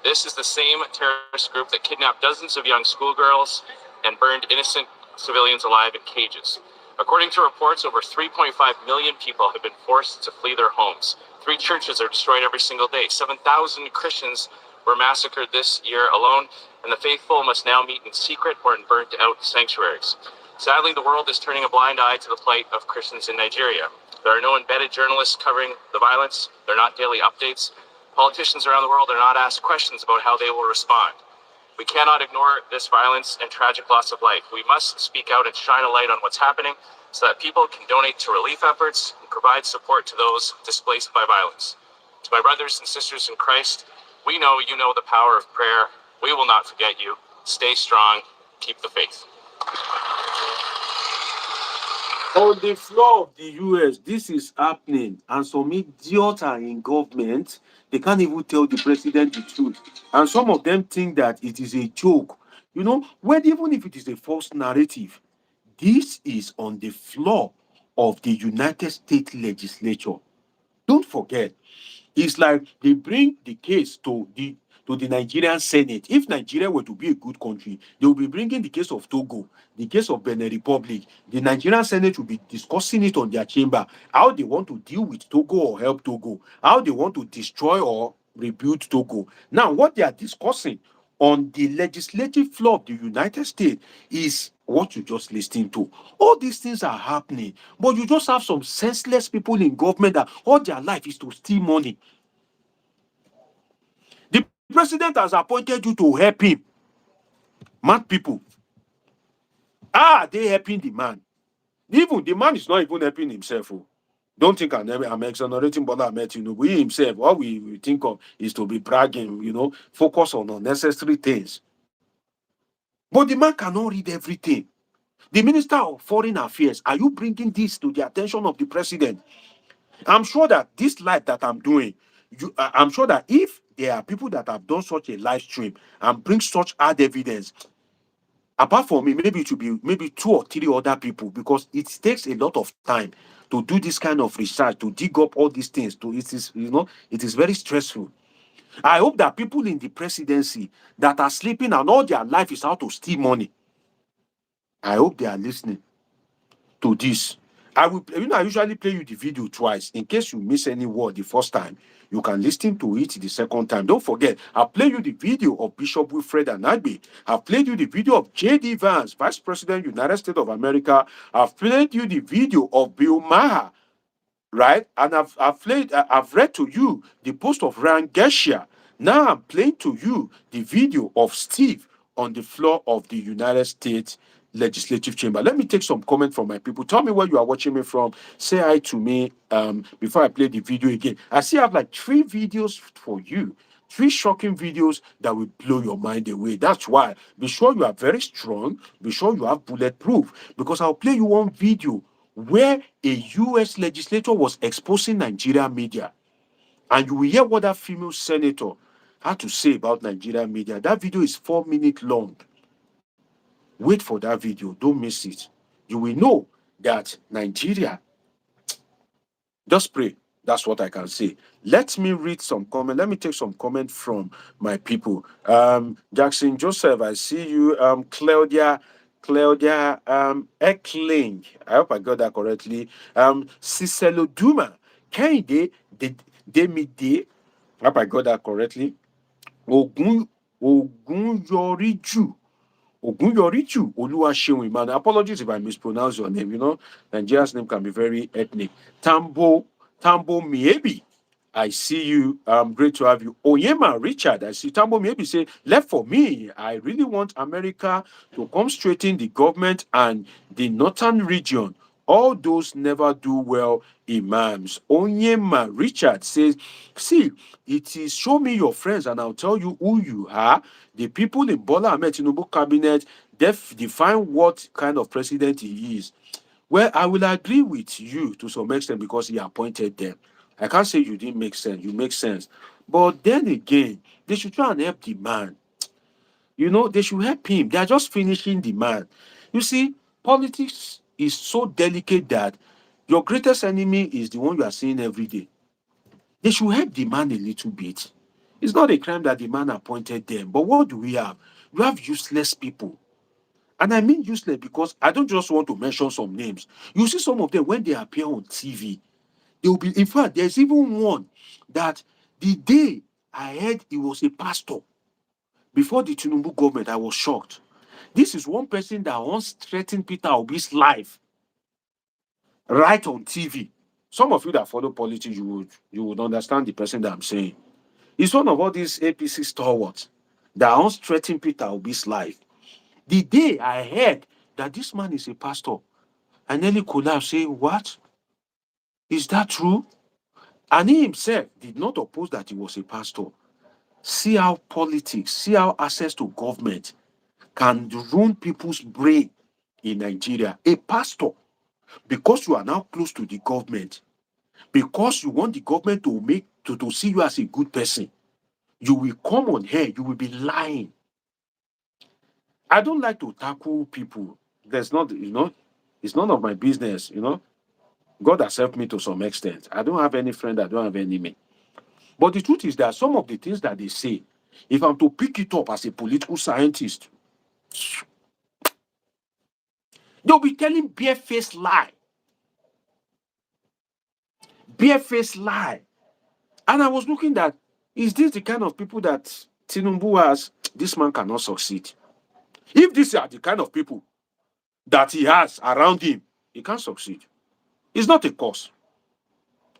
This is the same terrorist group that kidnapped dozens of young schoolgirls and burned innocent civilians alive in cages. According to reports, over 3.5 million people have been forced to flee their homes. 3 churches are destroyed every single day. 7,000 Christians were massacred this year alone, and the faithful must now meet in secret or in burnt-out sanctuaries. Sadly, the world is turning a blind eye to the plight of Christians in Nigeria. There are no embedded journalists covering the violence. There are not daily updates. Politicians around the world are not asked questions about how they will respond. We cannot ignore this violence and tragic loss of life. We must speak out and shine a light on what's happening so that people can donate to relief efforts and provide support to those displaced by violence. To my brothers and sisters in Christ, we know you know the power of prayer. We will not forget you. Stay strong. Keep the faith. On the floor of the US, this is happening, and some idiots are in government. They can't even tell the president the truth. And some of them think that it is a joke. When even if it is a false narrative, this is on the floor of the United States legislature. Don't forget, it's like they bring the case to the Nigerian Senate. If Nigeria were to be a good country, they will be bringing the case of Togo, the case of Benin Republic. The Nigerian Senate will be discussing it on their chamber, how they want to deal with Togo or help Togo, how they want to destroy or rebuild Togo. Now, what they are discussing on the legislative floor of the United States is what you just listened to. All these things are happening, but you just have some senseless people in government that all their life is to steal money. The president has appointed you to help him. Mad people. How are they helping the man? Even the man is not even helping himself. Oh. Don't think I'm exonerating Bola Ahmed Tinubu. He himself, all we think of is to be bragging, focus on unnecessary things. But the man cannot read everything. The Minister of Foreign Affairs, are you bringing this to the attention of the president? I'm sure that this live that I'm doing, I'm sure that if there are people that have done such a live stream and bring such hard evidence, apart from me, maybe it should be maybe 2 or 3 other people, because it takes a lot of time to do this kind of research, to dig up all these things. It is very stressful. I hope that people in the presidency that are sleeping and all their life is how to steal money, I hope they are listening to this. I usually play you the video twice in case you miss any word the first time. You can listen to it the second time. Don't forget, I've played you the video of Bishop Wilfred Anagbe. I've played you the video of J.D. Vance, Vice President, United States of America. I've played you the video of Bill Maher, right? And I've read to you the post of Ryan Gershia. Now I'm playing to you the video of Steve on the floor of the United States Legislative Chamber. Let me take some comment from my people. Tell me where you are watching me from. Say hi to me before I play the video again. I see I have like 3 videos for you. 3 shocking videos that will blow your mind away. That's why be sure you are very strong. Be sure you have bulletproof, because I'll play you one video where a US legislator was exposing Nigeria media. And you will hear what that female senator had to say about Nigeria media. That video is 4 minutes long. Wait for that video. Don't miss it. You will know that Nigeria, just pray. That's what I can say. Let me read some comment. Let me take some comment from my people. Jackson Joseph, I see you. Claudia Eckling. I hope I got that correctly. Cicelo Duma. Kende Demide. I hope I got that correctly. Ogun Yoriju. Ogunyorichu Oluwaseun Emmanuel. Apologies if I mispronounce your name. Nigeria's name can be very ethnic. Tambo Miebi. I see you. Great to have you. Oyema Richard. I see Tambo Miebi say, left for me. I really want America to come straighten the government and the northern region. All those never do well imams. Onyema Richard says, see, it is show me your friends and I'll tell you who you are. The people in Bola Ahmed Tinubu cabinet define what kind of president he is. Well, I will agree with you to some extent because he appointed them. I can't say you didn't make sense. You make sense. But then again, they should try and help the man. They should help him. They are just finishing the man. You see, politics is so delicate that your greatest enemy is the one you are seeing every day. They should help the man a little bit. It's not a crime that the man appointed them. But what do we have? We have useless people. And I mean useless because I don't just want to mention some names. You see some of them when they appear on TV, they will be, in fact, there's even one that the day I heard he was a pastor before the Tinubu government, I was shocked. This is one person that once threatened Peter Obi's life right on TV. Some of you that follow politics, you would understand the person that I'm saying. He's one of all these APC stalwarts that once threatened Peter Obi's life. The day I heard that this man is a pastor, I nearly collapsed saying, what? Is that true? And he himself did not oppose that he was a pastor. See how politics, see how access to government can ruin people's brain in Nigeria. A pastor, because you are now close to the government, because you want the government to see you as a good person, you will come on here, you will be lying. I don't like to tackle people. There's not, it's none of my business. God has helped me to some extent. I don't have any friend, I don't have any enemy. But the truth is that some of the things that they say, if I'm to pick it up as a political scientist, they'll be telling barefaced lie. Barefaced lie. And I was looking at, is this the kind of people that Tinubu has? This man cannot succeed. If these are the kind of people that he has around him, he can't succeed. It's not a cause.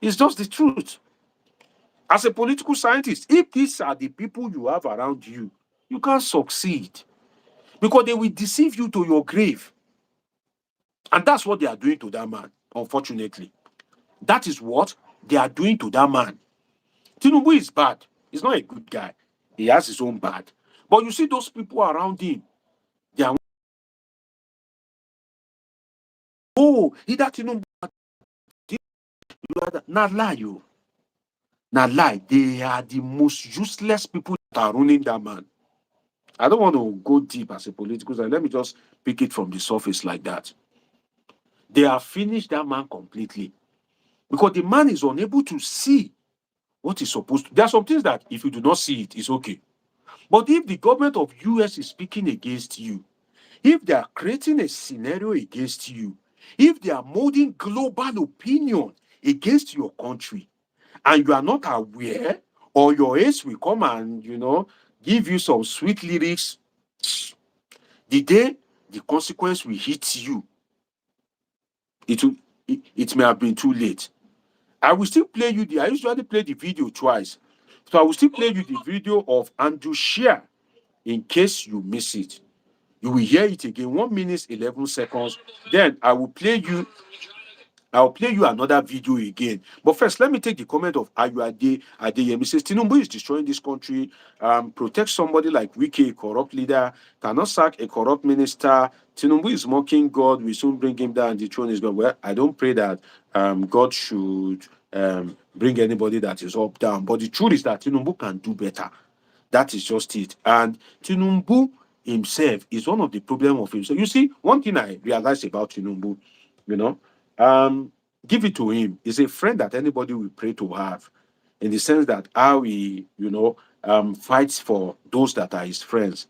It's just the truth. As a political scientist, if these are the people you have around you, you can't succeed because they will deceive you to your grave. And that's what they are doing to that man, unfortunately. That is what they are doing to that man. Tinubu is bad. He's not a good guy. He has his own bad. But you see those people around him, they are, oh, either Tinubu, not lie, you. Not lie. They are the most useless people that are running that man. I don't want to go deep as a political side. Let me just pick it from the surface like that. They have finished that man completely because the man is unable to see what he's supposed to. There are some things that if you do not see it, it's okay. But if the government of US is speaking against you, if they are creating a scenario against you, if they are molding global opinion against your country, and you are not aware, or your ace will come and give you some sweet lyrics, the day the consequence will hit you, it may have been too late. I will still play you I usually play the video twice. So I will still play you the video of Andrew Shear in case you miss it. You will hear it again, 1 minute, 11 seconds. Then I'll play you another video again. But first, let me take the comment of Ayuade Adeyemi. Says Tinubu is destroying this country. Protect somebody like Wike, a corrupt leader. Cannot sack a corrupt minister. Tinubu is mocking God. We soon bring him down. The throne is God. Well, I don't pray that God should bring anybody that is up down. But the truth is that Tinubu can do better. That is just it. And Tinubu himself is one of the problem of himself. You see, one thing I realized about Tinubu, you know, give it to him. He's a friend that anybody will pray to have, in the sense that how he, fights for those that are his friends.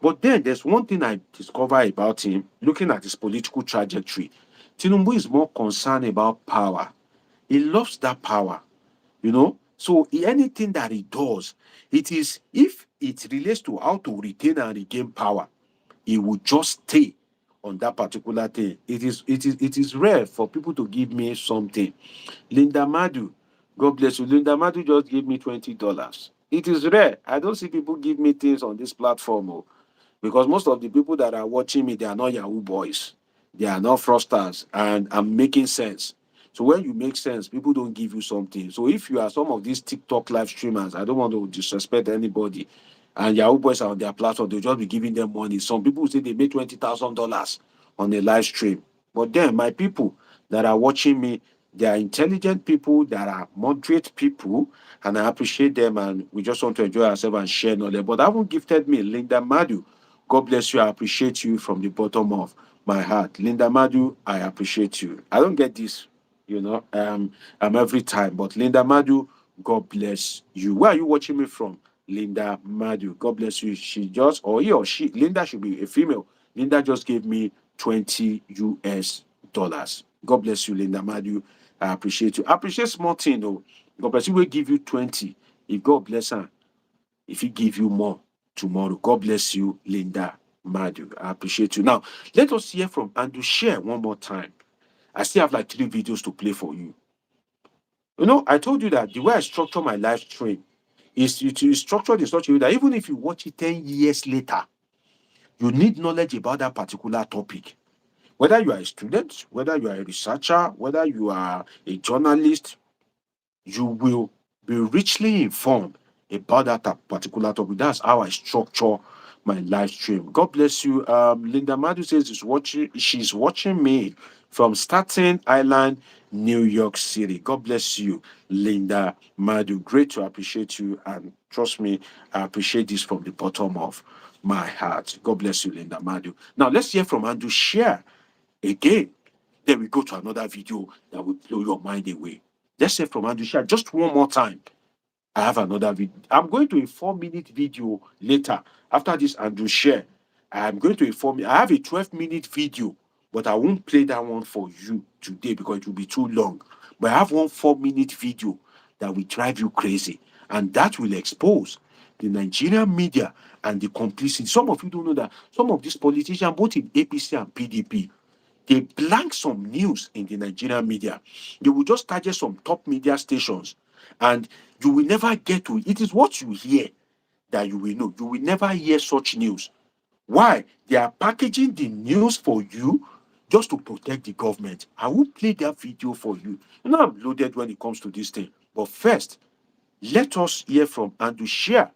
But then there's one thing I discover about him, looking at his political trajectory. Tinubu is more concerned about power. He loves that power. So anything that he does, it is, if it relates to how to retain and regain power, he will just stay on that particular thing. It is rare for people to give me something. Linda Madu, God bless you. Linda Madu just gave me $20. It is rare. I don't see people give me things on this platform, because most of the people that are watching me, they are not Yahoo boys. They are not fraudsters, and I'm making sense. So when you make sense, people don't give you something. So if you are some of these TikTok live streamers, I don't want to disrespect anybody, and Yahoo boys are on their platform, they'll just be giving them money. Some people say they made $20,000 on a live stream. But then my people that are watching me, they are intelligent people, that are moderate people, and I appreciate them. And we just want to enjoy ourselves and share knowledge. But that one gifted me, Linda Madu. God bless you. I appreciate you from the bottom of my heart. Linda Madu, I appreciate you. I don't get this, every time. But Linda Madu, God bless you. Where are you watching me from? Linda Madu. God bless you. She just, or he or she, Linda should be a female. Linda just gave me 20 US dollars. God bless you, Linda Madu. I appreciate you. I appreciate small thing though. God bless you. Will give you 20. If God bless her, if he give you more tomorrow, God bless you, Linda Madu. I appreciate you. Now, let us hear from Andrew Share one more time. I still have like 3 videos to play for you. I told you that the way I structure my live stream is to structure in such a way that even if you watch it 10 years later, you need knowledge about that particular topic. Whether you are a student, whether you are a researcher, whether you are a journalist, you will be richly informed about that particular topic. That's how I structure my live stream. God bless you. Linda Madu says she's watching me from Staten Island, New York City. God bless you, Linda Madu. Great to appreciate you. And trust me, I appreciate this from the bottom of my heart. God bless you, Linda Madu. Now let's hear from Andrew Share again. Then we go to another video that will blow your mind away. Let's say from Andrew Shah, just one more time. I have another video. I'm going to a 4-minute video later. After this Andrew Share, I'm going to inform you. I have a 12-minute video, but I won't play that one for you today because it will be too long. But I have one 4-minute video that will drive you crazy. And that will expose the Nigerian media and the complicity. Some of you don't know that some of these politicians, both in APC and PDP, they blank some news in the Nigerian media. They will just target some top media stations, and you will never get to it. It is what you hear that you will know. You will never hear such news. Why? They are packaging the news for you just to protect the government. I will play that video for you. I'm loaded when it comes to this thing. But first, let us hear from Andrew Share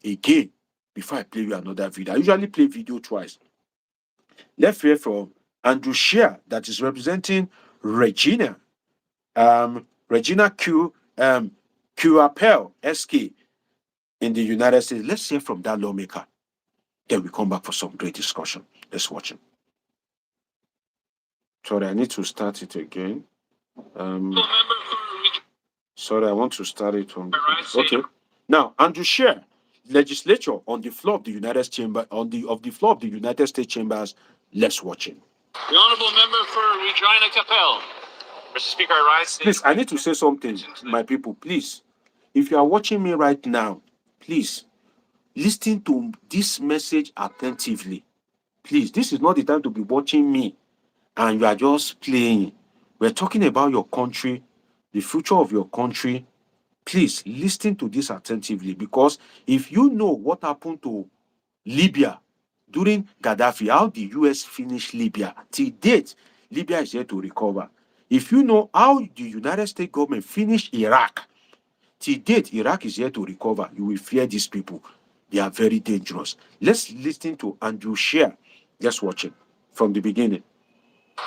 again before I play you another video. I usually play video twice. Let's hear from Andrew Shea, that is representing Regina, Regina Q Appel SK in the United States. Let's hear from that lawmaker. Then we come back for some great discussion. Let's watch him. Sorry, I need to start it again. Sorry, I want to start it from. Okay. Now, Andrew Shea, legislature on the floor of the United Chamber, the floor of the United States chambers. Let's watch him. The honourable member for Regina Capel. Mr. Speaker, I rise. Please, I need to say something, my people. Please, if you are watching me right now, please listen to this message attentively. Please, this is not the time to be watching me and you are just playing. We're talking about your country, the future of your country. Please listen to this attentively, because if you know what happened to Libya during Gaddafi, how the US finished Libya, till date, Libya is yet to recover. If you know how the United States government finished Iraq, till date, Iraq is yet to recover, you will fear these people. They are very dangerous. Let's listen to Andrew Shea. Just watch it from the beginning.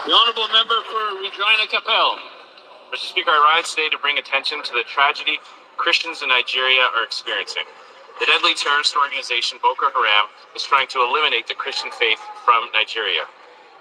The honourable member for Regina Capel. Mr. Speaker, I rise today to bring attention to the tragedy Christians in Nigeria are experiencing. The deadly terrorist organization Boko Haram is trying to eliminate the Christian faith from Nigeria.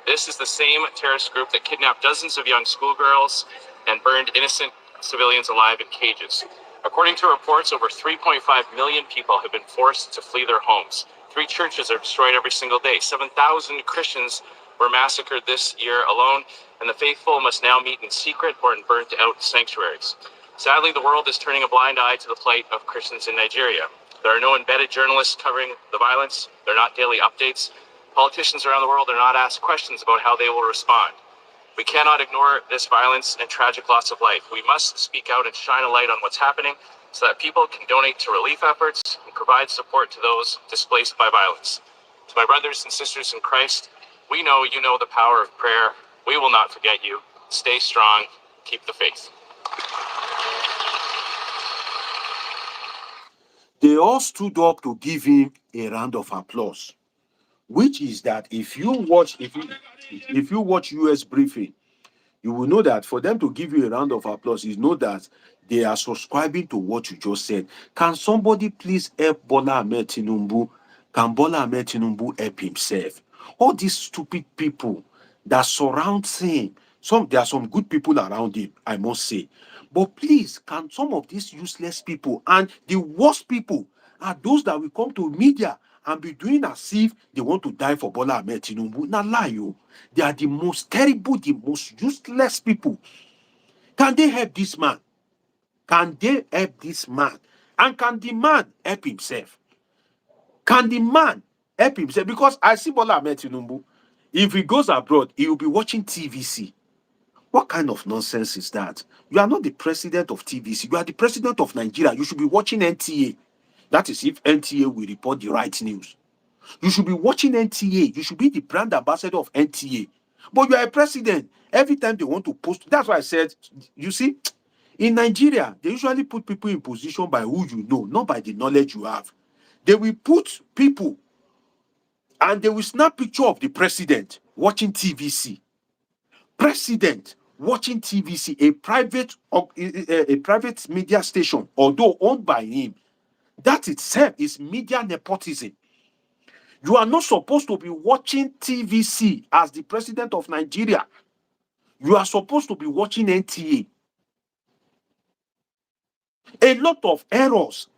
This is the same terrorist group that kidnapped dozens of young schoolgirls and burned innocent civilians alive in cages. According to reports, over 3.5 million people have been forced to flee their homes. 3 churches are destroyed every single day. 7,000 Christians were massacred this year alone, and the faithful must now meet in secret or in burnt-out sanctuaries. Sadly, the world is turning a blind eye to the plight of Christians in Nigeria. There are no embedded journalists covering the violence. There are not daily updates. Politicians around the world are not asked questions about how they will respond. We cannot ignore this violence and tragic loss of life. We must speak out and shine a light on what's happening so that people can donate to relief efforts and provide support to those displaced by violence. To my brothers and sisters in Christ, we know you know the power of prayer. We will not forget you. Stay strong. Keep the faith. They all stood up to give him a round of applause. which is that if you watch US briefing, you will know that for them to give you a round of applause is know that they are subscribing to what you just said. Can somebody please help Bola Ahmed Tinubu? Can Bola Ahmed Tinubu help himself? All these stupid people that surround him, there are some good people around him, I must say. But please, can some of these useless people, and the worst people are those that will come to media and be doing as if they want to die for Bola Ahmed Tinubu. Now lie you. They are the most terrible, the most useless people. Can they help this man? Can they help this man? And can the man help himself? Can the man help himself? Because I see Bola Ahmed Tinubu. If he goes abroad, he will be watching TVC. What kind of nonsense is that? You are not the president of TVC. You are the president of Nigeria. You should be watching NTA. That is if NTA will report the right news. You should be watching NTA. You should be the brand ambassador of NTA. But you are a president. Every time they want to post, that's why I said, you see, in Nigeria, they usually put people in position by who you know, not by the knowledge you have. They will put people and they will snap picture of the president watching TVC. President watching TVC, a private media station, although owned by him. That itself is media nepotism. You are not supposed to be watching TVC as the president of Nigeria. You are supposed to be watching NTA. A lot of errors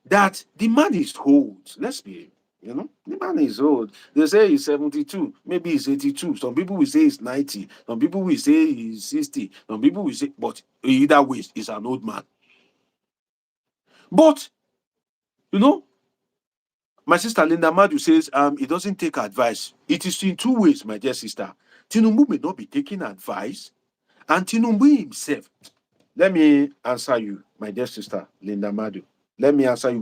that the man is old. Let's be, the man is old. They say he's 72, maybe he's 82. Some people will say he's 90. Some people will say he's 60. Some people will say, but either way, he's an old man. But, my sister Linda Madu says he doesn't take advice. It is in two ways, my dear sister. Tinubu may not be taking advice, and Tinubu himself. Let me answer you, my dear sister Linda Madu. Let me answer you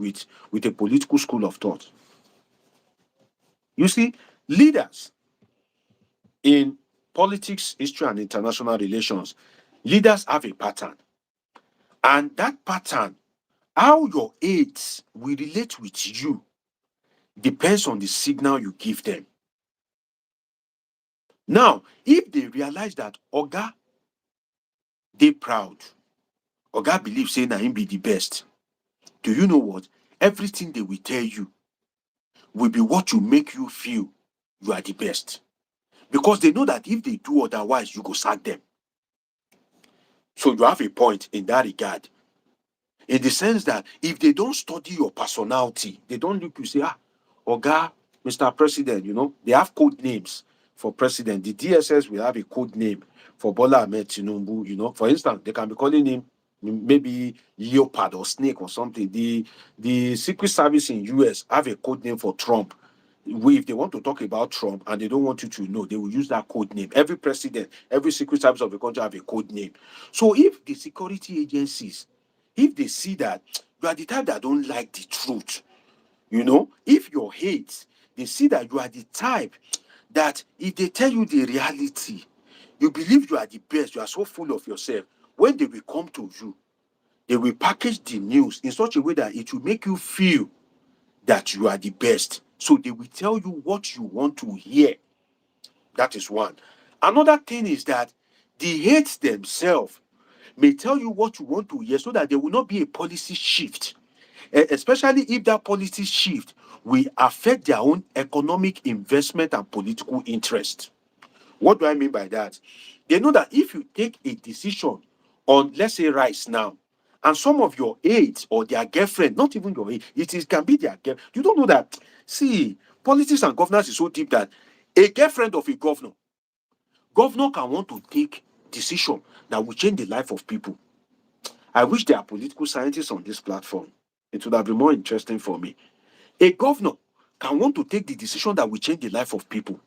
with a political school of thought. You see, leaders in politics, history, and international relations, leaders have a pattern. And that pattern, how your aides will relate with you, depends on the signal you give them. Now, if they realize that Oga, they proud, Oga believe say na him be the best, do you know what? Everything they will tell you will be what will make you feel you are the best. Because they know that if they do otherwise, you go sack them. So you have a point in that regard. In the sense that if they don't study your personality, they don't look you say, Oga, Mr. President, they have code names for president. The DSS will have a code name for Bola Ahmed Tinubu, For instance, they can be calling him maybe leopard or snake or something. The Secret Service in US have a code name for Trump. If they want to talk about Trump and they don't want you to know, they will use that code name. Every president, every Secret Service of the country have a code name. So if the security agencies, if they see that you are the type that don't like the truth, if your hate, they see that you are the type that if they tell you the reality, you believe you are the best, you are so full of yourself. When they will come to you, they will package the news in such a way that it will make you feel that you are the best. So they will tell you what you want to hear. That is one. Another thing is that the hate themselves may tell you what you want to hear so that there will not be a policy shift, especially if that policy shift will affect their own economic investment and political interest. What do I mean by that? They know that if you take a decision on, let's say, rice now, and some of your aides or their girlfriend, not even your aide, can be their girl. You don't know that. See, politics and governance is so deep that a girlfriend of a governor can want to take decision that will change the life of people. I wish there are political scientists on this platform. It would have been more interesting for me. A governor can want to take the decision that will change the life of people.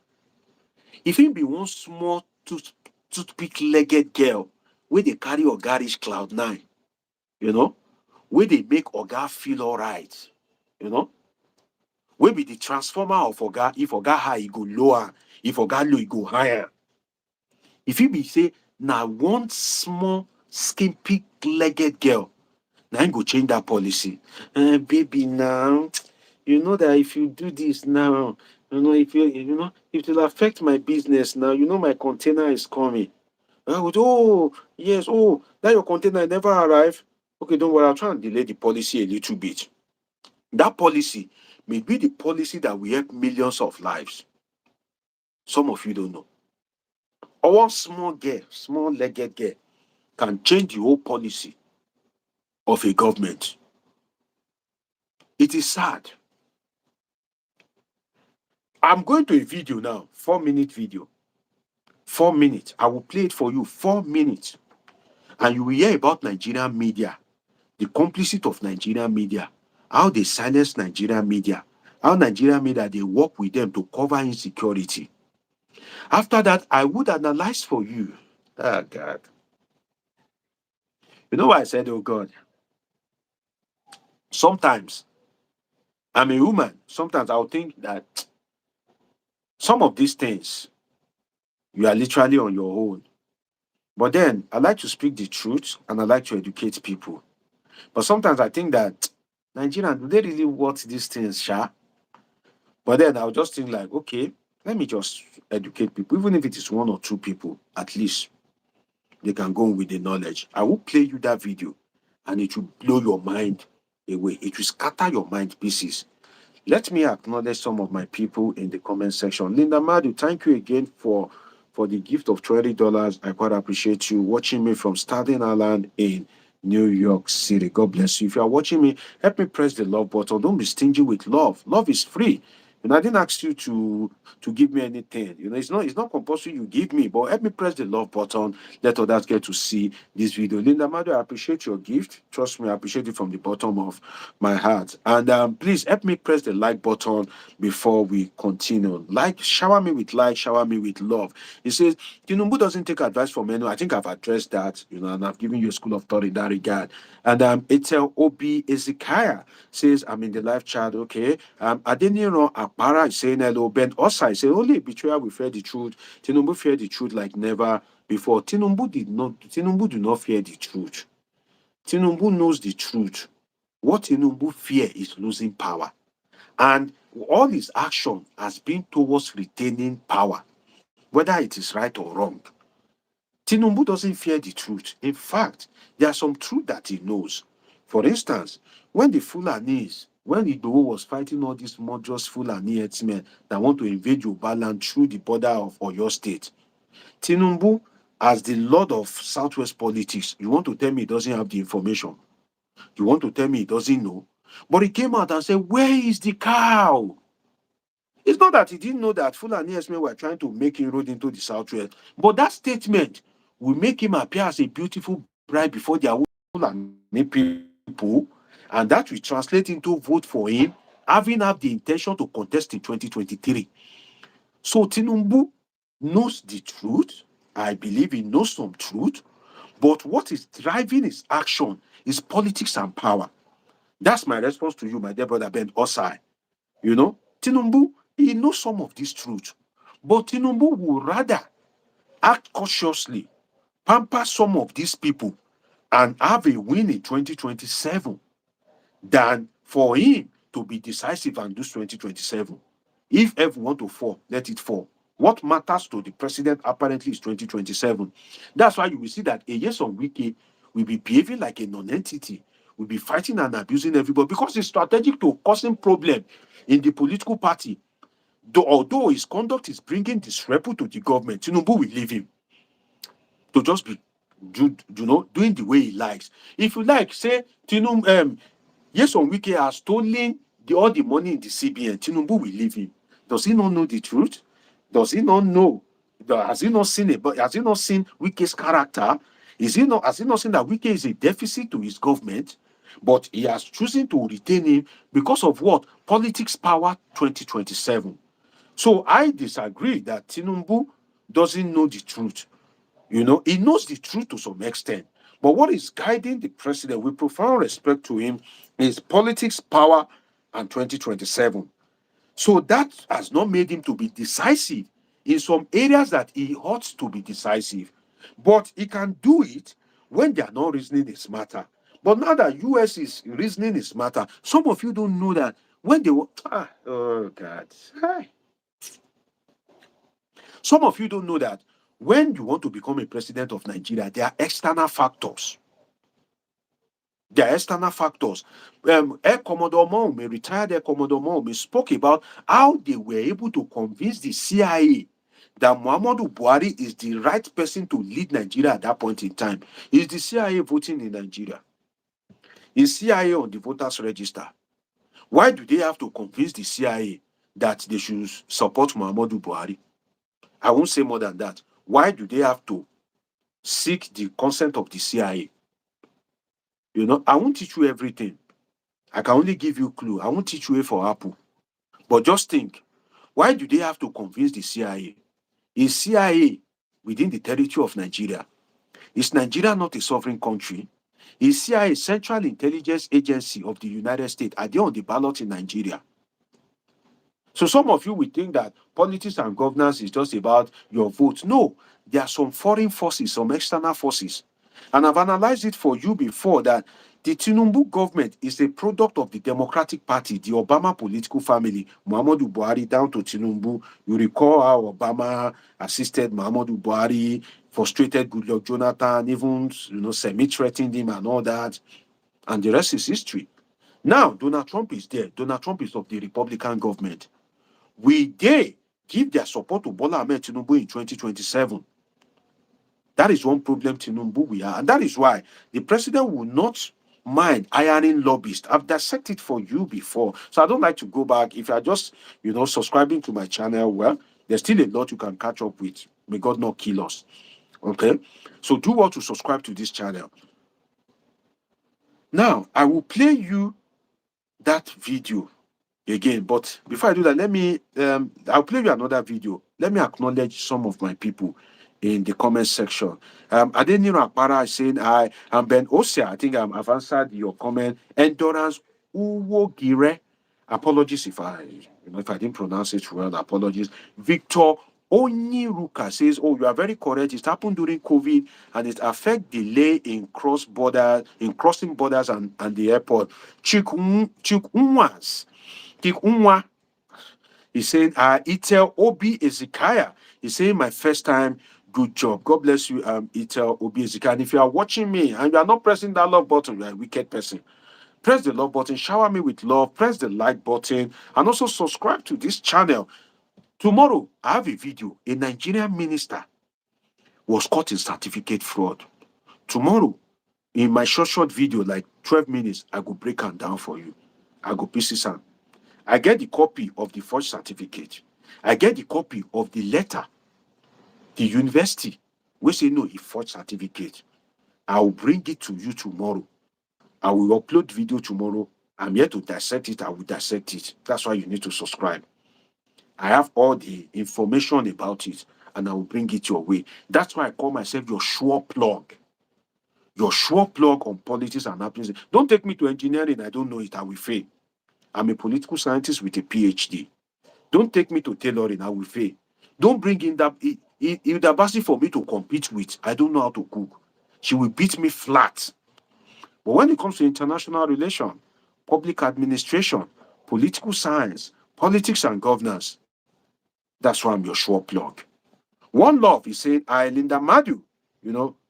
If it be one small toothpick-legged girl where they carry Oga reach cloud 9, where they make Oga feel all right, where be the transformer of Oga. If Oga high, he go lower. If Oga low, he go higher. If it be say, now one small skimpy-legged girl, now I go change that policy. Baby, now, you know that if you do this now, if it will affect my business now, my container is coming. I would, oh, yes, oh, that your container never arrived. Okay, don't worry, I'll try and delay the policy a little bit. That policy may be the policy that will help millions of lives. Some of you don't know. Or one small girl, small legged girl, can change the whole policy of a government. It is sad. I'm going to a video now, 4 minute video. 4 minutes. I will play it for you, 4 minutes. And you will hear about Nigerian media, the complicit of Nigerian media, how they silence Nigerian media, how Nigerian media they work with them to cover insecurity. After that, I would analyze for you. Oh God. You know why I said, oh God? Sometimes I'm a woman. Sometimes I'll think that some of these things you are literally on your own. But then I like to speak the truth and I like to educate people. But sometimes I think that Nigerians, do they really want these things, Sha? But then I'll just think like, okay, let me just educate people, even if it is one or two people, at least they can go with the knowledge. I will play you that video and it will blow your mind away. It will scatter your mind pieces. Let me acknowledge some of my people in the comment section. Linda Madu, thank you again for the gift of $20. I quite appreciate you watching me from Staten Island in New York City. God bless you. If you are watching me, help me press the love button. Don't be stingy with love. Love is free. I didn't ask you to give me anything. It's not compulsory you give me, but help me press the love button. Let others get to see this video. Linda Madu, I appreciate your gift. Trust me, I appreciate it from the bottom of my heart. And please help me press the like button before we continue. Like, shower me with like, shower me with love. It says, Tinubu doesn't take advice from anyone. I think I've addressed that, and I've given you a school of thought in that regard. And Etel Obi Ezekiah says, I'm in the live chat, okay. Adeniro Akpara is saying hello. Ben Osa is saying, only a betrayer will fear the truth. Tinubu fear the truth like never before. Tinubu do not fear the truth. Tinubu knows the truth. What Tinubu fear is losing power. And all his action has been towards retaining power, whether it is right or wrong. Tinubu doesn't fear the truth. In fact, there are some truth that he knows. For instance, when Igboho was fighting all these murderous Fulani herdsmen that want to invade Yoruba land through the border of Oyo State, Tinubu, as the lord of Southwest politics, you want to tell me he doesn't have the information? You want to tell me he doesn't know? But he came out and said, where is the cow? It's not that he didn't know that Fulani herdsmen were trying to make inroad into the Southwest, but that statement will make him appear as a beautiful bride before their Fulani people, and that will translate into vote for him, having have the intention to contest in 2023. So Tinubu knows the truth. I believe he knows some truth, but what is driving his action is politics and power. That's my response to you, my dear brother Ben Osai. Tinubu, he knows some of this truth, but Tinubu will rather act cautiously, pamper some of these people, and have a win in 2027 than for him to be decisive and do 2027. If ever want to fall, let it fall. What matters to the president apparently is 2027. That's why you will see that a yes on Wiki will be behaving like a non-entity, will be fighting and abusing everybody because it's strategic to causing problem in the political party. Although his conduct is bringing disrepute to the government, Tinubu will leave him to just be doing the way he likes. If you like, say Tinubu, yes, on Wiki has stolen all the money in the CBN, Tinubu will leave him. Does he not know the truth? Does he not know? Has he not seen it? But has he not seen Wiki's character? Has he not seen that Wiki is a deficit to his government? But he has chosen to retain him because of what? Politics power 2027. So I disagree that Tinubu doesn't know the truth. He knows the truth to some extent. But what is guiding the president with profound respect to him is politics, power, and 2027. So that has not made him to be decisive in some areas that he ought to be decisive. But he can do it when they are not reasoning is matter. But now that US is reasoning is matter, some of you don't know that when they were oh God. Hi. Some of you don't know that when you want to become a president of Nigeria, there are external factors. There are external factors. Air Commodore Moume, retired Air Commodore Moume, spoke about how they were able to convince the CIA that Muhammadu Buhari is the right person to lead Nigeria at that point in time. Is the CIA voting in Nigeria? Is CIA on the voters register? Why do they have to convince the CIA that they should support Muhammadu Buhari? I won't say more than that. Why do they have to seek the consent of the CIA? I won't teach you everything. I can only give you clue. I won't teach you A for apple. But just think, why do they have to convince the CIA? Is CIA within the territory of Nigeria? Is Nigeria not a sovereign country? Is CIA Central Intelligence Agency of the United States? Are they on the ballot in Nigeria? So some of you will think that politics and governance is just about your vote. No, there are some foreign forces, some external forces. And I've analyzed it for you before that the Tinubu government is a product of the Democratic Party, the Obama political family, Muhammadu Buhari down to Tinubu. You recall how Obama assisted Muhammadu Buhari, frustrated Goodluck Jonathan, even semi-threatened him and all that. And the rest is history. Now, Donald Trump is there. Donald Trump is of the Republican government. Will they give their support to Bola Tinubu in 2027? That is one problem Tinubu we have. And that is why the president will not mind hiring lobbyists. I've dissected for you before. So I don't like to go back. If you are just, subscribing to my channel, well, there's still a lot you can catch up with. May God not kill us. Okay? So do well to subscribe to this channel. Now, I will play you that video again, but before I do that, I'll play you another video. Let me acknowledge some of my people in the comment section. Adeniro Akpara is saying, I am Ben Osia. I think I've answered your comment. Endurance Uwogire. Apologies if I didn't pronounce it well. Apologies. Victor Onyiruka says, oh, you are very correct. It happened during COVID and it affect delay in crossing borders and the airport. Chikunwas. Kikunwa, he's saying, Itel Obi Ezekiah. He's saying, my first time, good job. God bless you, Itel Obi Ezekiah. And if you are watching me and you are not pressing that love button, you're a wicked person. Press the love button, shower me with love, press the like button, and also subscribe to this channel. Tomorrow, I have a video. A Nigerian minister was caught in certificate fraud. Tomorrow, in my short video, like 12 minutes, I go break them down for you. I go pieces and I get the copy of the forged certificate. I get the copy of the letter, the university, we say no, a forged certificate. I will bring it to you tomorrow. I will upload video tomorrow. I'm here to dissect it. I will dissect it. That's why you need to subscribe. I have all the information about it, and I will bring it your way. That's why I call myself your sure plug. Your sure plug on politics and happiness. Don't take me to engineering. I don't know it. I will fail. I'm a political scientist with a PhD. Don't take me to tailoring. I will fail. Don't bring in that Idabasi for me to compete with. I don't know how to cook. She will beat me flat. But when it comes to international relations, public administration, political science, politics and governance, that's why I'm your sure plug. One Love is saying, I, Linda Madu,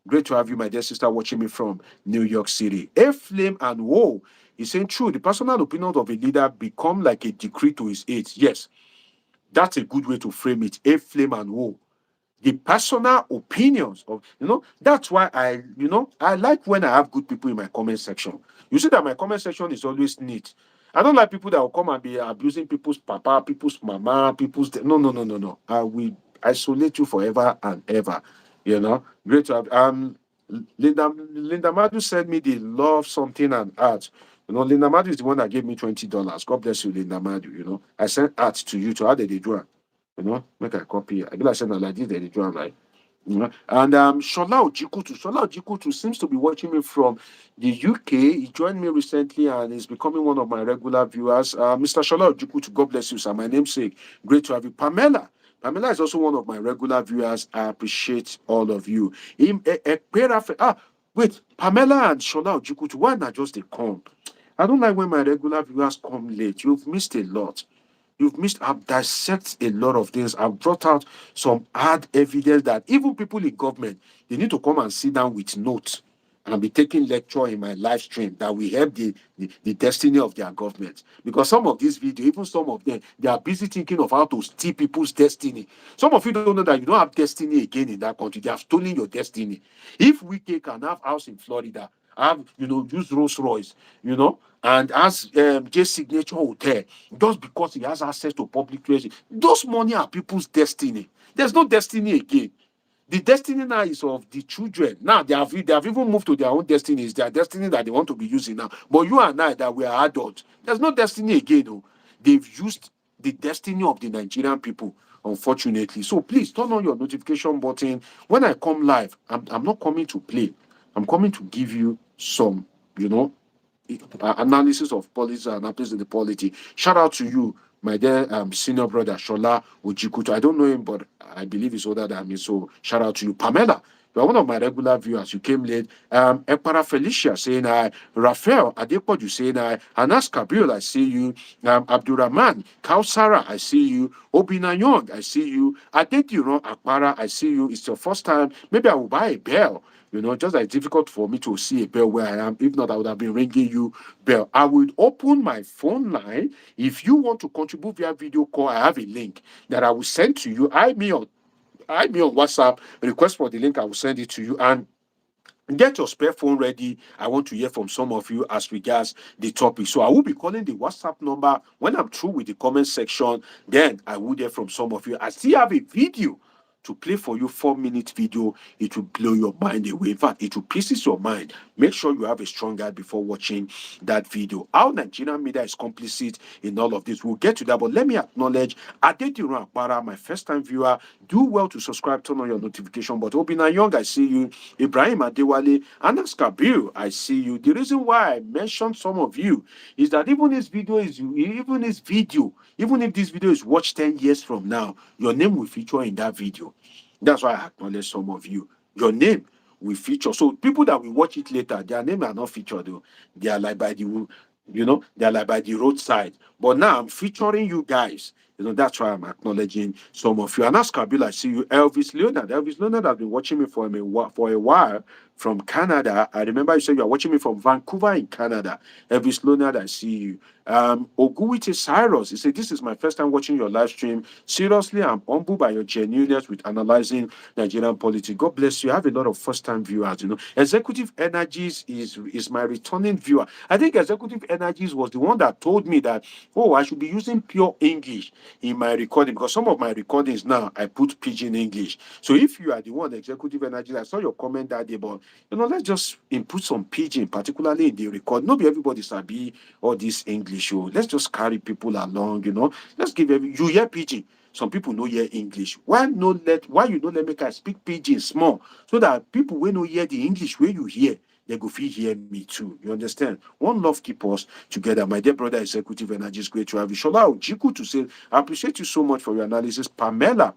great to have you, my dear sister, watching me from New York City. A Flame and Woe is saying, true, the personal opinions of a leader become like a decree to his age. Yes, that's a good way to frame it. A Flame and Woe. The personal opinions of, that's why I like when I have good people in my comment section. You see that my comment section is always neat. I don't like people that will come and be abusing people's papa, people's mama, people's... No. I will isolate you forever and ever. Great to have... Linda Madu sent me the love something and art. Linda Madu is the one that gave me $20. God bless you, Linda Madu. I sent art to you to how they do it. Make a copy. I be like saying like this, they do it like. And Shola Ojikutu seems to be watching me from the UK. He joined me recently and is becoming one of my regular viewers. Mr. Shola Ojikutu, God bless you, sir. My namesake. Great to have you. Pamela is also one of my regular viewers. I appreciate all of you. Wait, Pamela and Shola Ojikutu, why not just they come? I don't like when my regular viewers come late. You've missed a lot. You've missed. I've dissected a lot of things. I've brought out some hard evidence that even people in government, they need to come and sit down with notes and be taking lecture in my live stream that will help the destiny of their government. Because some of these videos, even some of them, they are busy thinking of how to steal people's destiny. Some of you don't know that you don't have destiny again in that country. They have stolen your destiny. If Wike can have house in Florida, have use Rolls Royce, and has J Signature Hotel, just because he has access to public places, those money are people's destiny. There's no destiny again. The destiny now is of the children. Now they have even moved to their own destiny. It's their destiny that they want to be using now. But you and I, that we are adults, there's no destiny again. Oh. They've used the destiny of the Nigerian people, unfortunately. So please turn on your notification button. When I come live, I'm not coming to play. I'm coming to give you some, you know, analysis of policy and happens in the polity. Shout out to you, my dear senior brother Shola Ojikuto. I don't know him, but I believe he's older than me. So shout out to you, Pamela. You are one of my regular viewers. You came late. Ekpara Felicia saying hi. Raphael Adepoju saying hi. Anas Kabil, I see you. Abdurrahman Kausara, I see you. Obina Young, I see you. Adetiron Akpara, I see you. It's your first time. Maybe I will buy a bell. Just like it's difficult for me to see a bell where I am. If not, I would have been ringing you bell. I would open my phone line. If you want to contribute via video call, I have a link that I will send to you. I me on WhatsApp. Request for the link. I will send it to you. And get your spare phone ready. I want to hear from some of you as regards the topic. So I will be calling the WhatsApp number when I'm through with the comment section. Then I will hear from some of you. I still have a video to play for you, 4-minute video. It will blow your mind away. In fact, it will pieces your mind. Make sure you have a strong guide before watching that video. How Nigerian media is complicit in all of this. We'll get to that, but let me acknowledge Adetiran Akpara, my first time viewer. Do well to subscribe, turn on your notification. But Obina Young, I see you. Ibrahim Adewale, Anas Kabir, I see you. The reason why I mentioned some of you is that even if this video is watched 10 years from now, your name will feature in that video. That's why I acknowledge some of you. Your name will feature. So people that will watch it later, their name are not featured though. They are like by the roadside. But now I'm featuring you guys. That's why I'm acknowledging some of you. And as Kabila, I see you. Elvis Leonard. Elvis Leonard has been watching me for a while from Canada. I remember you said you are watching me from Vancouver in Canada. Elvis Leonard, I see you. Oguwiti Cyrus, he said, this is my first time watching your live stream. Seriously, I'm humbled by your genuineness with analyzing Nigerian politics. God bless you. I have a lot of first-time viewers. Executive Energies is my returning viewer. I think Executive Energies was the one that told me that, I should be using pure English in my recording, because some of my recordings now I put pidgin English. So if you are the one, Executive Energies, I saw your comment that day, but let's just input some pidgin, particularly in the record. Not be everybody sabi all this English. Let's just carry people along. Let's give you hear pidgin. Some people know hear English. Why you don't let me speak pidgin small, so that people will know hear the English where you hear, they go feel hear me too. You understand? One love keep us together. My dear brother, Executive Energy, is great to have you. Shola Ojiku to say, I appreciate you so much for your analysis. Pamela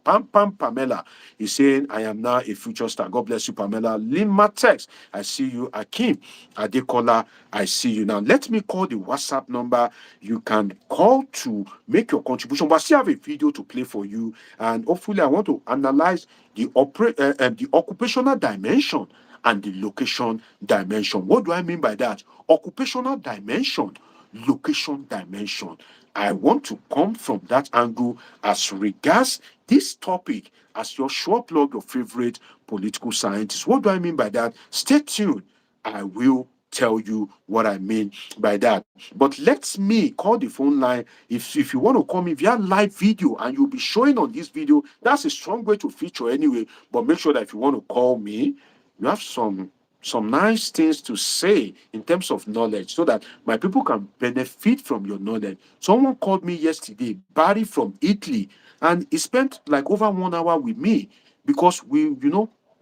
is saying, I am now a future star. God bless you, Pamela. Lima Text, I see you. Akim Adekola, I see you. Now, let me call the WhatsApp number. You can call to make your contribution, but I still have a video to play for you. And hopefully, I want to analyze the occupational dimension and the location dimension. What do I mean by that? Occupational dimension, location dimension. I want to come from that angle as regards this topic as your sure plug, your favorite political scientist. What do I mean by that? Stay tuned. I will tell you what I mean by that. But let me call the phone line. If you want to call me via live video and you'll be showing on this video, that's a strong way to feature anyway. But make sure that if you want to call me, you have some nice things to say in terms of knowledge, so that my people can benefit from your knowledge. Someone called me yesterday, Barry from Italy, and he spent like over 1 hour with me, because we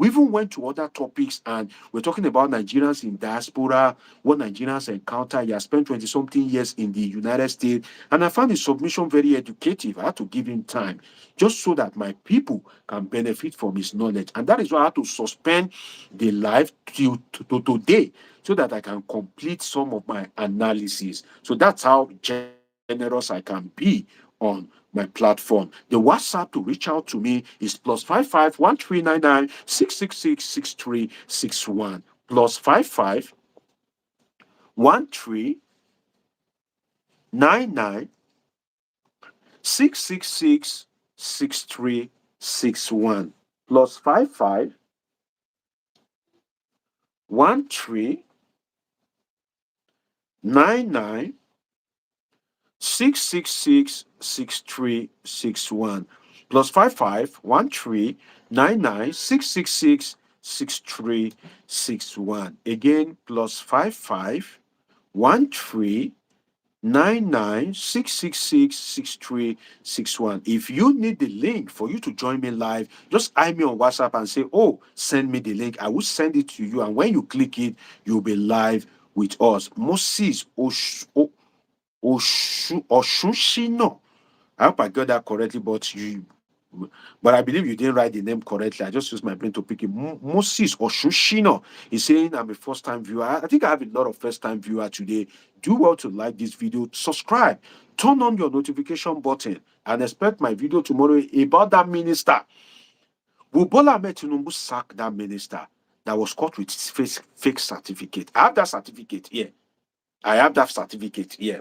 even went to other topics, and we're talking about Nigerians in diaspora, what Nigerians encounter. He has spent 20 something years in the United States, and I found his submission very educative. I had to give him time just so that my people can benefit from his knowledge. And that is why I had to suspend the live till to today, so that I can complete some of my analysis. So that's how generous I can be on my platform. The WhatsApp to reach out to me is +55 1399 666 6361. +55 1399 666 6361. +55 1399 666 6361. +55 1399 666 6361. Again, +55 1399 666 6361. If you need the link for you to join me live, just eye me on WhatsApp and say, oh, send me the link. I will send it to you. And when you click it, you'll be live with us. Moses Oshushino. I hope I got that correctly, but I believe you didn't write the name correctly. I just used my brain to pick it. Moses Oshushino is saying I'm a first-time viewer. I think I have a lot of first-time viewer today. Do well to like this video, subscribe, turn on your notification button, and expect my video tomorrow about that minister. Will Bola Tinubu sack that minister that was caught with fake certificate? I have that certificate here.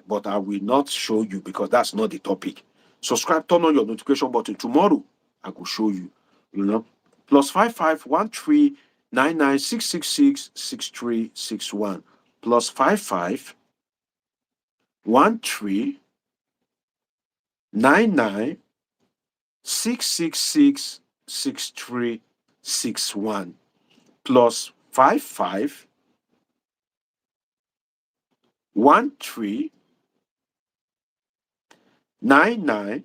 But I will not show you because that's not the topic. Subscribe, turn on your notification button. Tomorrow, I will show you. +55 1399 666 6361. +55 1399 666 6361. +55 1399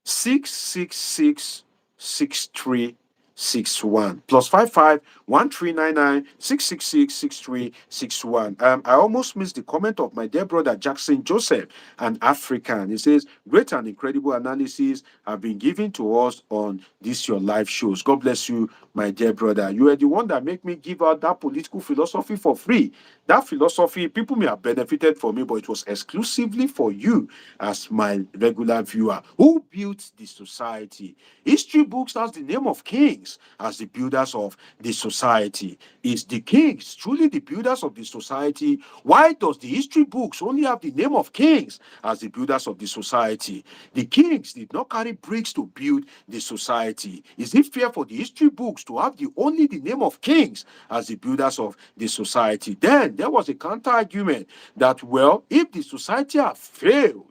666 6361. +55 1399 666 6361. I almost missed the comment of my dear brother Jackson Joseph, an African. He says, great and incredible analysis have been given to us on this your live shows. God bless you, my dear brother. You are the one that make me give out that political philosophy for free. That philosophy, people may have benefited from it, but it was exclusively for you as my regular viewer. Who built the society? History books has the name of kings as the builders of the society. Is the kings truly the builders of the society? Why does the history books only have the name of kings as the builders of the society? The kings did not carry bricks to build the society. Is it fair for the history books to have only the name of kings as the builders of the society? Then there was a counter argument that, well, if the society had failed,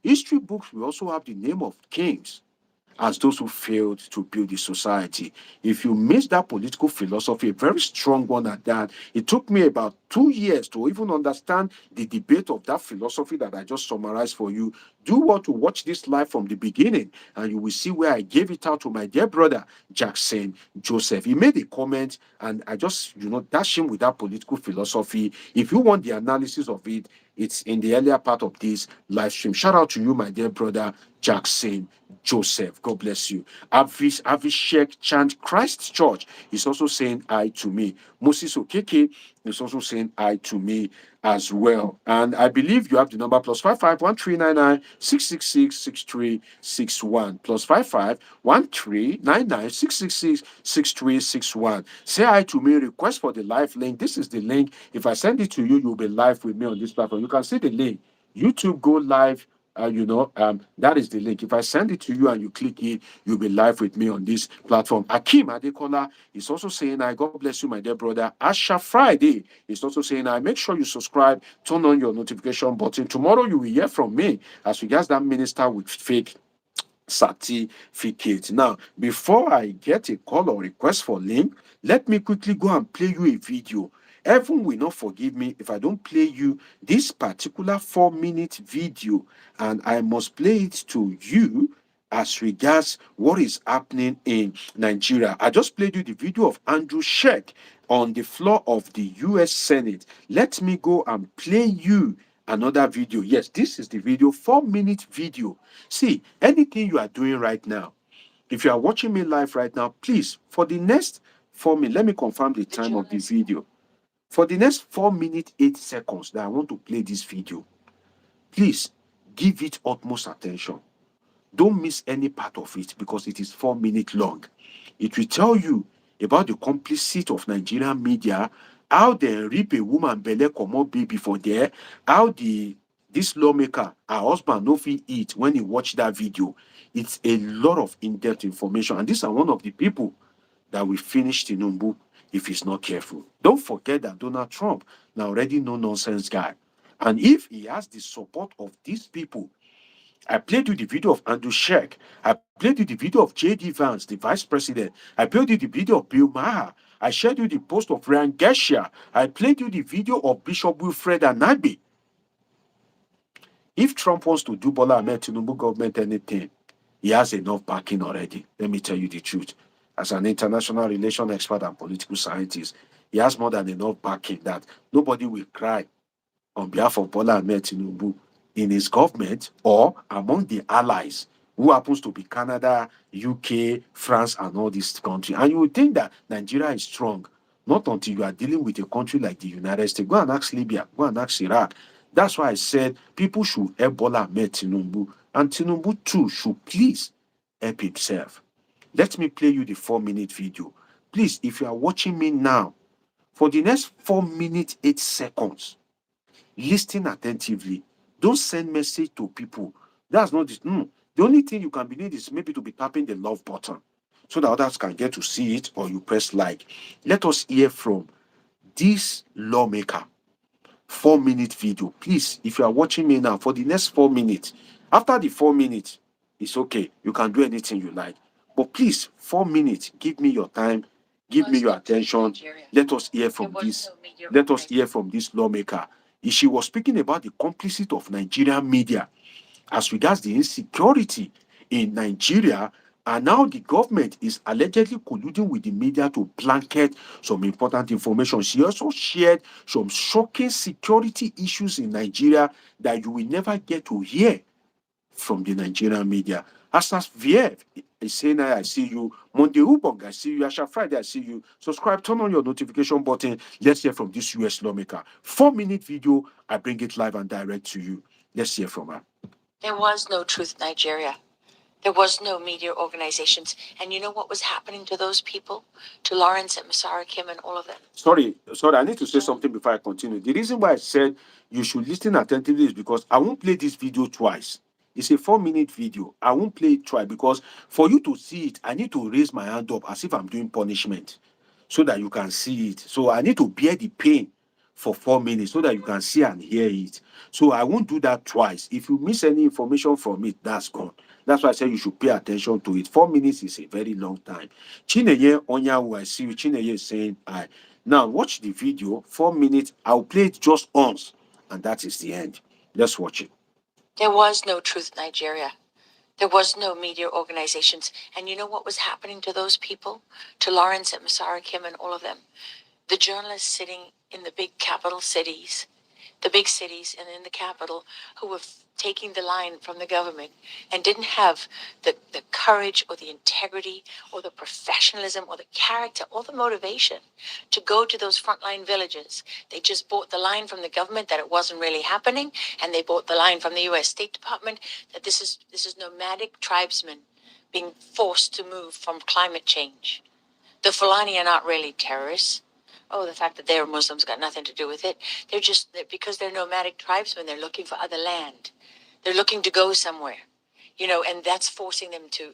history books will also have the name of kings as those who failed to build the society. If you miss that political philosophy, a very strong one at that, it took me about 2 years to even understand the debate of that philosophy that I just summarized for you. Do want to watch this live from the beginning, and you will see where I gave it out to my dear brother, Jackson Joseph. He made a comment, and I just, dash him with that political philosophy. If you want the analysis of it, it's in the earlier part of this live stream. Shout out to you, my dear brother, Jackson Joseph. God bless you. Avishek Chant Christ Church is also saying hi to me. Moses Okeke is also saying hi to me as well. And I believe you have the number +55 1399 666 6361. +55 1399 666 6361. Say hi to me. Request for the live link. This is the link. If I send it to you, you'll be live with me on this platform. You can see the link. YouTube go live. That is the link. If I send it to you and you click it, you'll be live with me on this platform. Akim Adekola is also saying, I God bless you, my dear brother. Asha Friday is also saying, I make sure you subscribe, turn on your notification button. Tomorrow you will hear from me as regards that minister with fake certificate. Now, before I get a call or request for link, let me quickly go and play you a video. Heaven will not forgive me if I don't play you this particular 4-minute video, and I must play it to you as regards what is happening in Nigeria. I just played you the video of Andrew Sheikh on the floor of the US Senate. Let me go and play you another video. Yes, this is the video, 4-minute video. See, anything you are doing right now, if you are watching me live right now, please, for the next 4 minutes, let me confirm the time of the video. For the next 4 minutes, 8 seconds that I want to play this video, please Give it utmost attention. Don't miss any part of it because it is 4 minutes long. It will tell you about the complicity of Nigerian media, how they rip a woman belle comot baby for there, how this lawmaker, her husband no fit eat when he watch that video. It's a lot of in-depth information, and these are one of the people that will finish Tinubu if he's not careful. Don't forget that Donald Trump now already no nonsense guy, and if he has the support of these people, I played you the video of Andrew Sheck. I played you the video of J.D. Vance, the vice president. I played you the video of Bill Maher. I shared you the post of Ryan Gesher. I played you the video of Bishop Wilfred Anabi. If Trump wants to do Bola Ahmed Tinubu government anything, he has enough backing already. Let me tell you the truth. As an international relations expert and political scientist, he has more than enough backing that nobody will cry on behalf of Bola Ahmed Tinubu in his government or among the allies, who happens to be Canada, UK, France, and all these countries. And you would think that Nigeria is strong, not until you are dealing with a country like the United States. Go and ask Libya, go and ask Iraq. That's why I said people should help Bola Ahmed Tinubu, and Tinubu too should please help himself. Let me play you the 4 minute video. Please, if you are watching me now, for the next 4 minutes, 8 seconds, listen attentively. Don't send message to people. That's not this. The only thing you can be need is maybe to be tapping the love button so that others can get to see it, or you press like. Let us hear from this lawmaker. 4 minute video. Please, if you are watching me now, for the next 4 minutes, after the 4 minutes, it's okay. You can do anything you like. But please, 4 minutes, give me your time, give me your attention. Let us hear from this. Let us hear from this lawmaker. She was speaking about the complicity of Nigerian media as regards the insecurity in Nigeria, and now the government is allegedly colluding with the media to blanket some important information. She also shared some shocking security issues in Nigeria that you will never get to hear from the Nigerian media. Asas Viev is saying, I see you. Monday Ubong, I see you. Asha Friday, I see you. Subscribe, turn on your notification button. Let's hear from this US lawmaker. 4 minute video, I bring it live and direct to you. Let's hear from her. There was no Truth Nigeria. There was no media organizations. And you know what was happening to those people? To Lawrence and Masara Kim and all of them? Sorry, I need to say something before I continue. The reason why I said you should listen attentively is because I won't play this video twice. It's a 4 minute video. I won't play it twice because for you to see it, I need to raise my hand up as if I'm doing punishment so that you can see it. So I need to bear the pain for 4 minutes so that you can see and hear it. So I won't do that twice. If you miss any information from it, that's gone. That's why I said you should pay attention to it. 4 minutes is a very long time. Chineye Onyawu, I see you. Chineye is saying, I. Now watch the video, 4 minutes. I'll play it just once, and that is the end. Let's watch it. There was no Truth Nigeria. There was no media organizations. And you know what was happening to those people? To Lawrence and Masara Kim and all of them? The journalists sitting in the big capital cities, the big cities and in the capital, who were taking the line from the government and didn't have the courage or the integrity or the professionalism or the character or the motivation to go to those frontline villages. They just bought the line from the government that it wasn't really happening, and they bought the line from the U.S. State Department that this is nomadic tribesmen being forced to move from climate change. The Fulani are not really terrorists. Oh, the fact that they're Muslims got nothing to do with it. Because they're nomadic tribesmen, they're looking for other land. They're looking to go somewhere, and that's forcing them to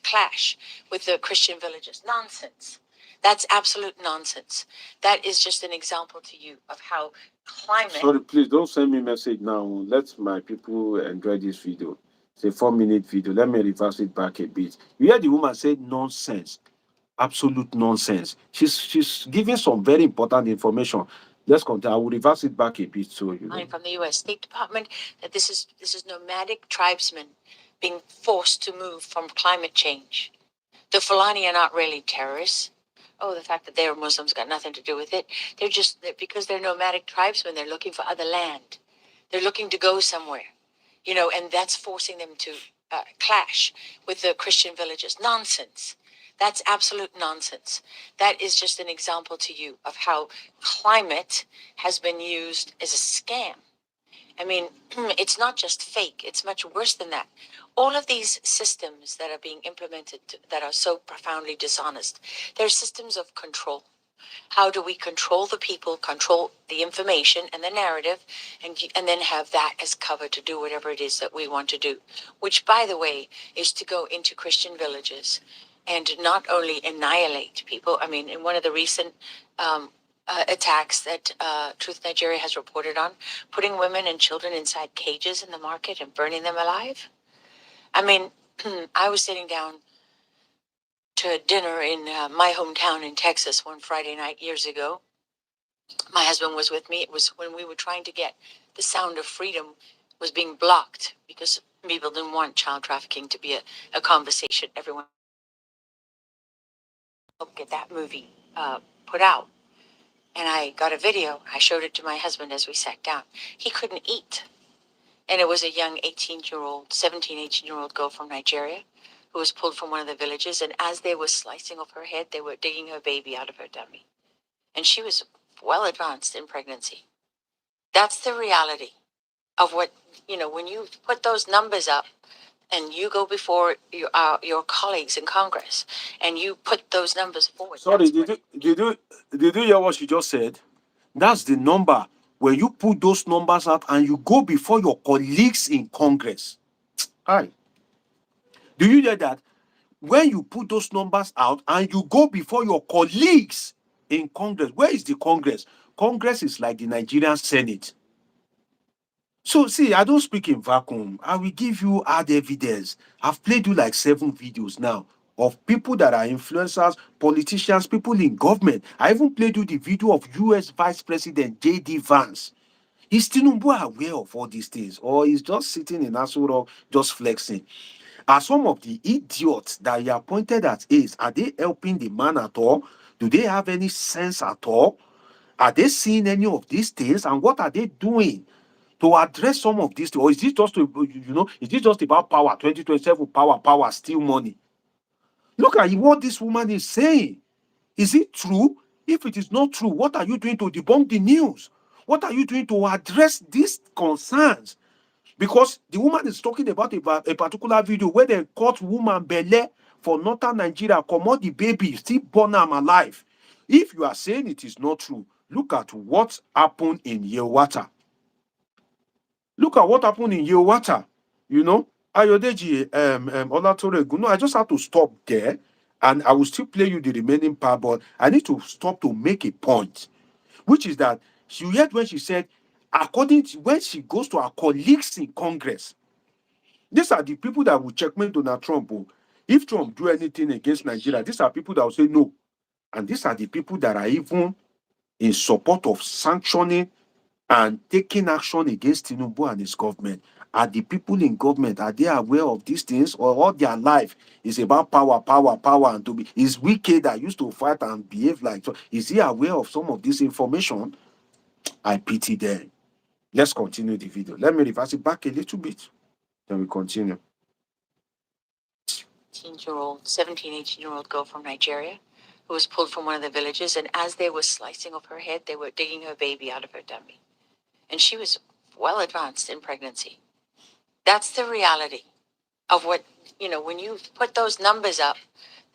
clash with the Christian villages. Nonsense. That's absolute nonsense. That is just an example to you of how climate... Sorry, please don't send me a message now. Let my people enjoy this video. It's a 4 minute video. Let me reverse it back a bit. You hear the woman say nonsense. Absolute nonsense. She's giving some very important information. Let's continue. I will reverse it back a bit so you know. From the U.S. State Department that this is nomadic tribesmen being forced to move from climate change. The Fulani are not really terrorists. Oh, the fact that they're Muslims got nothing to do with it. Because they're nomadic tribesmen, they're looking for other land. They're looking to go somewhere, and that's forcing them to clash with the Christian villages. Nonsense. That's absolute nonsense. That is just an example to you of how climate has been used as a scam. I mean, it's not just fake, it's much worse than that. All of these systems that are being implemented that are so profoundly dishonest, they're systems of control. How do we control the people, control the information and the narrative, and then have that as cover to do whatever it is that we want to do? Which, by the way, is to go into Christian villages and not only annihilate people. I mean, in one of the recent attacks that Truth Nigeria has reported on, putting women and children inside cages in the market and burning them alive. I mean, I was sitting down to dinner in my hometown in Texas one Friday night years ago. My husband was with me. It was when we were trying to get the sound of freedom was being blocked because people didn't want child trafficking to be a conversation. Everyone helped get that movie put out. And I got a video. I showed it to my husband as we sat down. He couldn't eat. And it was a young 18-year-old, 17, 18-year-old girl from Nigeria who was pulled from one of the villages. And as they were slicing off her head, they were digging her baby out of her tummy. And she was well advanced in pregnancy. That's the reality of what, when you put those numbers up and you go before your colleagues in Congress and you put those numbers forward. Sorry, did you hear what she just said? That's the number. When you put those numbers out and you go before your colleagues in Congress. Hi. Do you hear that? When you put those numbers out and you go before your colleagues in Congress, where is the Congress? Congress is like the Nigerian Senate. So, see, I don't speak in vacuum. I will give you hard evidence. I've played you like 7 videos now of people that are influencers, politicians, people in government. I even played you the video of US Vice President J.D. Vance. Is Tinubu aware of all these things? Or is just sitting in Aso Rock, just flexing? Are some of the idiots that you are pointed at is, are they helping the man at all? Do they have any sense at all? Are they seeing any of these things? And what are they doing to address some of these? Or is this just is this just about power? 2027 power, steal money. Look at what this woman is saying. Is it true? If it is not true, what are you doing to debunk the news? What are you doing to address these concerns? Because the woman is talking about a particular video where they caught woman belle for northern Nigeria, comot the baby, still born am alive. If you are saying it is not true, look at what happened in Yewata. Look at what happened in Yewata. Ayodeji, Olatoregu. No, I just have to stop there, and I will still play you the remaining part, but I need to stop to make a point, which is that you heard when she said, according to when she goes to her colleagues in Congress, these are the people that will checkmate Donald Trump. Oh. If Trump do anything against Nigeria, these are people that will say no. And these are the people that are even in support of sanctioning and taking action against Tinubu and his government. Are the people in government, are they aware of these things? Or all their life is about power, and to be is wicked that used to fight and behave like so? Is he aware of some of this information? I pity them. Let's continue the video. Let me reverse it back a little bit. Then we continue. 17, 18-year-old girl from Nigeria who was pulled from one of the villages. And as they were slicing off her head, they were digging her baby out of her tummy. And she was well advanced in pregnancy. That's the reality of what, when you put those numbers up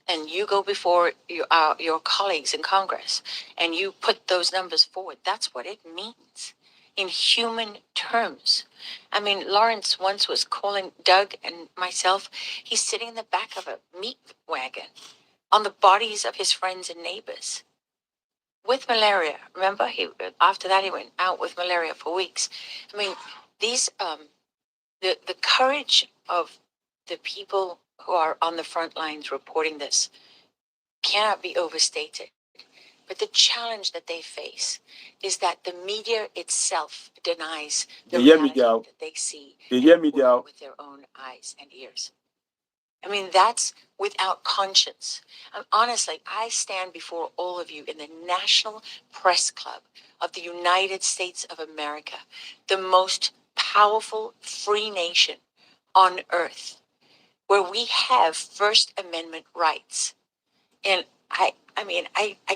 and you go before your colleagues in Congress and you put those numbers forward, that's what it means in human terms. I mean, Lawrence once was calling Doug and myself. He's sitting in the back of a meat wagon on the bodies of his friends and neighbors with malaria. Remember, after that he went out with malaria for weeks. I mean, these the courage of the people who are on the front lines reporting this cannot be overstated. But the challenge that they face is that the media itself denies the reality that they see with their own eyes and ears. I mean, that's without conscience. Honestly, I stand before all of you in the National Press Club of the United States of America, the most powerful free nation on earth, where we have First Amendment rights. And I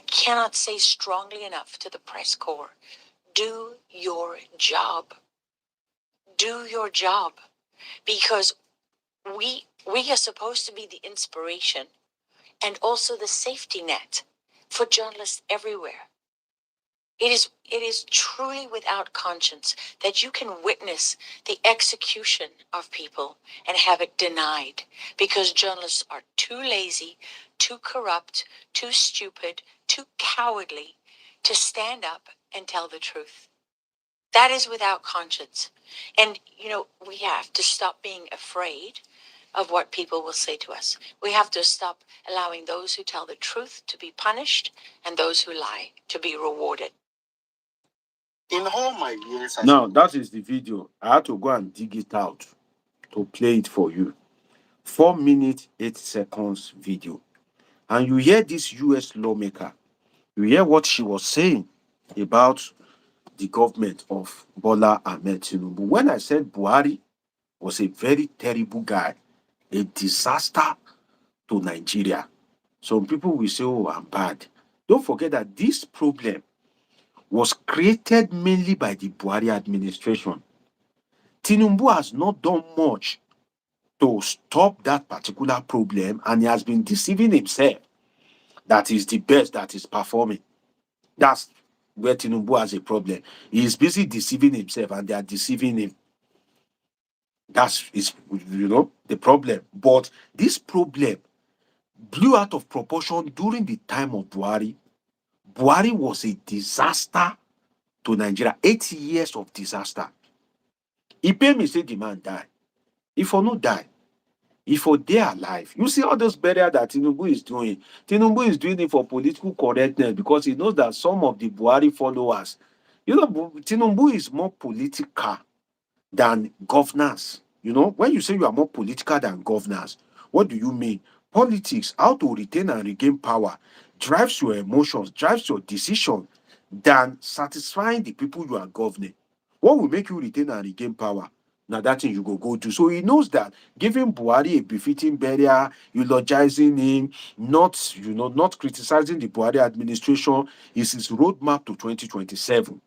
cannot say strongly enough to the press corps, do your job. do your job, because we are supposed to be the inspiration and also the safety net for journalists everywhere. It is truly without conscience that you can witness the execution of people and have it denied because journalists are too lazy, too corrupt, too stupid, too cowardly to stand up and tell the truth. That is without conscience. And, we have to stop being afraid of what people will say to us. We have to stop allowing those who tell the truth to be punished and those who lie to be rewarded. In all my years, Now, that is the video. I had to go and dig it out to play it for you. 4 minutes, 8 seconds video. And you hear this US lawmaker, you hear what she was saying about the government of Bola Tinubu. When I said Buhari was a very terrible guy, a disaster to Nigeria, some people will say, oh, I'm bad. Don't forget that this problem was created mainly by the Buhari administration. Tinubu has not done much to stop that particular problem, and he has been deceiving himself that is the best that is performing. That's where Tinubu has a problem. He is busy deceiving himself, and they are deceiving him. That's is the problem. But this problem blew out of proportion during the time of Buhari. Buhari was a disaster to Nigeria. 8 years of disaster. He paid me say the man die. If or not die, if for they are alive. You see all those burial that Tinubu is doing. Tinubu is doing it for political correctness because he knows that some of the Buhari followers, Tinubu is more political than governance. When you say you are more political than governance, what do you mean? Politics, how to retain and regain power, drives your emotions, drives your decision than satisfying the people you are governing. What will make you retain and regain power? Now that thing you go do. So he knows that giving Buhari a befitting burial, eulogizing him, not criticizing the Buhari administration is his roadmap to 2027.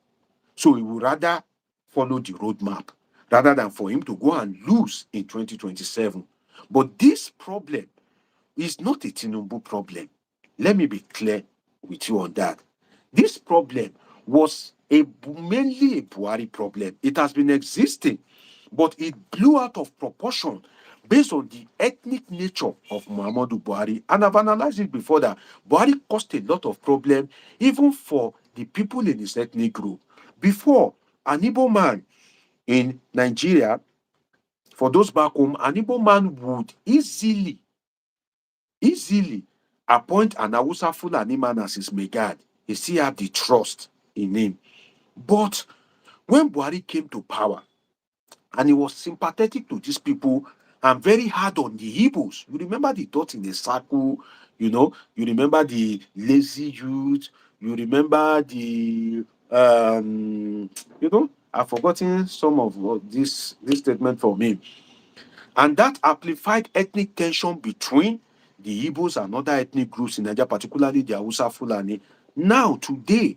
So he would rather follow the roadmap rather than for him to go and lose in 2027. But this problem is not a Tinubu problem. Let me be clear with you on that. This problem was mainly a Buhari problem. It has been existing, but it blew out of proportion based on the ethnic nature of Muhammadu Buhari. And I've analyzed it before that Buhari caused a lot of problem even for the people in his ethnic group. Before, an Igbo man in Nigeria, for those back home, an Igbo man would easily appoint an Hausa Fulani man as his megad. He still have the trust in him. But when Buhari came to power, and he was sympathetic to these people and very hard on the Igbos. You remember the thought in the circle, you remember the lazy youth, you remember the I've forgotten some of this statement from him. And that amplified ethnic tension between the Igbos and other ethnic groups in Nigeria, particularly the Hausa Fulani. Now, today,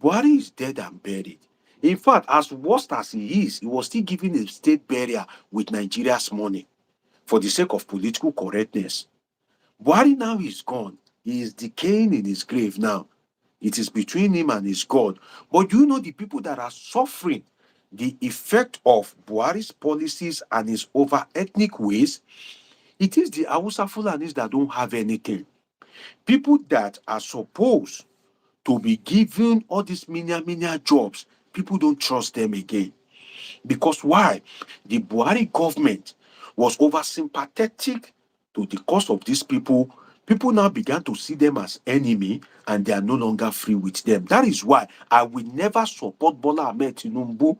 Buhari is dead and buried. In fact, as worst as he is, he was still giving a state burial with Nigeria's money for the sake of political correctness. Buhari now is gone. He is decaying in his grave now. It is between him and his God. But you know the people that are suffering the effect of Buhari's policies and his over-ethnic ways? It is the Hausa Fulanis that don't have anything. People that are supposed to be given all these menial jobs, people don't trust them again. Because why? The Buhari government was over sympathetic to the cause of these people. People now began to see them as enemy and they are no longer free with them. That is why I will never support Bola Tinubu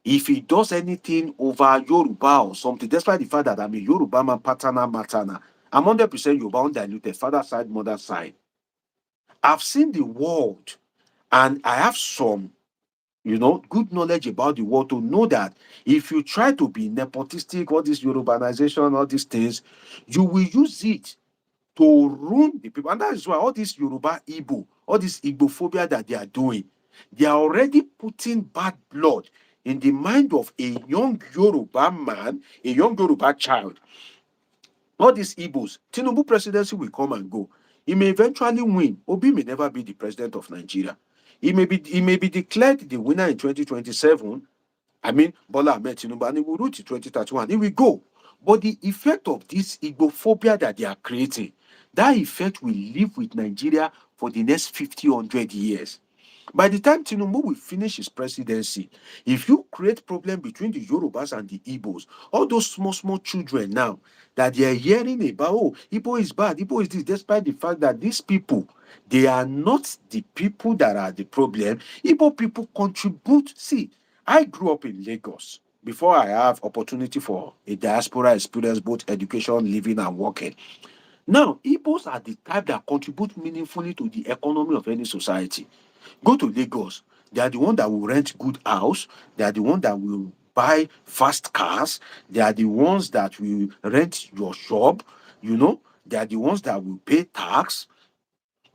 if he does anything over Yoruba or something, despite the fact that I'm a Yoruba man, matana. I'm 100% Yoruba, undiluted, father side, mother side. I've seen the world and I have some good knowledge about the world to know that if you try to be nepotistic, all this Yorubanization, all these things, you will use it to ruin the people. And that is why all this Yoruba Igbo, all this Igbophobia that they are doing, they are already putting bad blood in the mind of a young Yoruba man, a young Yoruba child, all these Igbos, Tinubu presidency will come and go. He may eventually win. Obi may never be the president of Nigeria. He may be declared the winner in 2027. I mean, Bola Ahmed Tinubu, and he will reach 2031. He will go. But the effect of this Igbophobia that they are creating, that effect will live with Nigeria for the next 50, 100 years. By the time Tinubu will finish his presidency, if you create problem between the Yorubas and the Igbos, all those small, small children now that they are hearing about, oh, Igbo is bad, Igbo is this, despite the fact that these people, they are not the people that are the problem. Igbo people contribute. See, I grew up in Lagos before I have opportunity for a diaspora experience, both education, living, and working. Now, Igbos are the type that contribute meaningfully to the economy of any society. Go to Lagos. They are the one that will rent good house. They are the one that will buy fast cars. They are the ones that will rent your shop. They are the ones that will pay tax.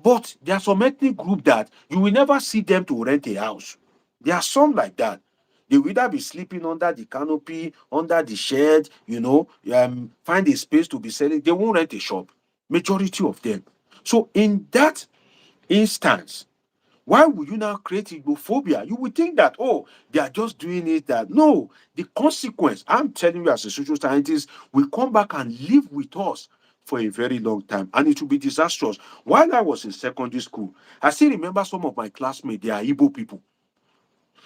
But there are some ethnic group that you will never see them to rent a house. There are some like that. They will either be sleeping under the canopy, under the shed, find a space to be selling. They won't rent a shop. Majority of them. So in that instance, why would you now create Igbophobia? You would think that, oh, they are just doing it that. No, the consequence, I'm telling you as a social scientist, will come back and live with us for a very long time. And it will be disastrous. While I was in secondary school, I still remember some of my classmates, they are Igbo people.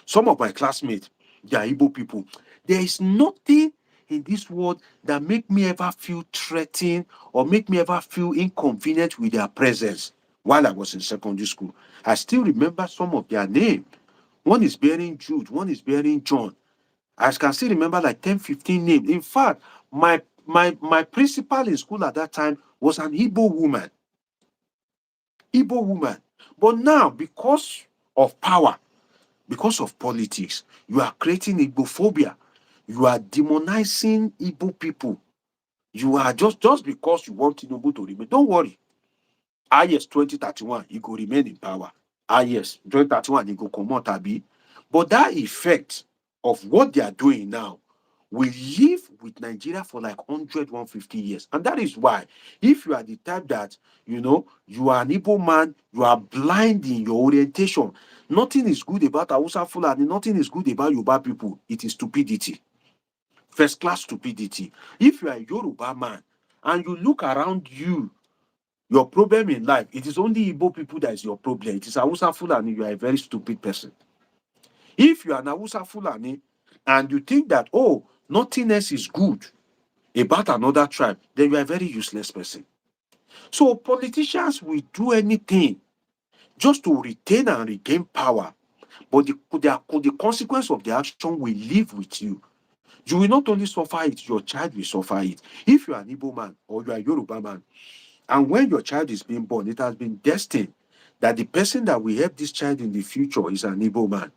Some of my classmates, they are Igbo people. There is nothing in this world that make me ever feel threatened or make me ever feel inconvenient with their presence while I was in secondary school. I still remember some of their names. One is bearing Jude, one is bearing John. I can still remember like 10, 15 names. In fact, my principal in school at that time was an Igbo woman. Igbo woman. But now, because of power, because of politics, you are creating Igbophobia. You are demonizing Igbo people. You are just because you want Tinubu to remain. Don't worry. Yes, 2031, he go remain in power. Yes, 2031, he go come out, Abi. But that effect of what they are doing now will live with Nigeria for like 100, 150 years. And that is why, if you are the type that, you are an Igbo man, you are blind in your orientation, nothing is good about Hausa Fulani, nothing is good about Yoruba people. It is stupidity. First class stupidity. If you are a Yoruba man and you look around you, your problem in life, it is only Igbo people that is your problem. It is Hausa Fulani, you are a very stupid person. If you are an Hausa Fulani and you think that, oh, nothing else is good about another tribe, then you are a very useless person. So politicians will do anything just to retain and regain power. But the consequence of the action will live with you. You will not only suffer it, your child will suffer it. If you are an Igbo man or you are a Yoruba man, and when your child is being born, it has been destined that the person that will help this child in the future is an Igbo man.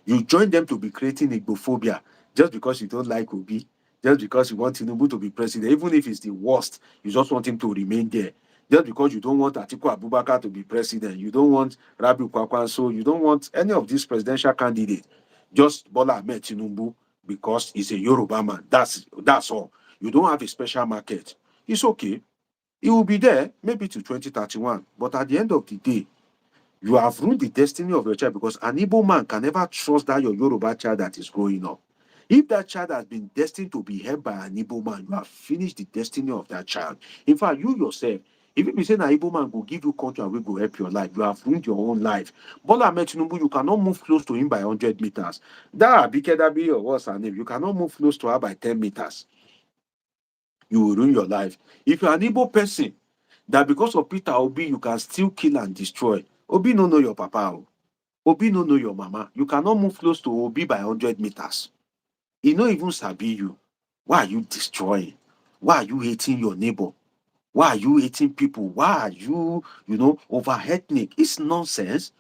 You join them to be creating Igbophobia just because you don't like Obi, just because you want Tinubu to be president, even if it's the worst, you just want him to remain there. Just because you don't want Atiku Abubakar to be president, you don't want Rabi Kwakwanso, you don't want any of these presidential candidates, just Bola Ahmed Tinubu because he's a Yoruba man. That's all. You don't have a special market. It's okay. It will be there maybe to 2031. But at the end of the day, you have ruined the destiny of your child because an Igbo man can never trust that your Yoruba child that is growing up. If that child has been destined to be held by an Igbo man, you have finished the destiny of that child. In fact, you yourself, if you be saying an Igbo man will give you country and will help your life, you have ruined your own life. Bola Ahmed Tinubu, you cannot move close to him by 100 meters. That Abike Dabi or what's her name, you cannot move close to her by 10 meters. You will ruin your life. If you're an Igbo person, that because of Peter Obi, you can still kill and destroy. Obi no know your papa. Obi no know your mama. You cannot move close to Obi by 100 meters. He no even sabi you. Why are you destroying? Why are you hating your neighbor? Why are you hating people? Why are you, over ethnic? It's nonsense.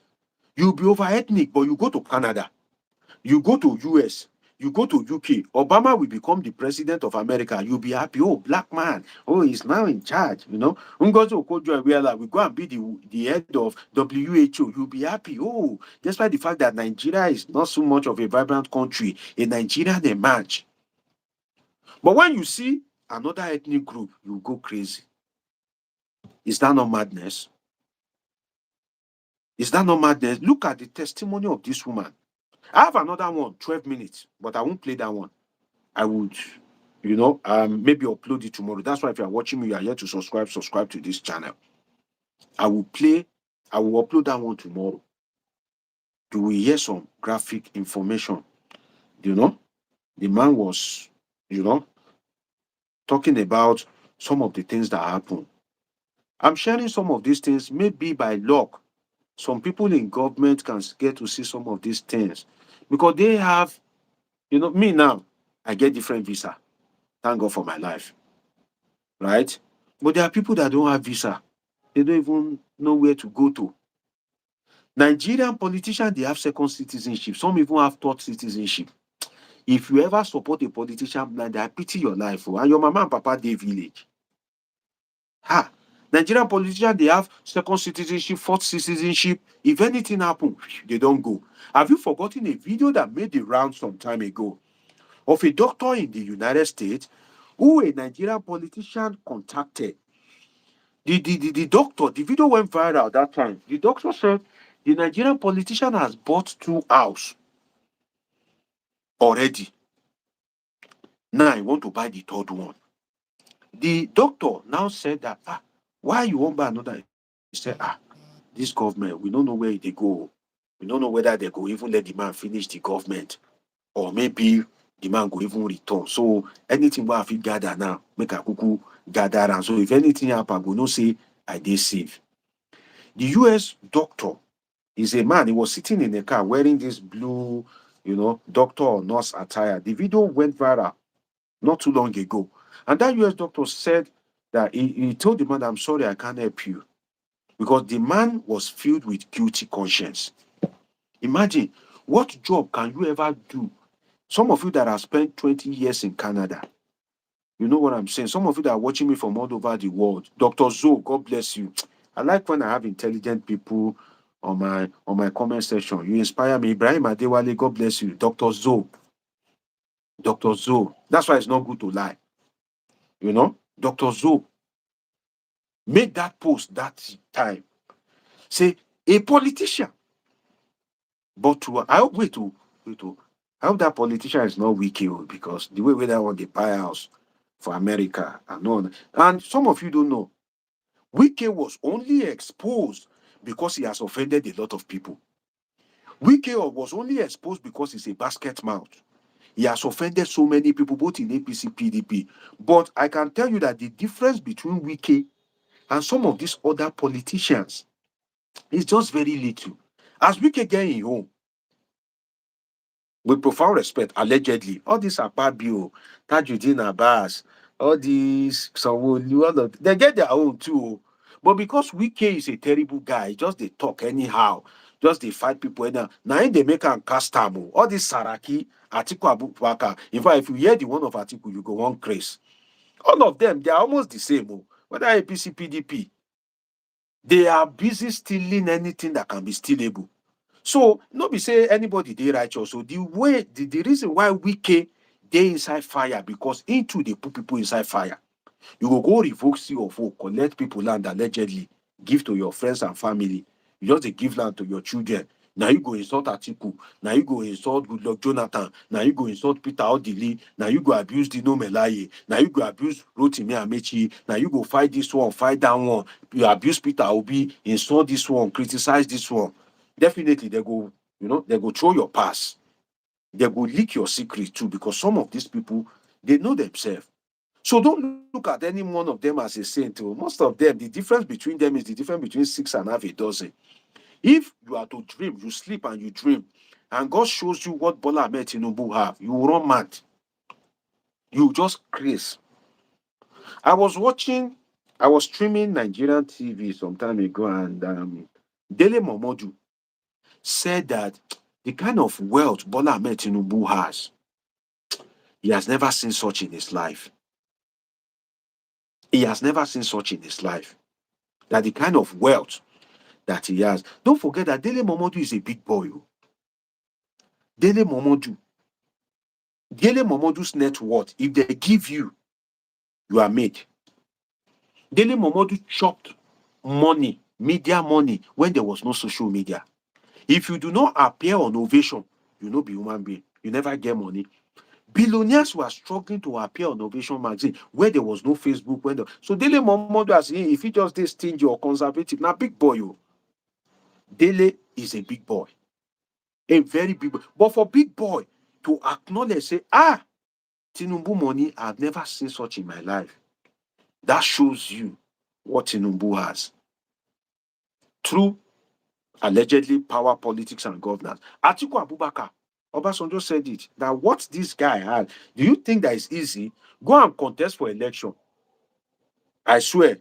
You'll be over ethnic, but you go to Canada, you go to US, You go to UK, Obama will become the president of America. You'll be happy. Oh, black man. Oh, he's now in charge. Ngozi Okonjo-Iweala will go and be the head of WHO. You'll be happy. Oh, despite the fact that Nigeria is not so much of a vibrant country, a Nigerian emerge. But when you see another ethnic group, you go crazy. Is that not madness? Is that not madness? Look at the testimony of this woman. I have another one, 12 minutes, but I won't play that one. I would, maybe upload it tomorrow. That's why if you are watching me, you are here to subscribe to this channel. I will upload that one tomorrow. Do we hear some graphic information? The man was, talking about some of the things that happen. I'm sharing some of these things, maybe by luck. Some people in government can get to see some of these things because they have, me now, I get different visa. Thank God for my life, right? But there are people that don't have visa. They don't even know where to go to. Nigerian politicians, they have second citizenship. Some even have third citizenship. If you ever support a politician blind, I pity your life. And your mama and papa, they village. Nigerian politicians, they have second citizenship, fourth citizenship. If anything happens, they don't go. Have you forgotten a video that made the round some time ago of a doctor in the United States who a Nigerian politician contacted? The doctor, the video went viral that time. The doctor said the Nigerian politician has bought 2 houses already. Now I want to buy the third one. The doctor now said that, why you won't buy another? He said, this government, we don't know where they go. We don't know whether they go even let the man finish the government, or maybe the man go even return. So anything we have to gather now, make a cuckoo gather. And so if anything happen, we know say I dey safe. The US doctor is a man. He was sitting in a car wearing this blue, doctor or nurse attire. The video went viral not too long ago. And that US doctor said that he told the man, I'm sorry, I can't help you. Because the man was filled with guilty conscience. Imagine, what job can you ever do? Some of you that have spent 20 years in Canada, you know what I'm saying? Some of you that are watching me from all over the world, Dr. Zoe, God bless you. I like when I have intelligent people on my comment section. You inspire me. Ibrahim Adewale, God bless you. Dr. Zoe. Dr. Zoe. That's why it's not good to lie. Dr. Zoe made that post that time. Say, a politician. But I hope I hope that politician is not weak, because the way that want the buy house for America and all. And some of you don't know, Wike was only exposed because he has offended a lot of people. Wike was only exposed because he's a basket mouth. He has offended so many people, both in APC, PDP. But I can tell you that the difference between Wike and some of these other politicians is just very little. As Wike get in home, with profound respect, allegedly, all these Akpabio, Tajuddin Abbas, all these Sanwo-Olu, all of they get their own too. But because Wike is a terrible guy, just they talk anyhow, just they fight people anyhow. Now they make am cast am. All this Saraki, Atiku Abubakar. In fact, if you hear the one of Atiku, you go one craze. All of them, they are almost the same. Whether APC, PDP, they are busy stealing anything that can be stealable. So no be say anybody dey righteous. So the reason why Wike dey inside fire, because into they put people inside fire. You will go revoke C of O, collect people land allegedly, give to your friends and family. You just dey give land to your children. Now you go insult Atiku. Now you go insult Goodluck Jonathan. Now you go insult Peter Odili. Now you go abuse Dino Melaye. Now you go abuse Rotimi Amechi. Now you go fight this one, fight that one. You abuse Peter Obi, insult this one, criticize this one. Definitely they go, they go throw your pass. They go leak your secret too, because some of these people, they know themselves. So don't look at any one of them as a saint. Most of them, the difference between them is the difference between 6 and half a dozen. If you are to dream, you sleep and you dream, and God shows you what Bola Tinubu have, you will run mad. You just craze. I was streaming Nigerian TV some time ago, and Dele Momodu said that the kind of wealth Bola Tinubu has, He has never seen such in his life. He has never seen such in his life. That the kind of wealth that he has. Don't forget that Dele Momodu is a big boy. Oh. Dele Momodu. Dele Momodu's net worth, if they give you, you are made. Dele Momodu chopped money, media money, when there was no social media. If you do not appear on Ovation, you no be human being. You never get money. Billionaires were struggling to appear on Ovation magazine where there was no Facebook. So Dele Momodu, as if he just this stingy or conservative, now big boy. Oh. Dele is a big boy. A very big boy. But for big boy to acknowledge, say, Tinubu money, I've never seen such in my life. That shows you what Tinubu has. Through allegedly power, politics, and governance. Atiku Abubakar, Obasanjo said it, that what this guy had, do you think that is easy? Go and contest for election. I swear,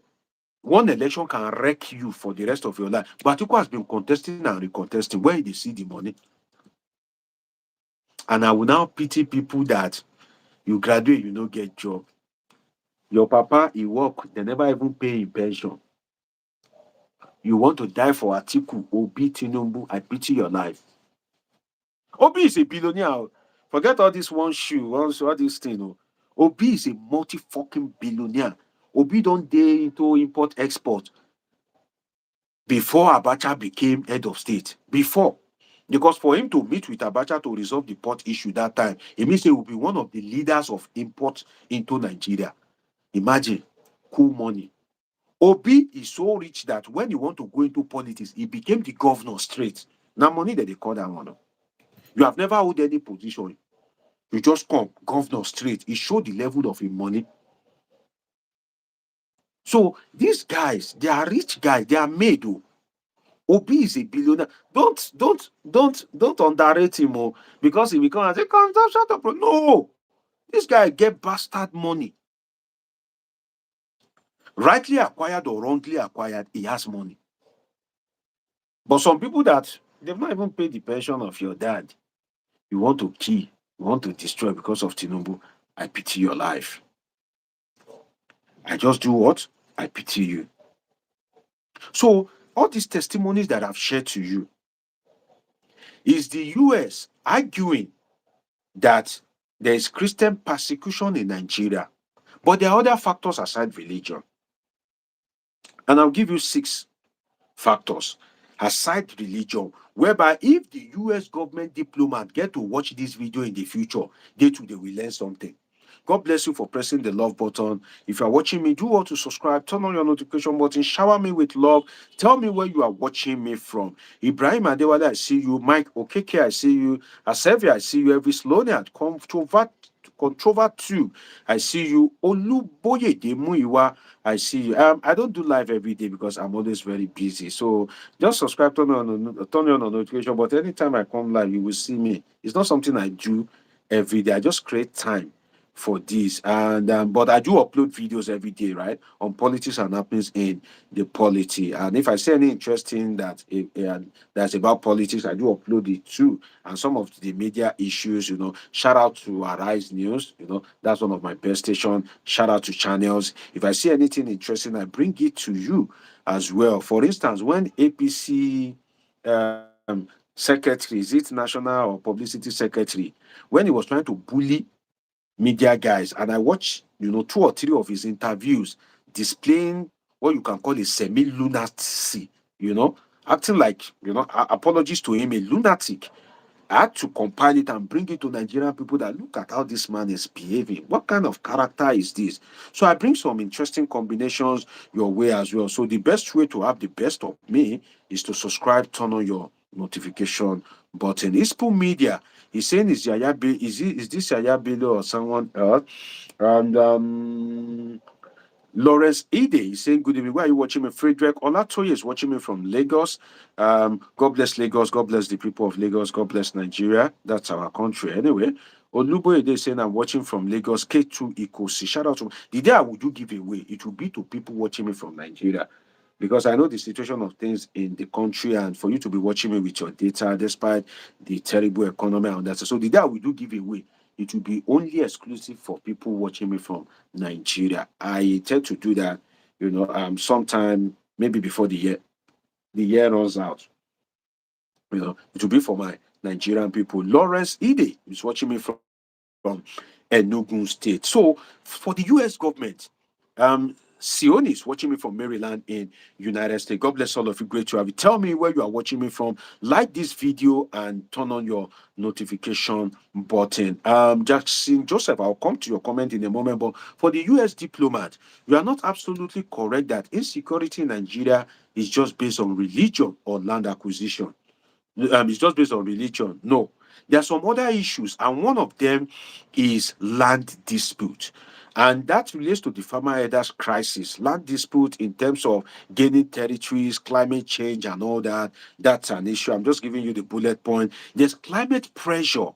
one election can wreck you for the rest of your life. But Atiku has been contesting and recontesting. Where did they see the money? And I will now pity people that you graduate, you don't get job. Your papa, he work, they never even pay him pension. You want to die for Atiku, Obi, Tinubu, I pity your life. Obi is a billionaire. Oh. Forget all this one shoe, all this thing. Oh. Obi is a multi-fucking billionaire. Obi don't dare into import-export before Abacha became head of state. Before. Because for him to meet with Abacha to resolve the port issue that time, it means he will be one of the leaders of import into Nigeria. Imagine, cool money. Obi is so rich that when he want to go into politics, he became the governor straight. Now money that they call that one. You have never held any position. You just come, governor straight. It showed the level of his money. So these guys, they are rich guys. They are made. Oh. Obi is a billionaire. Don't underrate him. Oh, because he become and say, come, shut up. Bro. No, this guy get bastard money. Rightly acquired or wrongly acquired, he has money. But some people that they've not even paid the pension of your dad, you want to kill, you want to destroy because of Tinubu. I pity your life. I just do what? I pity you. So all these testimonies that I've shared to you is the US arguing that there is Christian persecution in Nigeria, but there are other factors aside religion. And I'll give you 6 factors aside religion, whereby if the US government diplomat get to watch this video in the future, they too they will learn something. God bless you for pressing the love button. If you are watching me, do want to subscribe, turn on your notification button, shower me with love. Tell me where you are watching me from. Ibrahim Adewale, I see you. Mike Okeke, I see you. Asevia, I see you. Every Slowly and Controvert 2, I see you. Oluboye Demuiwa, I see you. I don't do live every day because I'm always very busy. So just subscribe, turn on the notification. But anytime I come live, you will see me. It's not something I do every day. I just create time for this, and but I do upload videos every day, right, on politics and happenings in the polity. And if I see any interesting that's about politics, I do upload it too. And some of the media issues, shout out to Arise News, that's one of my best stations. Shout out to channels. If I see anything interesting, I bring it to you as well. For instance, when APC secretary, is it national or publicity secretary, when he was trying to bully media guys, and I watched, 2 or 3 of his interviews displaying what you can call a semi-lunacy, acting like, apologies to him, a lunatic. I had to compile it and bring it to Nigerian people that look at how this man is behaving. What kind of character is this? So I bring some interesting combinations your way as well. So the best way to have the best of me is to subscribe, turn on your notification button. Ispo Media, he's saying is this Yaya Bello or someone else? And Lawrence Ide is saying, good evening. Why are you watching me? Frederick Olatoye is watching me from Lagos. God bless Lagos. God bless the people of Lagos. God bless Nigeria. That's our country anyway. Oluboye is saying, I'm watching from Lagos. K2 Ikosi. Shout out to the day I will do giveaway. It will be to people watching me from Nigeria. Because I know the situation of things in the country, and for you to be watching me with your data, despite the terrible economy and that. So the day I will do giveaway, it will be only exclusive for people watching me from Nigeria. I tend to do that, sometime maybe before the year runs out. It will be for my Nigerian people. Lawrence Ide is watching me from Enugu State. So for the US government, Sioni is watching me from Maryland in United States. God bless all of you. Great to have you. Tell me where you are watching me from. Like this video and turn on your notification button. Jackson Joseph, I'll come to your comment in a moment. But for the US diplomat, you are not absolutely correct that insecurity in Nigeria is just based on religion or land acquisition. It's just based on religion. No, there are some other issues, and one of them is land dispute. And that relates to the farmer elders crisis, land dispute in terms of gaining territories, climate change, and all that. That's an issue. I'm just giving you the bullet point. There's climate pressure.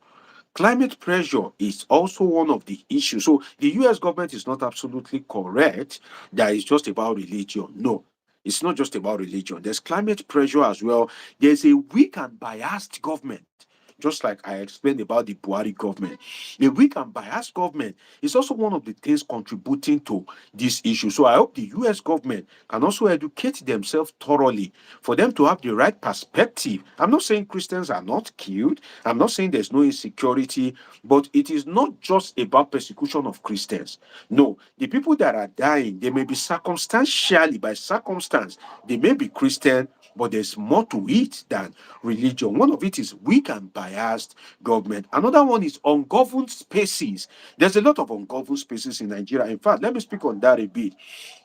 Climate pressure is also one of the issues. So the US government is not absolutely correct that it's just about religion. No, it's not just about religion. There's climate pressure as well. There's a weak and biased government. Just like I explained about the Buhari government. A weak and biased government is also one of the things contributing to this issue. So I hope the US government can also educate themselves thoroughly for them to have the right perspective. I'm not saying Christians are not killed. I'm not saying there's no insecurity, but it is not just about persecution of Christians. No, the people that are dying, they may be circumstantially, by circumstance, they may be Christian, but there's more to it than religion. One of it is weak and biased government. Another one is ungoverned spaces. There's a lot of ungoverned spaces in Nigeria. In fact, let me speak on that a bit.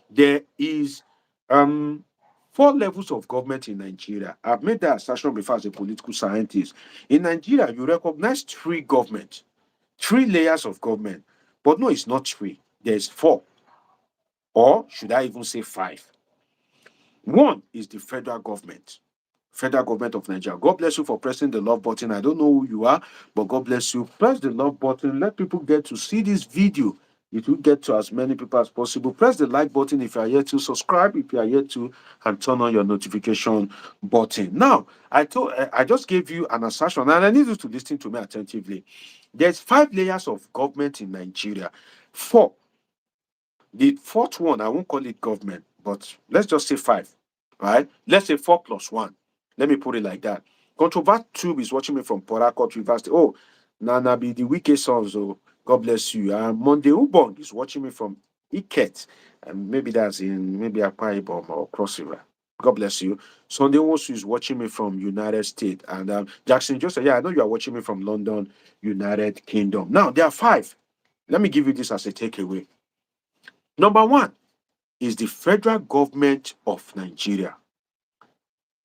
There is 4 levels of government in Nigeria. I've made that assertion before as a political scientist. In Nigeria, you recognize 3 government, 3 layers of government. But no, it's not 3. There's 4. Or should I even say 5? One is the federal government of Nigeria. God bless you for pressing the love button. I don't know who you are, but God bless you. Press the love button. Let people get to see this video. It will get to as many people as possible. Press the like button if you are yet to subscribe, if you are yet to, and turn on your notification button. Now, I just gave you an assertion, and I need you to listen to me attentively. There's 5 layers of government in Nigeria. 4. The 4th one, I won't call it government, but let's just say 5. Right? Let's say 4 plus 1. Let me put it like that. Controvert Tube is watching me from Port Harcourt University. Oh, Nana be the wicked sons. Oh, God bless you. Monday Ubong is watching me from Iket. And maybe that's in maybe Akwa Ibom or Cross River. God bless you. Sunday Wosu is watching me from United States. And Jackson Joseph, yeah, I know you are watching me from London, United Kingdom. Now, there are 5. Let me give you this as a takeaway. Number 1 is the federal government of Nigeria.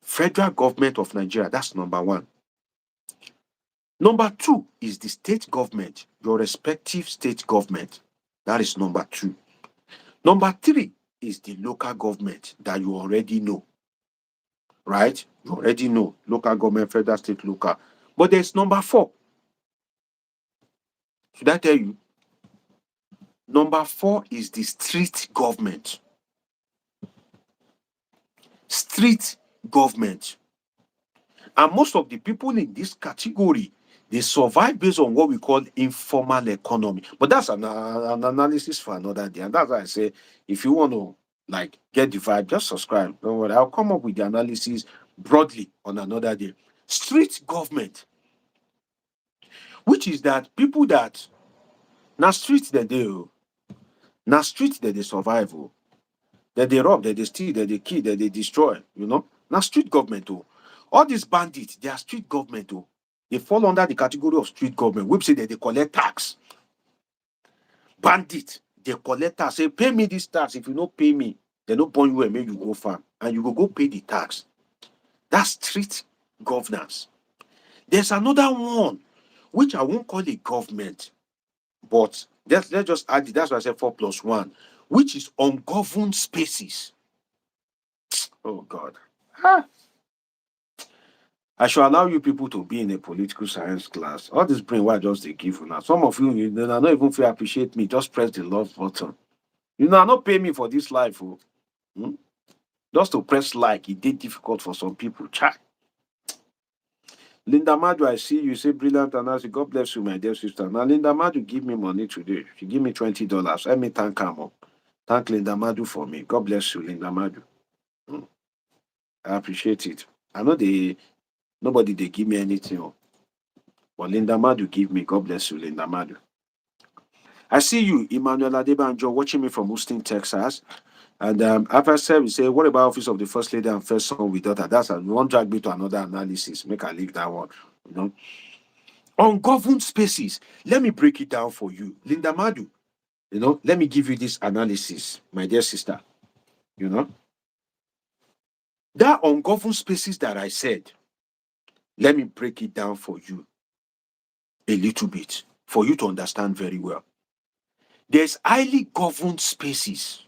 Federal government of Nigeria, that's number 1. Number 2 is the state government, your respective state government. That is number 2. Number 3 is the local government that you already know. Right? You already know. Local government, federal, state, local. But there's number 4. Should I tell you? Number 4 is the street government. Street government. And most of the people in this category, they survive based on what we call informal economy. But that's an analysis for another day. And that's why I say, if you want to get the vibe, just subscribe. Don't worry. I'll come up with the analysis broadly on another day. Street government, which is that people that now street that they survive, that they rob, that they steal, that they kill, that they destroy, Now street government, all these bandits, they are street government, They fall under the category of street government. We say that they collect tax. Bandit, they collect tax. Say, pay me this tax. If you don't pay me, they don't burn you and make you go farm. And you go pay the tax. That's street governance. There's another one, which I won't call a government, but let's just add it. That's why I said 4 plus 1, which is ungoverned spaces. Oh, God. I shall allow you people to be in a political science class. All this brain, why just they give you now? Some of you, you know, not even feel appreciate me. Just press the love button. You know, not pay me for this life. Just to press like, it did difficult for some people. Chat. Linda Madu, I see you say brilliant analysis. God bless you, my dear sister. Now, Linda Madu give me money today. She give me $20. Let me thank her. Thank Linda Madu for me. God bless you, Linda Madu. Mm, I appreciate it. I know nobody they give me anything, but Linda Madu give me. God bless you, Linda Madu. I see you, Emmanuel Adebanjo, watching me from Houston, Texas. And after said, we say, what about office of the first lady and first son with daughter? That's a one drag me to another analysis. Make I leave that one. You know, ungoverned spaces. Let me break it down for you, Linda Madu. Let me give you this analysis, my dear sister. You know, that ungoverned spaces that I said. Let me break it down for you a little bit for you to understand very well. There's highly governed spaces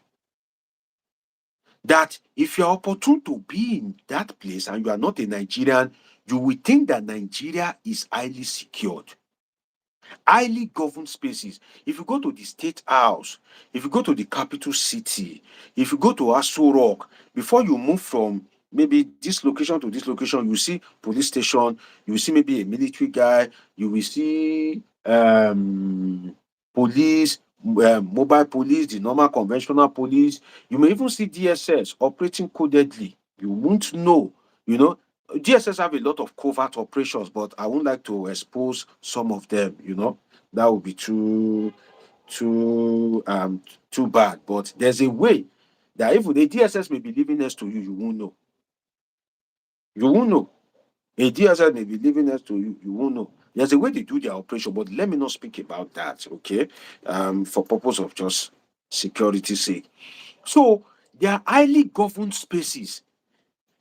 that if you're opportune to be in that place and you are not a Nigerian, you will think that Nigeria is highly secured. Highly governed spaces. If you go to the State House, if you go to the capital city, if you go to Aso Rock, before you move from maybe this location to this location, you see police station, you see maybe a military guy, you will see police, mobile police, the normal conventional police. You may even see DSS operating codedly. You won't know, you know. DSS have a lot of covert operations, but I wouldn't like to expose some of them. That would be too bad. But there's a way that if the DSS may be living next to you, you won't know. You won't know. A DSS may be living next to you, you won't know. There's a way they do their operation, but let me not speak about that, okay? For purpose of just security sake. So there are highly governed spaces.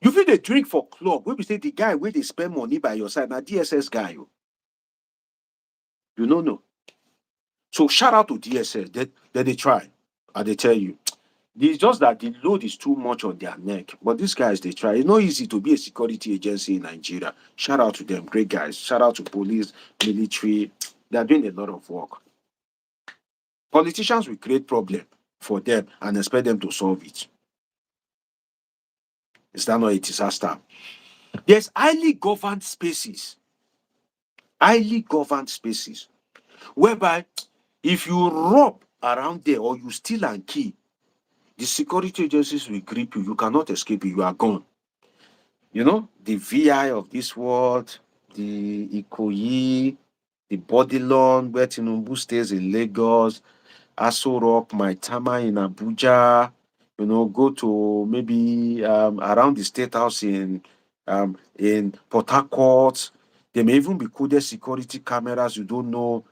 You feel they drink for club, where we say the guy where they spend money by your side, now DSS guy, you don't know. So shout out to DSS, that they try, and they tell you. It's just that the load is too much on their neck. But these guys, they try. It's not easy to be a security agency in Nigeria. Shout out to them, great guys. Shout out to police, military. They're doing a lot of work. Politicians will create problem for them and expect them to solve it. Is that not a disaster? There's highly governed spaces, whereby if you rob around there or you steal and kill, the security agencies will grip you. You cannot escape it. You are gone. The VI of this world, the Ikoyi, the Bodilon, where Tinubu stays in Lagos, Aso Rock, Maitama in Abuja, go to maybe around the State House in Port Harcourt. There may even be coded security cameras, you don't know,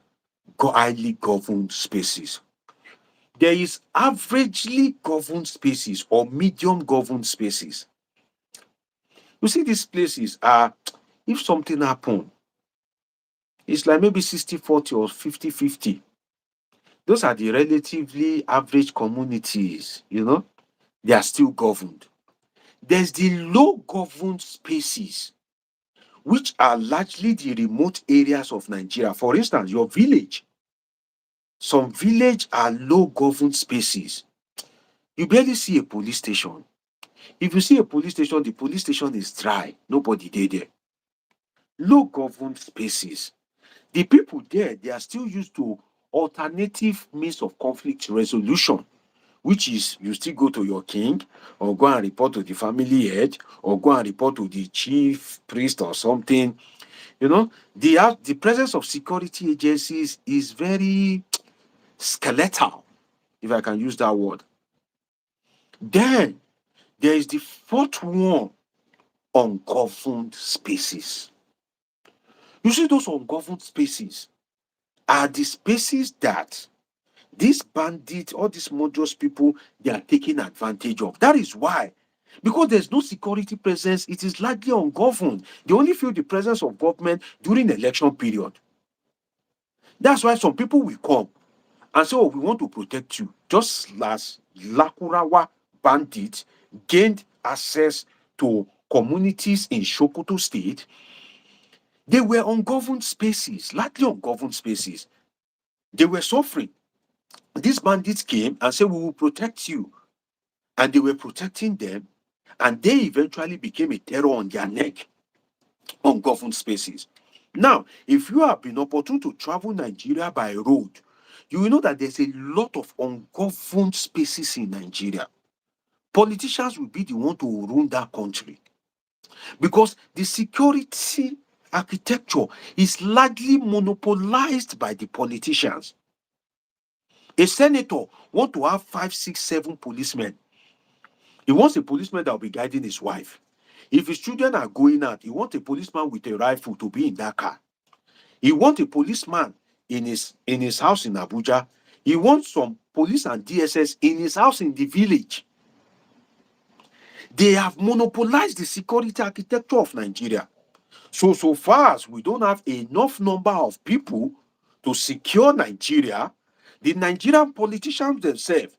highly governed spaces. There is averagely governed spaces or medium governed spaces. You see, these places are, if something happen, it's like maybe 60-40 or 50-50. Those are the relatively average communities. They are still governed. There's the low governed spaces, which are largely the remote areas of Nigeria. For instance, your village. Some village are low governed spaces. You barely see a police station. If you see a police station, the police station is dry. Nobody there. Low governed spaces. The people there, they are still used to alternative means of conflict resolution, which is you still go to your king or go and report to the family head or go and report to the chief priest or something. The presence of security agencies is very skeletal, if I can use that word. Then there is the fourth one, ungoverned spaces. You see, those ungoverned spaces are the spaces that these bandits, all these murderous people, they are taking advantage of. That is why, because there's no security presence, it is largely ungoverned. They only feel the presence of government during election period. That's why some people will come and say, oh, we want to protect you. Just as Lakurawa bandits gained access to communities in Sokoto State, they were ungoverned spaces, largely ungoverned spaces. They were suffering. These bandits came and said, we will protect you. And they were protecting them, and they eventually became a terror on their neck. ungoverned spaces. Now, if you have been opportune to travel Nigeria by road, you will know that there's a lot of ungoverned spaces in Nigeria. Politicians will be the one to run that country because the security architecture is largely monopolized by the politicians. A senator want to have 5, 6, 7 policemen. He wants a policeman that will be guiding his wife. If his children are going out, he wants a policeman with a rifle to be in that car. He wants a policeman in his house in Abuja. He wants some police and DSS in his house in the village. They have monopolized the security architecture of Nigeria. So far as we don't have enough number of people to secure Nigeria, the Nigerian politicians themselves,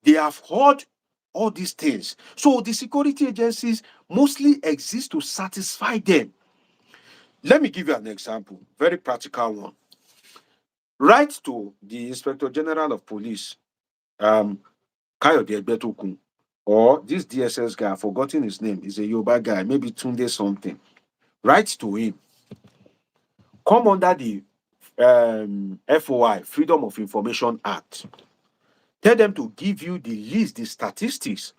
they have heard all these things. So the security agencies mostly exist to satisfy them. Let me give you an example, very practical one. Write to the Inspector General of Police, Kayode Egbetokun, or this DSS guy, I've forgotten his name, he's a Yoruba guy, maybe Tunde something. Write to him. Come under the FOI, Freedom of Information Act. Tell them to give you the list, the statistics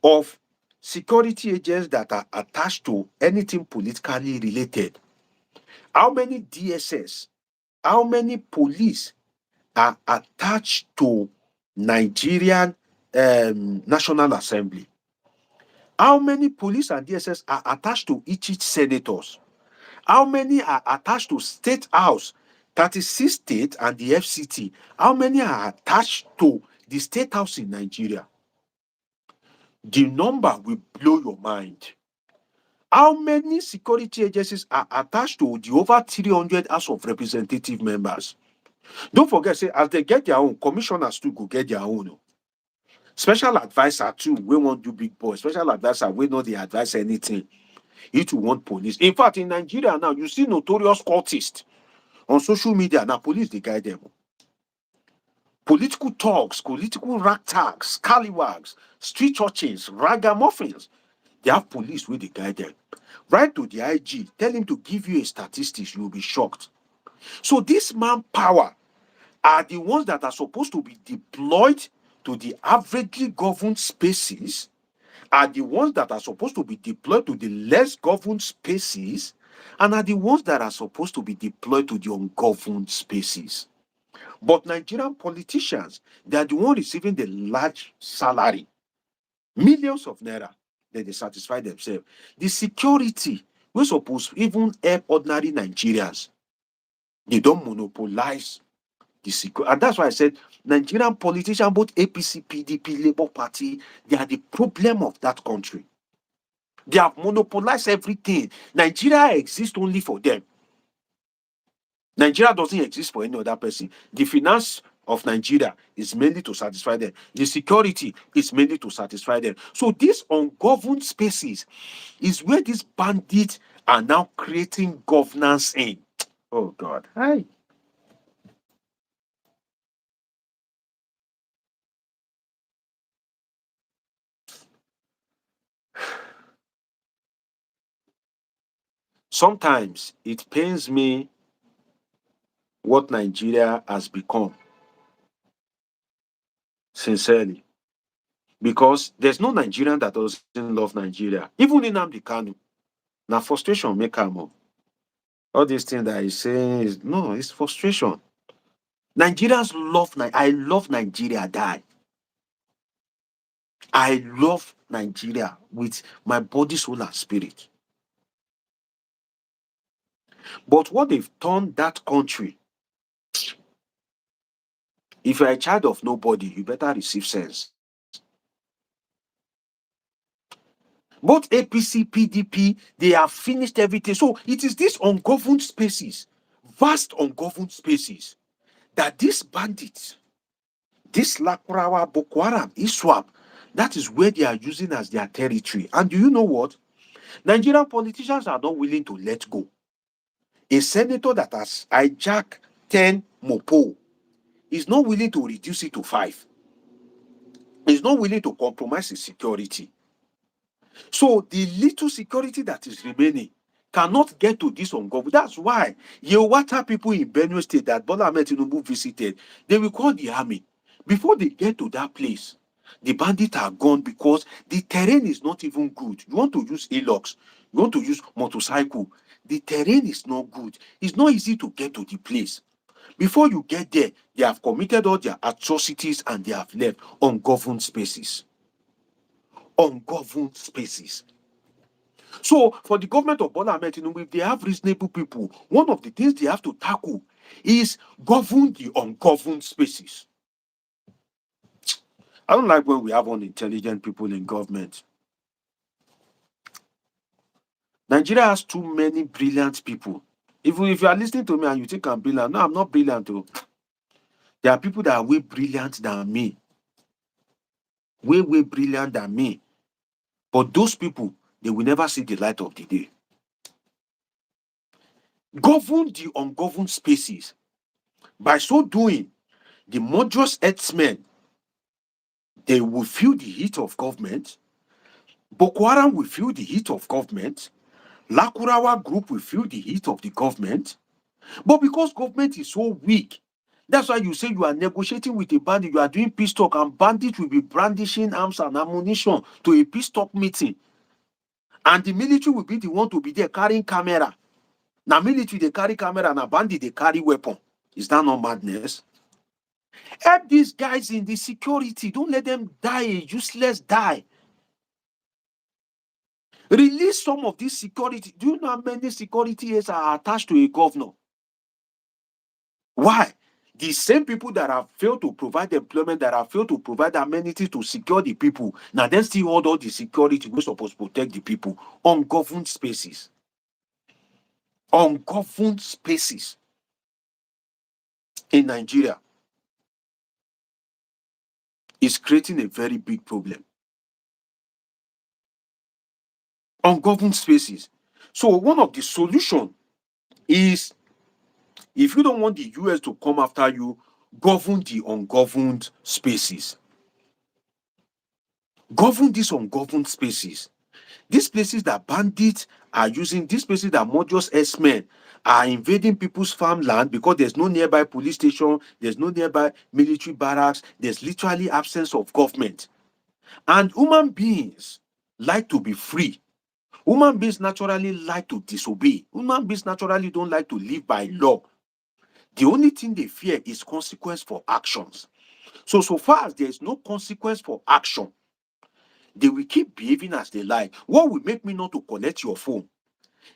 of security agents that are attached to anything politically related. How many DSS, how many police are attached to Nigerian National Assembly? How many police and DSS are attached to each senators? How many are attached to State House, 36 states and the FCT? How many are attached to the State House in Nigeria? The number will blow your mind. How many security agencies are attached to the over 300 House of Representative members? Don't forget, say, as they get their own, commissioners too go get their own. Special advisor too, we won't do big boy. Special advisor, we know they advise anything. It will want police. In fact, in Nigeria now, you see notorious cultists on social media. Now, police, they guide them. Political talks, political ragtags, scallywags, street urchins, ragamuffins. They have police where they guide them. Write to the IG, tell him to give you a statistics, you'll be shocked. So this manpower are the ones that are supposed to be deployed to the averagely governed spaces, are the ones that are supposed to be deployed to the less governed spaces, and are the ones that are supposed to be deployed to the ungoverned spaces. But Nigerian politicians, they are the ones receiving the large salary, millions of naira, that they satisfy themselves. The security, we're supposed to even help ordinary Nigerians. They don't monopolize the security. And that's why I said Nigerian politicians, both APC, PDP, Labour Party, they are the problem of that country. They have monopolized everything. Nigeria exists only for them. Nigeria doesn't exist for any other person. The finance of Nigeria is mainly to satisfy them. The security is mainly to satisfy them. So these ungoverned spaces is where these bandits are now creating governance in. Oh God. Hi. Sometimes it pains me what Nigeria has become. Sincerely. Because there's no Nigerian that doesn't love Nigeria. Even in Nnamdi Kanu. Now frustration make am up. All these things that he's saying is no, it's frustration. Nigerians love I love Nigeria, die. I love Nigeria with my body, soul, and spirit. But what they've turned that country, if you're a child of nobody, you better receive sense. Both APC, PDP, they have finished everything. So it is these ungoverned spaces, vast ungoverned spaces, that these bandits, this Lakurawa, Boko Haram, ISWAP, that is where they are using as their territory. And do you know what? Nigerian politicians are not willing to let go. A senator that has hijacked 10 mopo is not willing to reduce it to 5. He's not willing to compromise his security. So the little security that is remaining cannot get to this ungoverned. That's why Yewata people in Benue State that Bola Tinubu visited, they will call the army. Before they get to that place, the bandits are gone because the terrain is not even good. You want to use Hilux, you want to use motorcycle. The terrain is not good. It's not easy to get to the place. Before you get there, they have committed all their atrocities and they have left ungoverned spaces. Ungoverned spaces. So, for the government of Bola Ahmed Tinubu, if they have reasonable people, one of the things they have to tackle is govern the ungoverned spaces. I don't like when we have unintelligent people in government. Nigeria has too many brilliant people. If you are listening to me and you think I'm brilliant, no, I'm not brilliant. Though. There are people that are way brilliant than me. Way brilliant than me. But those people, they will never see the light of the day. Govern the ungoverned spaces. By so doing, the murderous herdsmen, they will feel the heat of government. Boko Haram will feel the heat of government. Lakurawa group will feel the heat of the government. But because government is so weak, that's why you say you are negotiating with a bandit, you are doing peace talk, and bandits will be brandishing arms and ammunition to a peace talk meeting. And the military will be the one to be there carrying camera. Now military, they carry camera, and a bandit, they carry weapon. Is that not madness? Help these guys in the security. Don't let them die a useless die. Release some of this security. Do you know how many security aides are attached to a governor? Why? The same people that have failed to provide employment, that have failed to provide amenities to secure the people, now then still hold all the security we're supposed to protect the people. Ungoverned spaces. Ungoverned spaces in Nigeria is creating a very big problem. Ungoverned spaces. So one of the solutions is, if you don't want the US to come after you, govern the ungoverned spaces. Govern these ungoverned spaces. These places that bandits are using, these places that murderous herdsmen are invading people's farmland because there's no nearby police station, there's no nearby military barracks, there's literally absence of government. And human beings like to be free. Human beings naturally like to disobey. Human beings naturally don't like to live by law. The only thing they fear is consequence for actions. So far as there is no consequence for action, they will keep behaving as they like. What will make me not to collect your phone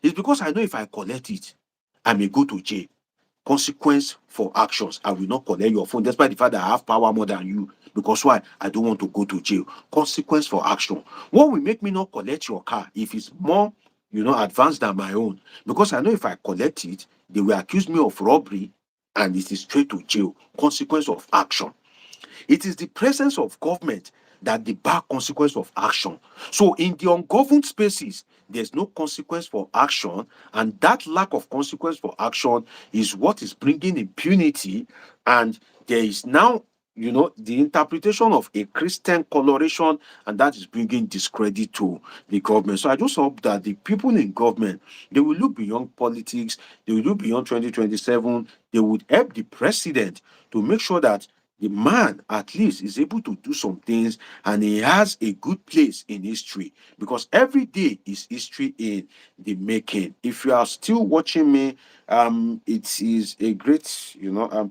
is because I know if I collect it, I may go to jail. Consequence for actions. I will not collect your phone, despite the fact that I have power more than you. Because why? I don't want to go to jail. Consequence for action. What will make me not collect your car if it's more, advanced than my own? Because I know if I collect it, they will accuse me of robbery and it is straight to jail. Consequence of action. It is the presence of government that the bad consequence of action. So in the ungoverned spaces, there's no consequence for action, and that lack of consequence for action is what is bringing impunity. And there is now, the interpretation of a Christian coloration, and that is bringing discredit to the government. So I just hope that the people in government, they will look beyond politics, they will look beyond 2027, they would help the president to make sure that the man at least is able to do some things and he has a good place in history, because every day is history in the making. If you are still watching me, it is a great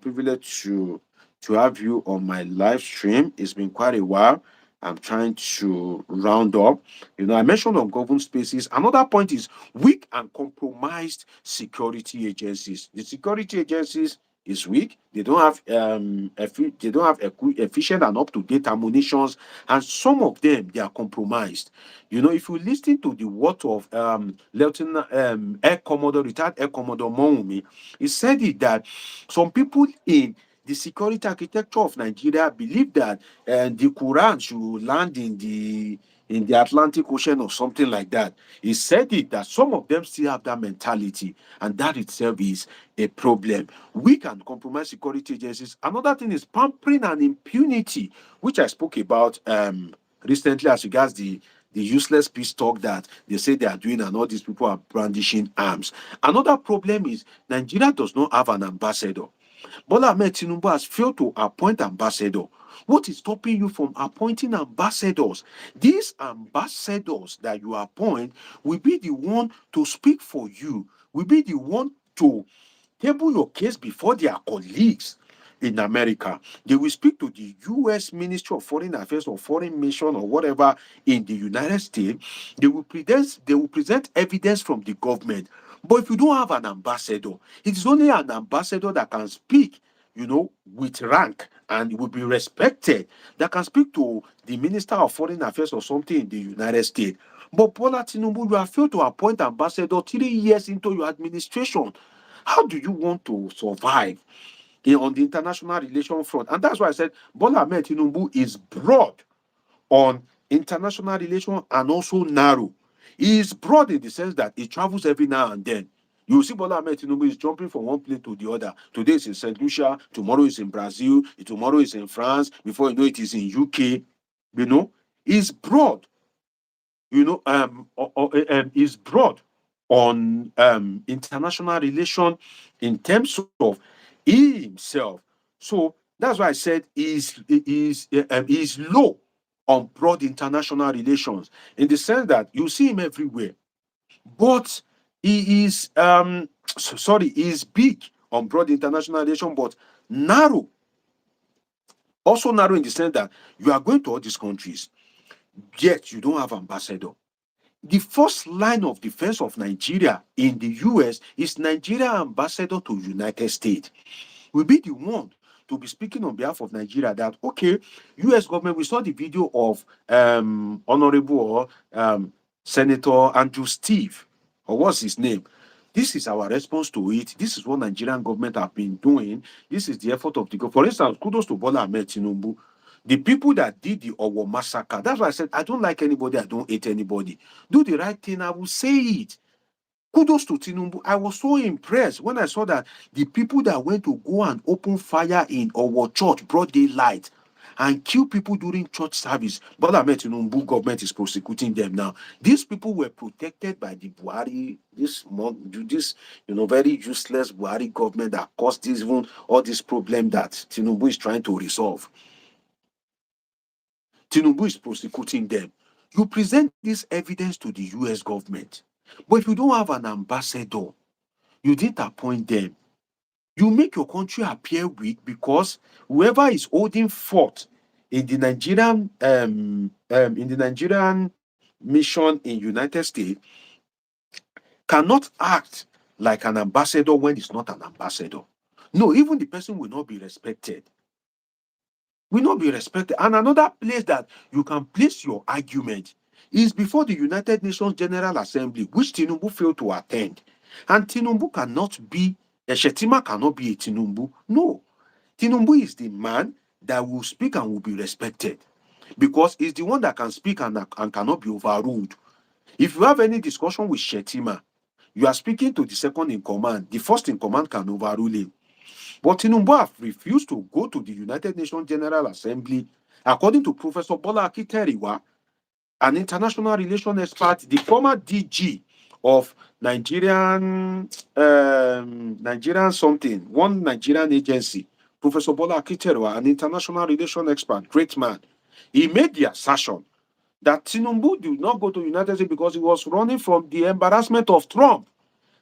privilege to have you on my live stream. It's been quite a while. I'm trying to round up. I mentioned ungoverned spaces. Another point is weak and compromised security agencies. The security agencies is weak. They don't have efficient and up-to-date ammunitions, and some of them they are compromised. If you listen to the word of Lieutenant retired Air Commodore Moumi, he said it that some people in the security architecture of Nigeria believe that the Quran should land in the Atlantic Ocean or something like that. He said it that some of them still have that mentality, and that itself is a problem. Weak and compromised security agencies. Another thing is pampering and impunity, which I spoke about recently as regards the the useless peace talk that they say they are doing, and all these people are brandishing arms. Another problem is Nigeria does not have an ambassador. Bola Ahmed Tinubu has failed to appoint ambassador. What is stopping you from appointing ambassadors? These ambassadors that you appoint will be the one to speak for you, will be the one to table your case before their colleagues in America. They will speak to the US Ministry of Foreign Affairs or Foreign Mission or whatever in the United States. They will present evidence from the government. But if you don't have an ambassador, it is only an ambassador that can speak, with rank and will be respected, that can speak to the Minister of Foreign Affairs or something in the United States. But Bola Tinubu, you have failed to appoint ambassador 3 years into your administration. How do you want to survive on the international relation front? And that's why I said Bola Ahmed Tinubu is broad on international relation and also narrow. He is broad in the sense that he travels every now and then. You see, Bola Ahmed Tinubu is jumping from one place to the other. Today is in St. Lucia, tomorrow is in Brazil, tomorrow is in France, before you know it is in UK. He's broad, is broad on international relation in terms of he himself. So that's why I said he's low on broad international relations, in the sense that you see him everywhere, but he is he's big on broad international relation, but narrow, also narrow in the sense that you are going to all these countries, yet you don't have ambassador. The first line of defense of Nigeria in the US is Nigeria ambassador to United States. Will be the one to be speaking on behalf of Nigeria that, okay, US government, we saw the video of Honorable or Senator Andrew Steve, or what's his name. This is our response to it. This is what Nigerian government have been doing. This is the effort of the government. For instance, kudos to Bola Ahmed Tinubu. The people that did the Owo massacre, that's why I said I don't like anybody, I don't hate anybody. Do the right thing, I will say it. Kudos to Tinubu. I was so impressed when I saw that the people that went to go and open fire in our church, broad daylight, and kill people during church service. Bola Ahmed Tinubu government is prosecuting them now. These people were protected by the Buhari, this very useless Buhari government that caused all this problem that Tinubu is trying to resolve. Tinubu is prosecuting them. You present this evidence to the US government. But if you don't have an ambassador, you didn't appoint them, you make your country appear weak, because whoever is holding forth in the Nigerian mission in United States cannot act like an ambassador when it's not an ambassador. No, even the person will not be respected. Will not be respected. And another place that you can place your argument is before the United Nations General Assembly, which Tinubu failed to attend. And Tinubu cannot be, Shetima cannot be a Tinubu. No. Tinubu is the man that will speak and will be respected, because he's the one that can speak and cannot be overruled. If you have any discussion with Shetima, you are speaking to the second in command. The first in command can overrule him. But Tinubu have refused to go to the United Nations General Assembly. According to Professor Bola Tinubu, an international relations expert, the former DG of Nigerian something, one Nigerian agency, Professor Bola Tinubu, an international relations expert, great man, he made the assertion that Tinubu did not go to the United States because he was running from the embarrassment of Trump.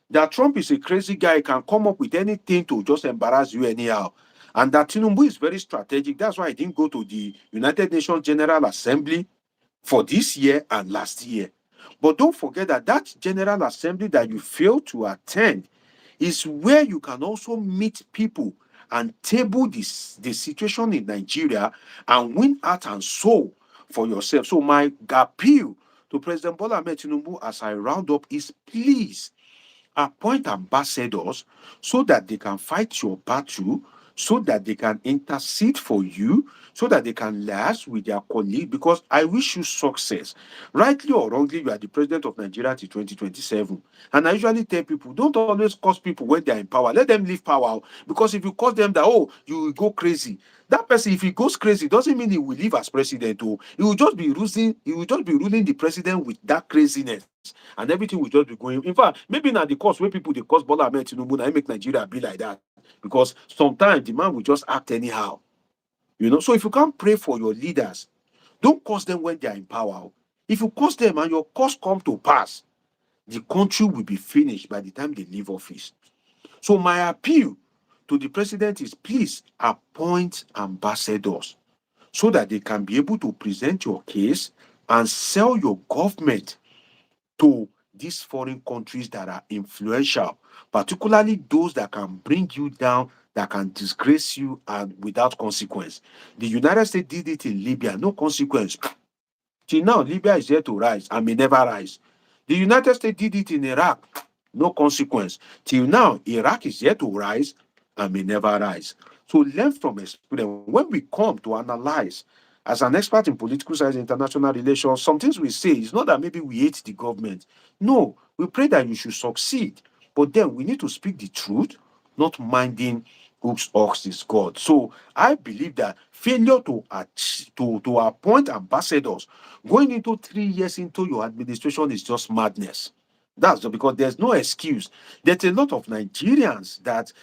That Trump is a crazy guy, can come up with anything to just embarrass you anyhow. And that Tinubu is very strategic. That's why he didn't go to the United Nations General Assembly for this year and last year. But don't forget that General Assembly that you failed to attend is where you can also meet people and table the situation in Nigeria and win heart and soul for yourself. So my appeal to President Bola Ahmed Tinubu as I round up is, please appoint ambassadors so that they can fight your battle so that they can intercede for you, so that they can liaise with their colleague. Because I wish you success. Rightly or wrongly, you are the president of Nigeria till 2027. And I usually tell people, don't always curse people when they are in power. Let them leave power. Because if you curse them that, oh, you will go crazy. That person, if he goes crazy, doesn't mean he will leave as president. Oh, he will just be ruling the president with that craziness. And everything will just be going. In fact, maybe now the cause where people they cause Bola Ahmed Tinubu, now make Nigeria be like that. Because sometimes the man will just act anyhow. So if you can't pray for your leaders, don't curse them when they are in power. If you curse them and your cause come to pass, the country will be finished by the time they leave office. So my appeal to the president is, please appoint ambassadors so that they can be able to present your case and sell your government to these foreign countries that are influential, particularly those that can bring you down, that can disgrace you and without consequence. The United States did it in Libya, no consequence. Till now, Libya is yet to rise and may never rise. The United States did it in Iraq, no consequence. Till now, Iraq is yet to rise and may never rise. So learn from experience. When we come to analyze, as an expert in political science and international relations, some things we say is not that maybe we hate the government. No, we pray that you should succeed. But then we need to speak the truth, not minding whose ox is God. So I believe that failure to appoint ambassadors going into 3 years into your administration is just madness. That's because there's no excuse. There's a lot of Nigerians that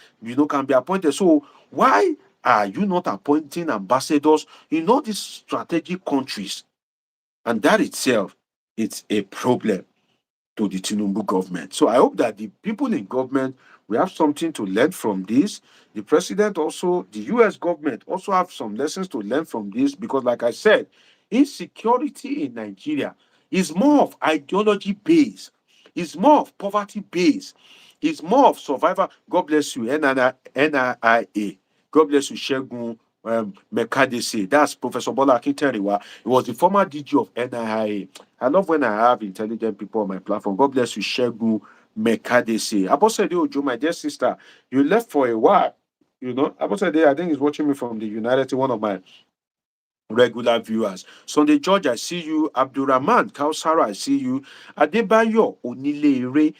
can be appointed. So why are you not appointing ambassadors in all these strategic countries? And that itself, it's a problem to the Tinubu government. So I hope that the people in government we have something to learn from this. The president also, the US government also have some lessons to learn from this because, like I said, insecurity in Nigeria is more of ideology based, it's more of poverty based, it's more of survival. God bless you, NIA. God bless you, Shegun Mekadese. That's Professor Bola Akinteriwa. He was the former DG of NIA. I love when I have intelligent people on my platform. God bless you, Shegun Mekadese. Abosede Ojo, my dear sister, you left for a while. Abosede, I think he's watching me from the United States, one of my regular viewers. Sunday George, I see you. Abdurrahman Kausara, I see you. Adebayo Onilere,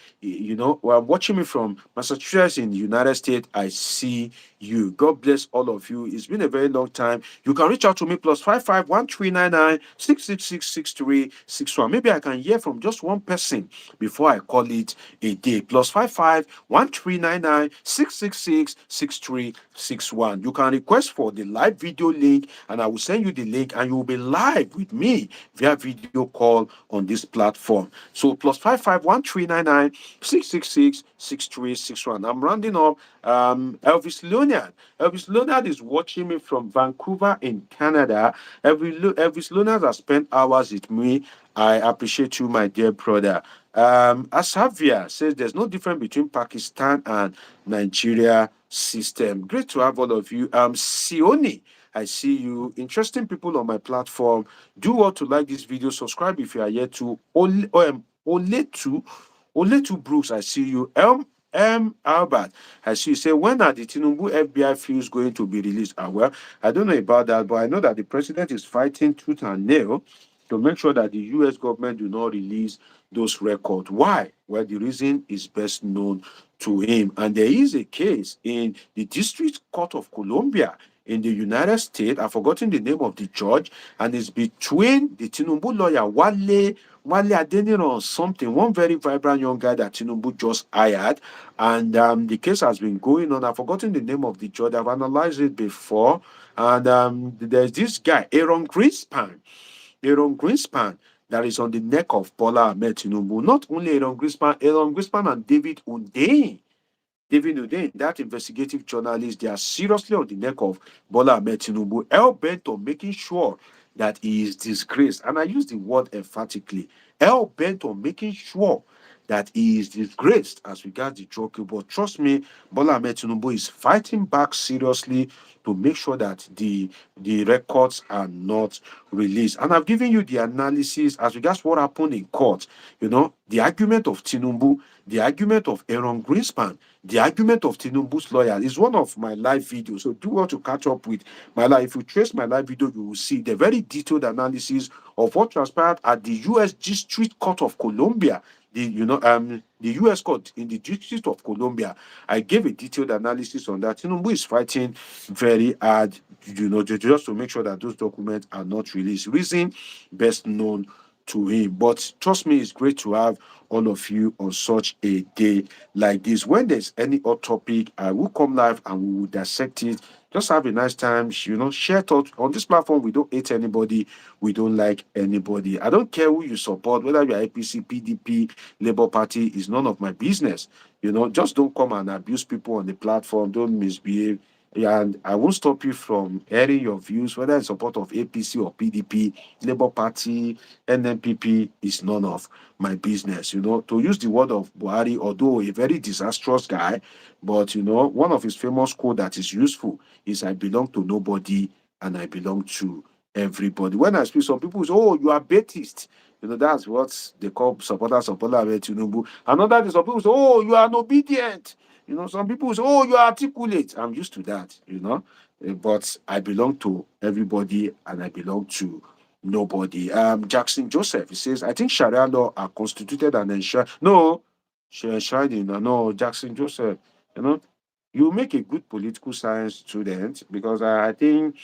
watching me from Massachusetts in the United States. I see you. God bless all of you. It's been a very long time. You can reach out to me +55 1399 666 6361. Maybe I can hear from just one person before I call it a day. +55 1399 666 6361. You can request for the live video link and I will send you the link and you will be live with me via video call on this platform. So +55 1399 666 6361. I'm rounding up. Elvis Leonard. Elvis Leonard is watching me from Vancouver in Canada. Elvis Leonard has spent hours with me. I appreciate you, my dear brother. Asavia says there's no difference between Pakistan and Nigeria system. Great to have all of you. Sioni, I see you. Interesting people on my platform. Do want to like this video. Subscribe if you are yet to. Oletu Brooks, I see you. Albert, I see you. Say, when are the Tinubu FBI files going to be released? Well, I don't know about that, but I know that the president is fighting tooth and nail to make sure that the US government do not release those records. Why? Well, the reason is best known to him. And there is a case in the District Court of Columbia in the United States. I've forgotten the name of the judge, and it's between the Tinubu lawyer, Wale Adeniran or something, one very vibrant young guy that Tinubu just hired. And the case has been going on. I've forgotten the name of the judge. I've analyzed it before. And there's this guy, Aaron Greenspan, that is on the neck of Bola Ahmed Tinubu. Not only Aaron Greenspan and David Hundeyin. That investigative journalist, they are seriously on the neck of Bola Ahmed Tinubu, hell-bent on making sure that he is disgraced. And I use the word emphatically, hell-bent on making sure that he is disgraced as regards the drug use. But trust me, Bola Ahmed Tinubu is fighting back seriously to make sure that the records are not released. And I've given you the analysis as regards what happened in court. The argument of Tinubu, the argument of Aaron Greenspan, the argument of Tinubu's lawyer is one of my live videos. So do want to catch up with my live. If you trace my live video, you will see the very detailed analysis of what transpired at the U.S. District Court of Columbia. The U.S. court in the District of Columbia. I gave a detailed analysis on that. Tinubu is fighting very hard, just to make sure that those documents are not released. Reason best known to him. But trust me, it's great to have all of you on such a day like this. When there's any hot topic, I will come live and we will dissect it. Just have a nice time, share thoughts. On this platform, we don't hate anybody, we don't like anybody. I don't care who you support, whether you're APC, PDP, Labour Party, is none of my business. Just don't come and abuse people on the platform, don't misbehave. And I won't stop you from airing your views, whether in support of APC or PDP, Labour Party, NNPP, is none of my business. To use the word of Buhari, although a very disastrous guy, but one of his famous quote that is useful is I belong to nobody and I belong to everybody. When I speak, some people say, oh, you are Baptist. That's what they call supporters of Bola Ahmed Tinubu. Another day, some people say, oh, you are obedient. Some people say, oh, you are articulate. I'm used to that. But I belong to everybody and I belong to nobody. Jackson Joseph, he says, I think Sharia law are constituted and enshrined. No, enshrined in, no, Jackson Joseph, you make a good political science student because I think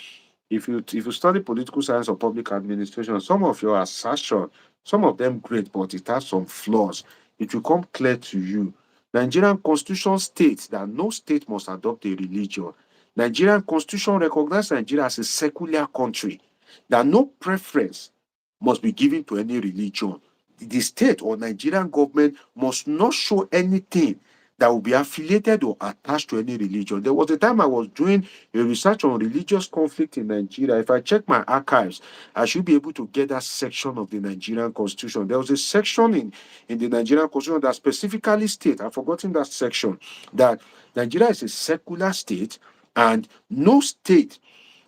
if you study political science or public administration, some of your assertion, some of them great, but it has some flaws. It will come clear to you. Nigerian constitution states that no state must adopt a religion. Nigerian constitution recognizes Nigeria as a secular country, that no preference must be given to any religion. The state or Nigerian government must not show anything that will be affiliated or attached to any religion. There was a time I was doing a research on religious conflict in Nigeria. If I check my archives, I should be able to get that section of the Nigerian constitution. There was a section in the Nigerian constitution that specifically states, I've forgotten that section, that Nigeria is a secular state and no state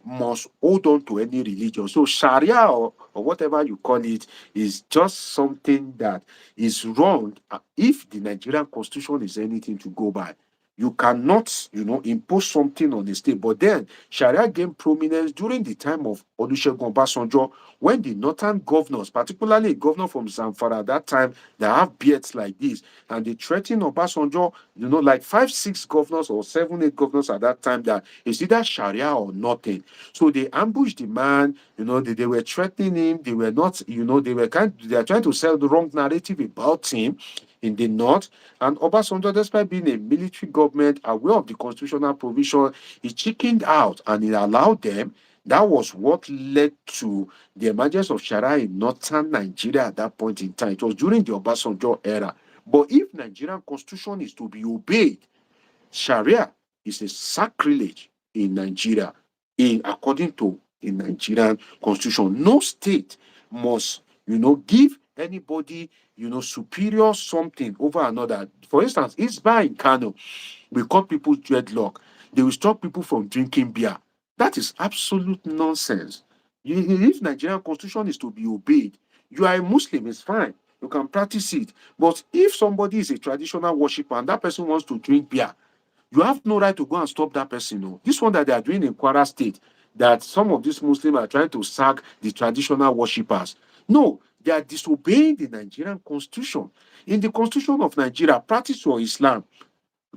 must hold on to any religion. So Sharia or whatever you call it is just something that is wrong if the Nigerian constitution is anything to go by. You cannot, impose something on the state. But then Sharia gained prominence during the time of Olusegun Obasanjo, when the northern governors, particularly a governor from Zamfara at that time, that have beards like this, and they threatened Obasanjo, like 5, 6 governors or 7, 8 governors at that time, that it's either Sharia or nothing. So they ambushed the man, they were threatening him, they were not, they are trying to sell the wrong narrative about him in the north. And Obasanjo, despite being a military government, aware of the constitutional provision, he chickened out and he allowed them. That was what led to the emergence of Sharia in northern Nigeria at that point in time. It was during the Obasanjo era. But if Nigerian constitution is to be obeyed, Sharia is a sacrilege in Nigeria, according to the Nigerian constitution. No state must, give anybody, superior something over another. For instance, Isba in Kano will cut people's dreadlock. They will stop people from drinking beer. That is absolute nonsense. If Nigerian constitution is to be obeyed, you are a Muslim, it's fine. You can practice it. But if somebody is a traditional worshiper and that person wants to drink beer, you have no right to go and stop that person. No. This one that they are doing in Kwara State, that some of these Muslims are trying to sack the traditional worshippers. No, they are disobeying the Nigerian constitution. In the constitution of Nigeria, practice your Islam,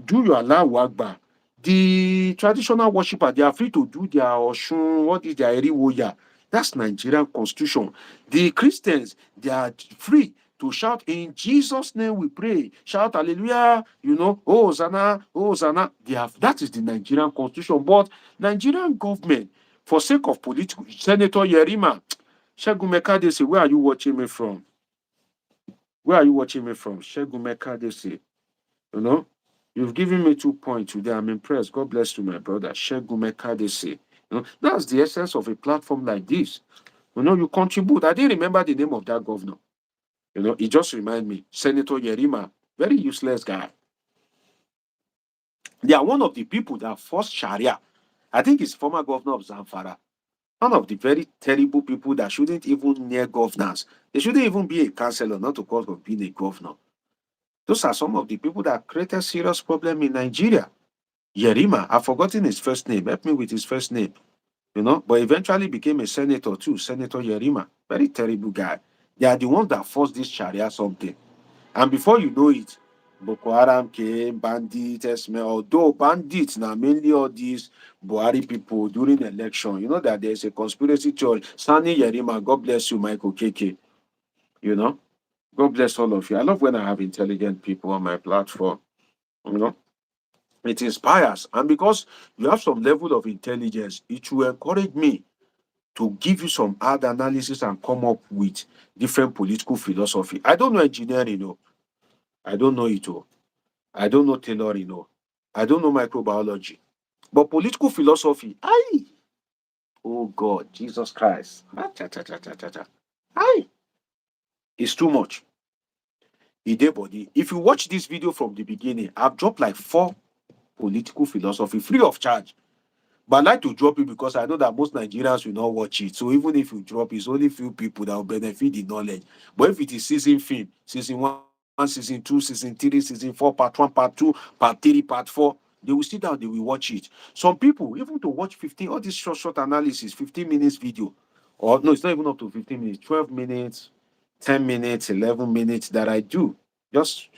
do your Allahu Akbar. The traditional worshipper, they are free to do their Oshun, what is their Eriwoya. That's Nigerian constitution. The Christians, they are free to shout, in Jesus' name we pray. Shout hallelujah, oh Hosanna, oh Hosanna. That is the Nigerian constitution. But Nigerian government, for sake of political, Senator Yerima, Shegun Mekadesi, where are you watching me from? Where are you watching me from? Shegun Mekadesi. You've given me 2 points today. I'm impressed. God bless you, my brother. Shegun Mekadesi. That's the essence of a platform like this. You contribute. I didn't remember the name of that governor. It just reminds me, Senator Yerima, very useless guy. They are one of the people that forced Sharia. I think he's former governor of Zamfara. One of the very terrible people that shouldn't even near governors. They shouldn't even be a councillor, not to call of being a governor. Those are some of the people that created serious problem in Nigeria. Yerima, I've forgotten his first name. Help me with his first name. But eventually became a senator too, Senator Yerima. Very terrible guy. They are the ones that forced this Sharia something. And before you know it, Boko Haram came, bandits, although bandits now mainly all these Buhari people during the election, you know that there's a conspiracy theory. Sani Yerima, God bless you, Michael KK. You know, God bless all of you. I love when I have intelligent people on my platform. You know, it inspires. And because you have some level of intelligence, it will encourage me to give you some hard analysis and come up with different political philosophy. I don't know engineering, I don't know it. I don't know tailoring, I don't know microbiology. But political philosophy, oh God, Jesus Christ. Aye, it's too much. Body. If you watch this video from the beginning, I've dropped like 4 political philosophy free of charge. But I like to drop it because I know that most Nigerians will not watch it. So even if you drop it, it's only few people that will benefit the knowledge. But if it is season film, season 1, season 2, season 3, season 4, part 1, part 2, part 3, part 4, they will sit down, they will watch it. Some people, even to watch 15, all this short analysis, 15 minutes video, or no, it's not even up to 15 minutes, 12 minutes, 10 minutes, 11 minutes that I do. Just,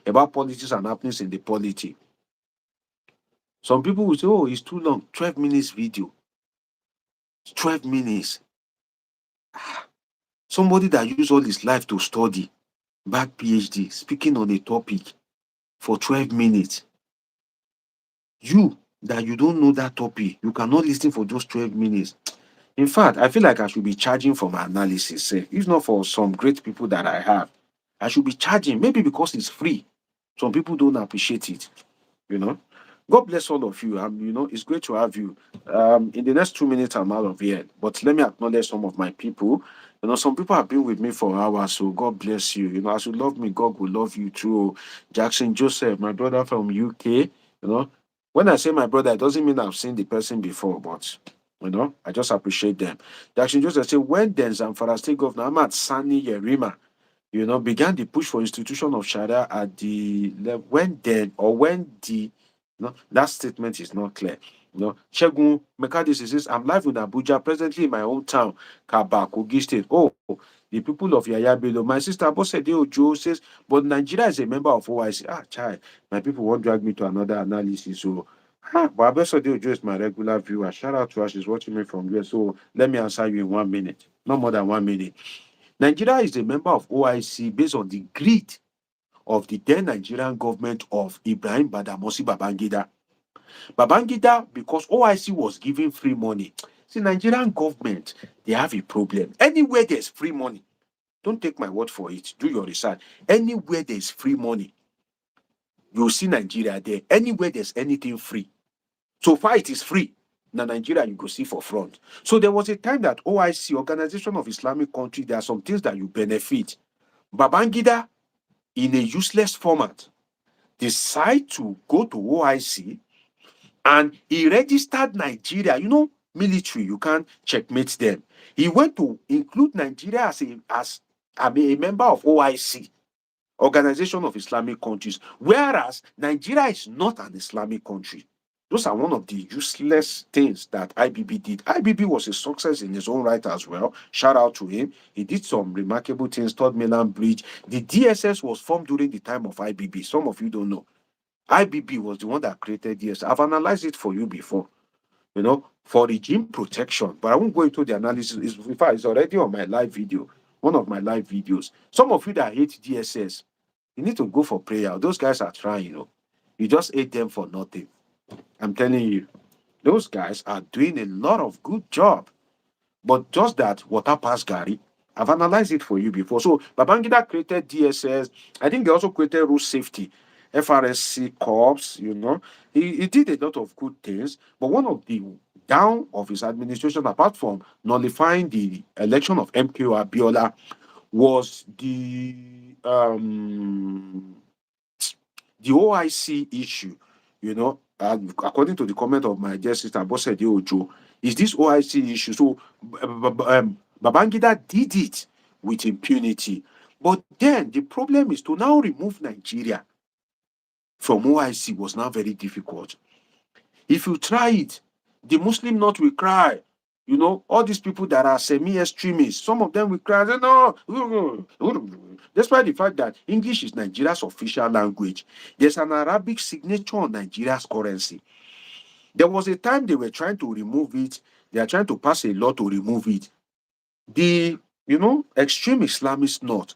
about politics and happenings in the polity. Some people will say, oh, it's too long. 12 minutes video. 12 minutes. Somebody that used all his life to study, back PhD, speaking on a topic for 12 minutes. You, that you don't know that topic, you cannot listen for just 12 minutes. In fact, I feel like I should be charging for my analysis. If not for some great people that I have, I should be charging, maybe because it's free. Some people don't appreciate it. you know. God bless all of you. It's great to have you. In the next 2 minutes, I'm out of here. But let me acknowledge some of my people. Some people have been with me for hours, so God bless you. As you love me, God will love you too. Jackson Joseph, my brother from UK. When I say my brother, it doesn't mean I've seen the person before, but I just appreciate them. Jackson Joseph said, when then Zamfara State Governor Ahmad Sani Yerima began the push for institution of Sharia at the when that statement is not clear. Shegun Mekadis says, I'm live in Abuja, presently in my hometown, Kaba, Kogi State. Oh, the people of Yaya Bello. My sister Bosede Ojo says, but Nigeria is a member of OIC. Child, my people won't drag me to another analysis. So, but Bosede Ojo is my regular viewer. Shout out to her. She's watching me from here. So, let me answer you in 1 minute. Not more than 1 minute. Nigeria is a member of OIC based on the greed of the then Nigerian government of Ibrahim Badamasi Babangida. Babangida, because OIC was giving free money. See, Nigerian government, they have a problem. Anywhere there's free money, don't take my word for it. Do your research. Anywhere there's free money, you'll see Nigeria there. Anywhere there's anything free. So far it is free. Now Nigeria, you go see for front. So there was a time that OIC, Organization of Islamic Countries, there are some things that you benefit. Babangida, in a useless format, decide to go to OIC and he registered Nigeria. Military, you can't checkmate them. He went to include Nigeria as a member of OIC, Organization of Islamic Countries, whereas Nigeria is not an Islamic country. Those are one of the useless things that IBB did. IBB was a success in his own right as well. Shout out to him. He did some remarkable things. Third Mainland Bridge. The DSS was formed during the time of IBB. Some of you don't know. IBB was the one that created DSS. I've analyzed it for you before, for regime protection. But I won't go into the analysis. In fact, it's already on my live video, one of my live videos. Some of you that hate DSS, you need to go for prayer. Those guys are trying, You just hate them for nothing. I'm telling you, those guys are doing a lot of good job. But just that water pass Gary, I've analyzed it for you before. So Babangida created DSS. I think they also created road safety, FRSC corps, He did a lot of good things. But one of the down of his administration, apart from nullifying the election of MKO Abiola, was the OIC issue, according to the comment of my dear sister Bosede Ojo, is this OIC issue. So Babangida did it with impunity. But then the problem is to now remove Nigeria from OIC was now very difficult. If you try it, the Muslim North will cry. All these people that are semi-extremists, some of them will cry, say, no. Despite the fact that English is Nigeria's official language, there's an Arabic signature on Nigeria's currency. There was a time they were trying to remove it. They are trying to pass a law to remove it. The, extreme Islamists North,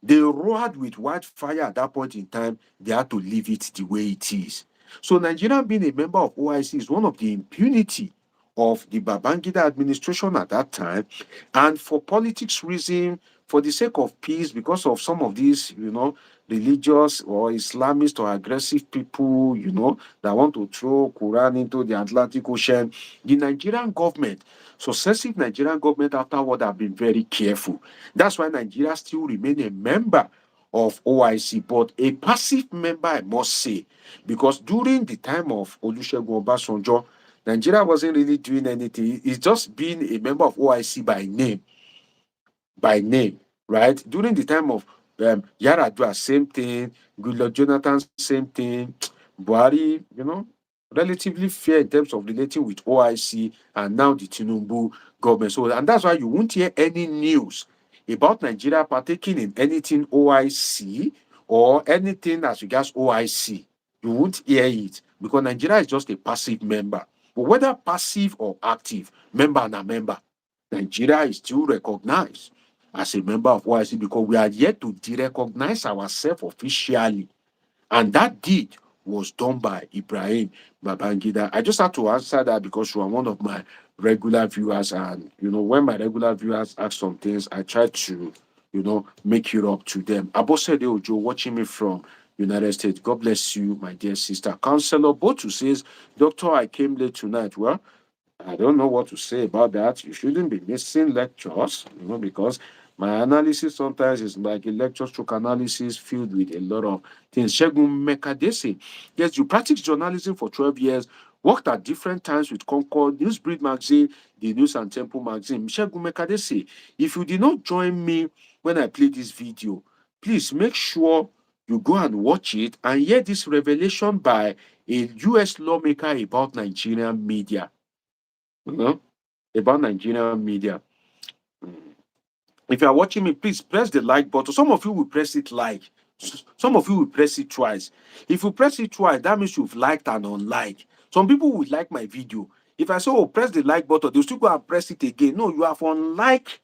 they roared with wildfire at that point in time. They had to leave it the way it is. So Nigeria being a member of OIC is one of the impunity of the Babangida administration at that time. And for politics reason, for the sake of peace, because of some of these, religious or Islamist or aggressive people, that want to throw Quran into the Atlantic Ocean, the Nigerian government, successive Nigerian government afterward have been very careful. That's why Nigeria still remain a member of OIC, but a passive member, I must say, because during the time of Olusegun Obasanjo, Nigeria wasn't really doing anything. It's just being a member of OIC by name, right? During the time of Yaradua, same thing. Goodluck Jonathan, same thing. Buhari, relatively fair in terms of relating with OIC, and now the Tinubu government. So, and that's why you won't hear any news about Nigeria partaking in anything OIC or anything as regards OIC. You won't hear it because Nigeria is just a passive member. But whether passive or active, member and a member, Nigeria is still recognized as a member of OIC because we are yet to derecognize ourselves officially. And that deed was done by Ibrahim Babangida. I just had to answer that because you are one of my regular viewers. And, when my regular viewers ask some things, I try to, make it up to them. Abosede Ojo watching me from United States. God bless you, my dear sister. Counselor Botu says, Doctor, I came late tonight. Well, I don't know what to say about that. You shouldn't be missing lectures, because my analysis sometimes is like a lecture stroke analysis filled with a lot of things. Shegun Mekadesi, yes, you practiced journalism for 12 years, worked at different times with Concord, Newsbreed magazine, the News and Temple magazine. Shegun Mekadesi, if you did not join me when I played this video, please make sure you go and watch it and hear this revelation by a US lawmaker about Nigerian media. About Nigerian media. If you are watching me, please press the like button. Some of you will press it like. Some of you will press it twice. If you press it twice, that means you've liked and unliked. Some people would like my video. If I say, oh, press the like button, they'll still go and press it again. No, you have unliked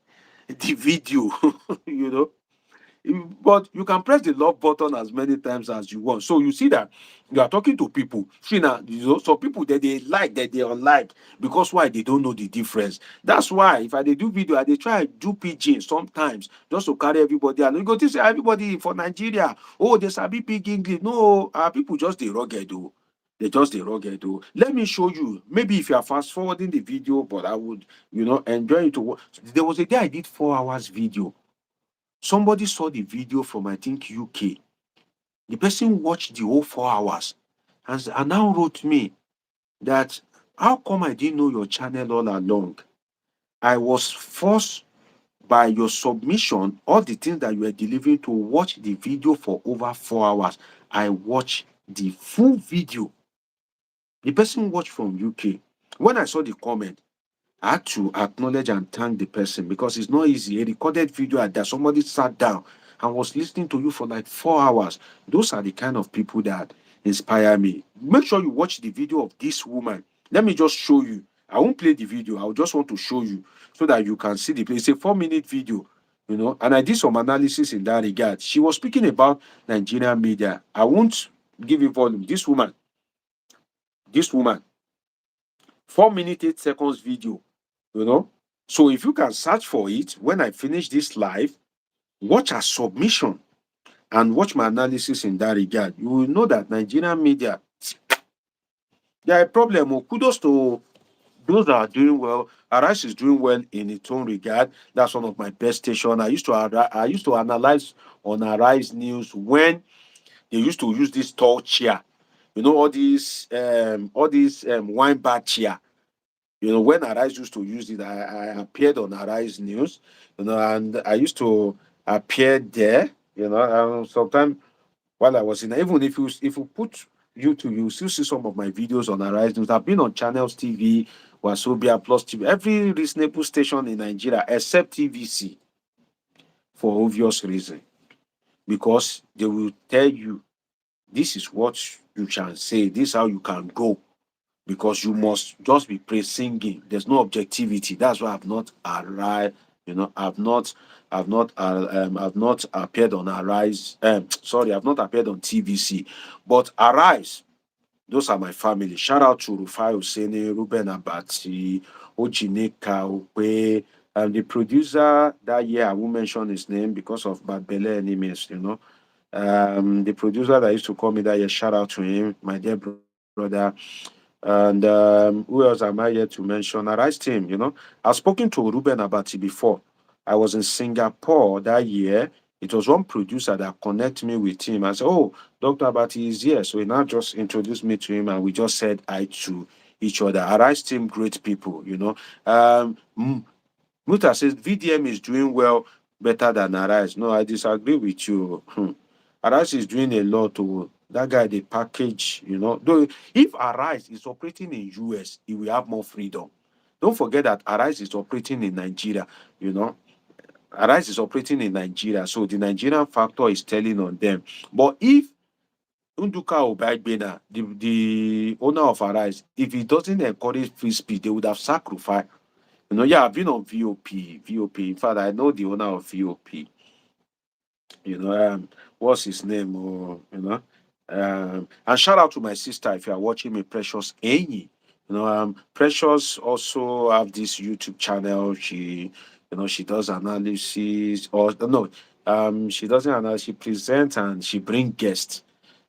the video. you know. But you can press the love button as many times as you want. So you see that you are talking to people. See now, some people that they like, that they unlike, because why? They don't know the difference. That's why if I they do video, they try to do pidgin sometimes just to carry everybody. And you go to say everybody for Nigeria, oh, there's a big English. No, our people just the rugged though. They just the rugged though. Let me show you. Maybe if you are fast forwarding the video, but I would, enjoy it to watch. There was a day I did 4 hours video. Somebody saw the video from, I think, UK. The person watched the whole 4 hours and now wrote me that, how come I didn't know your channel all along? I was forced by your submission, all the things that you were delivering, to watch the video for over 4 hours. I watched the full video. The person watched from UK. When I saw the comment, I had to acknowledge and thank the person because it's not easy. A recorded video that somebody sat down and was listening to you for like 4 hours. Those are the kind of people that inspire me. Make sure you watch the video of this woman. Let me just show you. I won't play the video. I just want to show you so that you can see the place. It's a 4-minute video, and I did some analysis in that regard. She was speaking about Nigerian media. I won't give you volume. This woman, 4 minutes, 8 seconds video. So if you can search for it when I finish this live, watch her submission and watch my analysis in that regard, you will know that Nigerian media, they are a problem. Kudos to those that are doing well, Arise is doing well in its own regard. That's one of my best station. I used to analyze on Arise News when they used to use this tall chair. You know, all these wine bar chair. You know, when Arise used to use it, I appeared on Arise News, and I used to appear there, sometimes while I was in, even if you put YouTube, you still see some of my videos on Arise News. I've been on Channels TV, Wasobia Plus TV, every reasonable station in Nigeria except TVC for obvious reason, because they will tell you this is what you can say, this is how you can go, because you must just be praise singing. There's no objectivity. That's why I've not arrived. I've not appeared on Arise. Sorry, I've not appeared on TVC, but Arise. Those are my family. Shout out to Rufai Husseini, Ruben Abati, Ojineka Okwe, and the producer that year. I won't mention his name because of bad belly enemies. The producer that used to call me that year. Shout out to him, my dear brother. And who else am I yet to mention? Arise team, I've spoken to Ruben Abati before. I was in Singapore that year. It was one producer that connected me with him. I said, "Oh, Dr. Abati is here." So he now just introduced me to him and we just said hi to each other. Arise team, great people. Muta says VDM is doing well, better than Arise. No, I disagree with you. Arise is doing a lot to that guy, the package. Though if Arise is operating in US, he will have more freedom. Don't forget that Arise is operating in Nigeria, you know. Arise is operating in Nigeria, so the Nigerian factor is telling on them. But if Unduka Obagbena, the owner of Arise, if he doesn't encourage free speech, they would have sacrificed. Yeah, I've been on VOP. VOP. In fact, I know the owner of VOP. What's his name? And shout out to my sister if you are watching me, Precious Enyi. Precious also have this YouTube channel. She does analysis, or no, she doesn't analyze. She presents and she bring guests.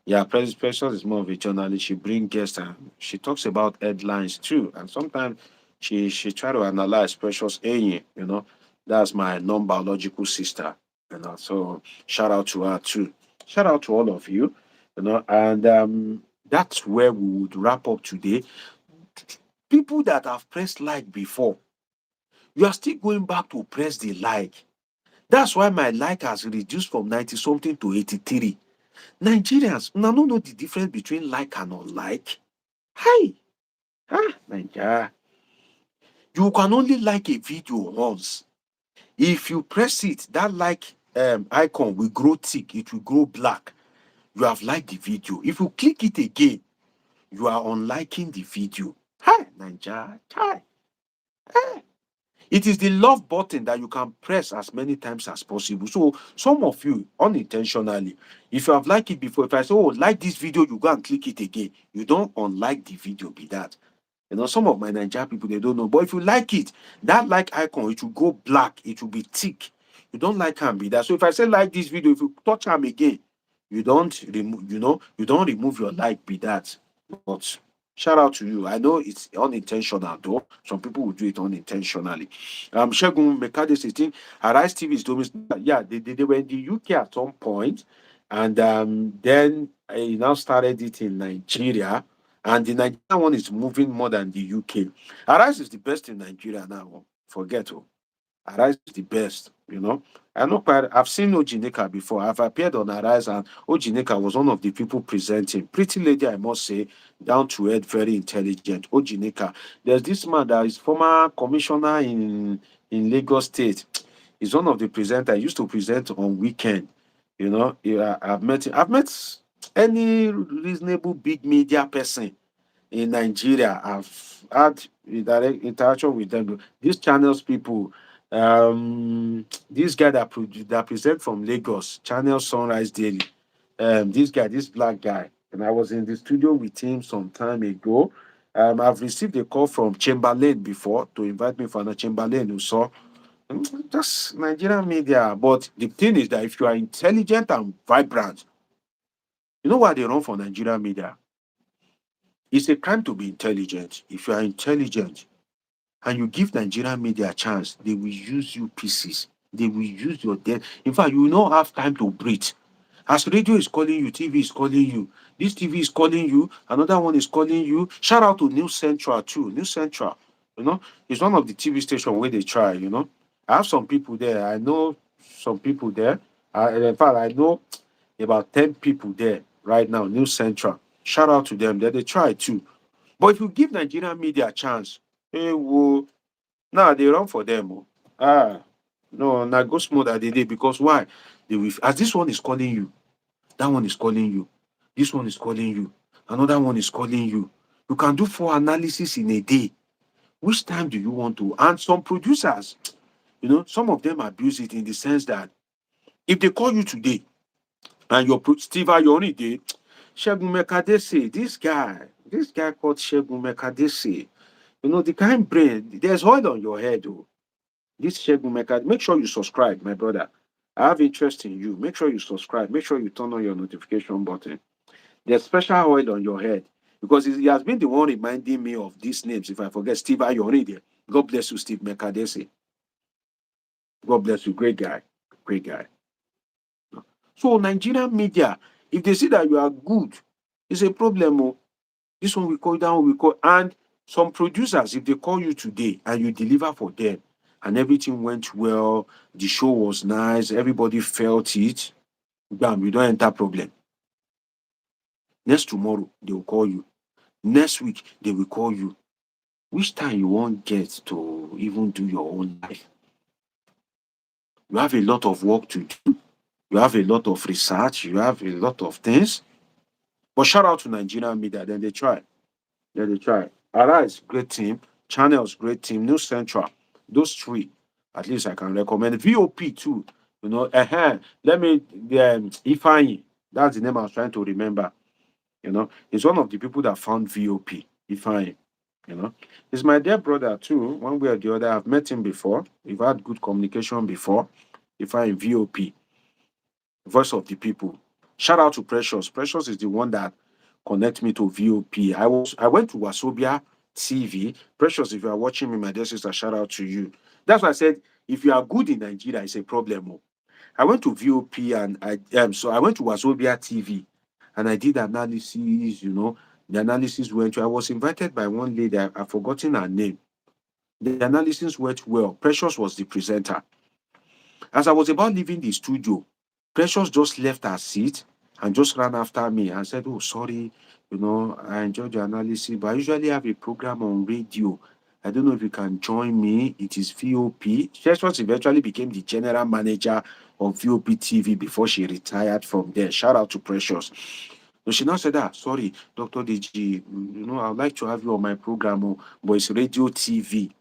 Yeah, Precious is more of a journalist. She bring guests and she talks about headlines too. And sometimes she try to analyze Precious Enyi. That's my non-biological sister. So shout out to her too. Shout out to all of you. And that's where we would wrap up today. People that have pressed like before, you are still going back to press the like. That's why my like has reduced from 90 something to 83. Nigerians, now don't know the difference between like and unlike. Hi, Nigeria. You can only like a video once. If you press it, that like icon will grow thick, it will grow black. You have liked the video. If you click it again, you are unliking the video. Hi, Nigeria. Hi. It is the love button that you can press as many times as possible. So some of you unintentionally, if you have liked it before, if I say, "Oh, like this video," you go and click it again. You don't unlike the video, be that. Some of my Nigerian people, they don't know. But if you like it, that like icon, it will go black, it will be thick. You don't like am be that. So if I say like this video, if you touch am again, you don't remove your like be that. But shout out to you. I know it's unintentional though. Some people will do it unintentionally. Shegun Mekade says, think Arise TV is doing, yeah, they were in the UK at some point, and then he now started it in Nigeria. And the Nigerian one is moving more than the UK. Arise is the best in Nigeria now. Forget. Arise is the best. I know I've seen Ojineka before. I've appeared on Arise, and Ojineka was one of the people presenting. Pretty lady, I must say, down to earth, very intelligent. Ojineka. There's this man that is former commissioner in Lagos State. He's one of the presenters. He used to present on weekend. Yeah, I've met him. I've met any reasonable big media person in Nigeria. I've had a direct interaction with them. These channels people, this guy that present from Lagos, Channel Sunrise Daily. This black guy, and I was in the studio with him some time ago. I've received a call from Chamberlain before to invite me for a Chamberlain who saw just Nigerian media. But the thing is that if you are intelligent and vibrant, you know why they run for Nigerian media? It's a crime to be intelligent. If you are intelligent, and you give Nigerian media a chance, they will use you pieces. They will use your death. In fact, you will not have time to breathe. As radio is calling you, TV is calling you. This TV is calling you. Another one is calling you. Shout out to News Central too. News Central, it's one of the TV station where they try. I have some people there. I know some people there. In fact, I know about 10 people there right now. News Central. Shout out to them. They try too. But if you give Nigerian media a chance, hey, whoa, now they run for them. Oh. No, now go smooth at the day because why? They will, as this one is calling you, that one is calling you. This one is calling you. Another one is calling you. You can do 4 analysis in a day. Which time do you want to? And some producers, some of them abuse it in the sense that if they call you today and Steve, you're only day, Shegun Mekadese, this guy called Shegun Mekadese, the kind brain, there's oil on your head, oh. This Shegun Mekadese, make sure you subscribe, my brother. I have interest in you. Make sure you subscribe. Make sure you turn on your notification button. There's special oil on your head because he has been the one reminding me of these names. If I forget, Steve Ayoride. God bless you, Steve Mekadese. God bless you. Great guy. Great guy. So Nigerian media, if they see that you are good, it's a problem. Oh. This one we call, that one we call. And some producers, if they call you today and you deliver for them and everything went well, the show was nice, everybody felt it, bam, you don't enter problem. Next tomorrow, they will call you. Next week, they will call you. Which time you won't get to even do your own life? You have a lot of work to do. You have a lot of research. You have a lot of things. But shout out to Nigerian media. Then they try. Then they try. Arise, great team. Channels, great team. News Central. Those 3, at least I can recommend. VOP too. Let me, Ifeanyi. That's the name I was trying to remember. He's one of the people that found VOP. Ifeanyi. He's my dear brother too. One way or the other, I've met him before. We've had good communication before. Ifeanyi VOP. Voice of the people. Shout out to Precious. Precious is the one that connect me to VOP. I went to Wasobia TV. Precious, if you are watching me, my dear sister, shout out to you. That's why I said if you are good in Nigeria, it's a problem. Oh. I went to VOP and I went to Wasobia TV and I did analysis, The analysis went well. I was invited by one lady, I've forgotten her name. The analysis went well. Precious was the presenter. As I was about leaving the studio, Precious just left her seat and just ran after me and said, "Oh, sorry, I enjoyed your analysis, but I usually have a program on radio. I don't know if you can join me. It is VOP." Precious eventually became the general manager of VOP TV before she retired from there. Shout out to Precious. So she now said, sorry, Dr. DG, I would like to have you on my program, but it's radio TV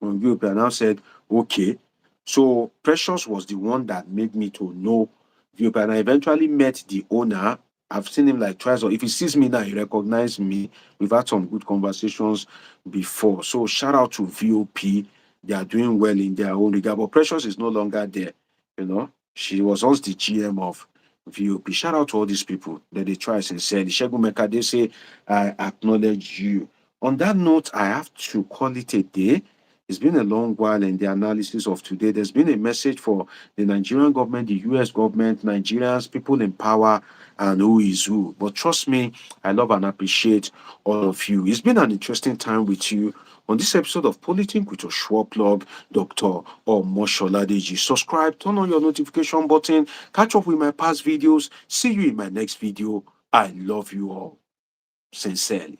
on VOP. And I now said, okay. So Precious was the one that made me to know VOP. And I eventually met the owner. I've seen him like twice, or if he sees me now, he recognizes me. We've had some good conversations before. So shout out to VOP. They are doing well in their own regard. But Precious is no longer there. She was once the GM of VOP. Shout out to all these people that they try sincerely. Shegun Meka, they say, I acknowledge you. On that note, I have to call it a day. It's been a long while in the analysis of today. There's been a message for the Nigerian government, the US government, Nigerians, people in power, and who is who. But trust me, I love and appreciate all of you. It's been an interesting time with you on this episode of Politic with your sure plug, Dr. Omosholadeji. Subscribe, turn on your notification button, catch up with my past videos. See you in my next video. I love you all sincerely.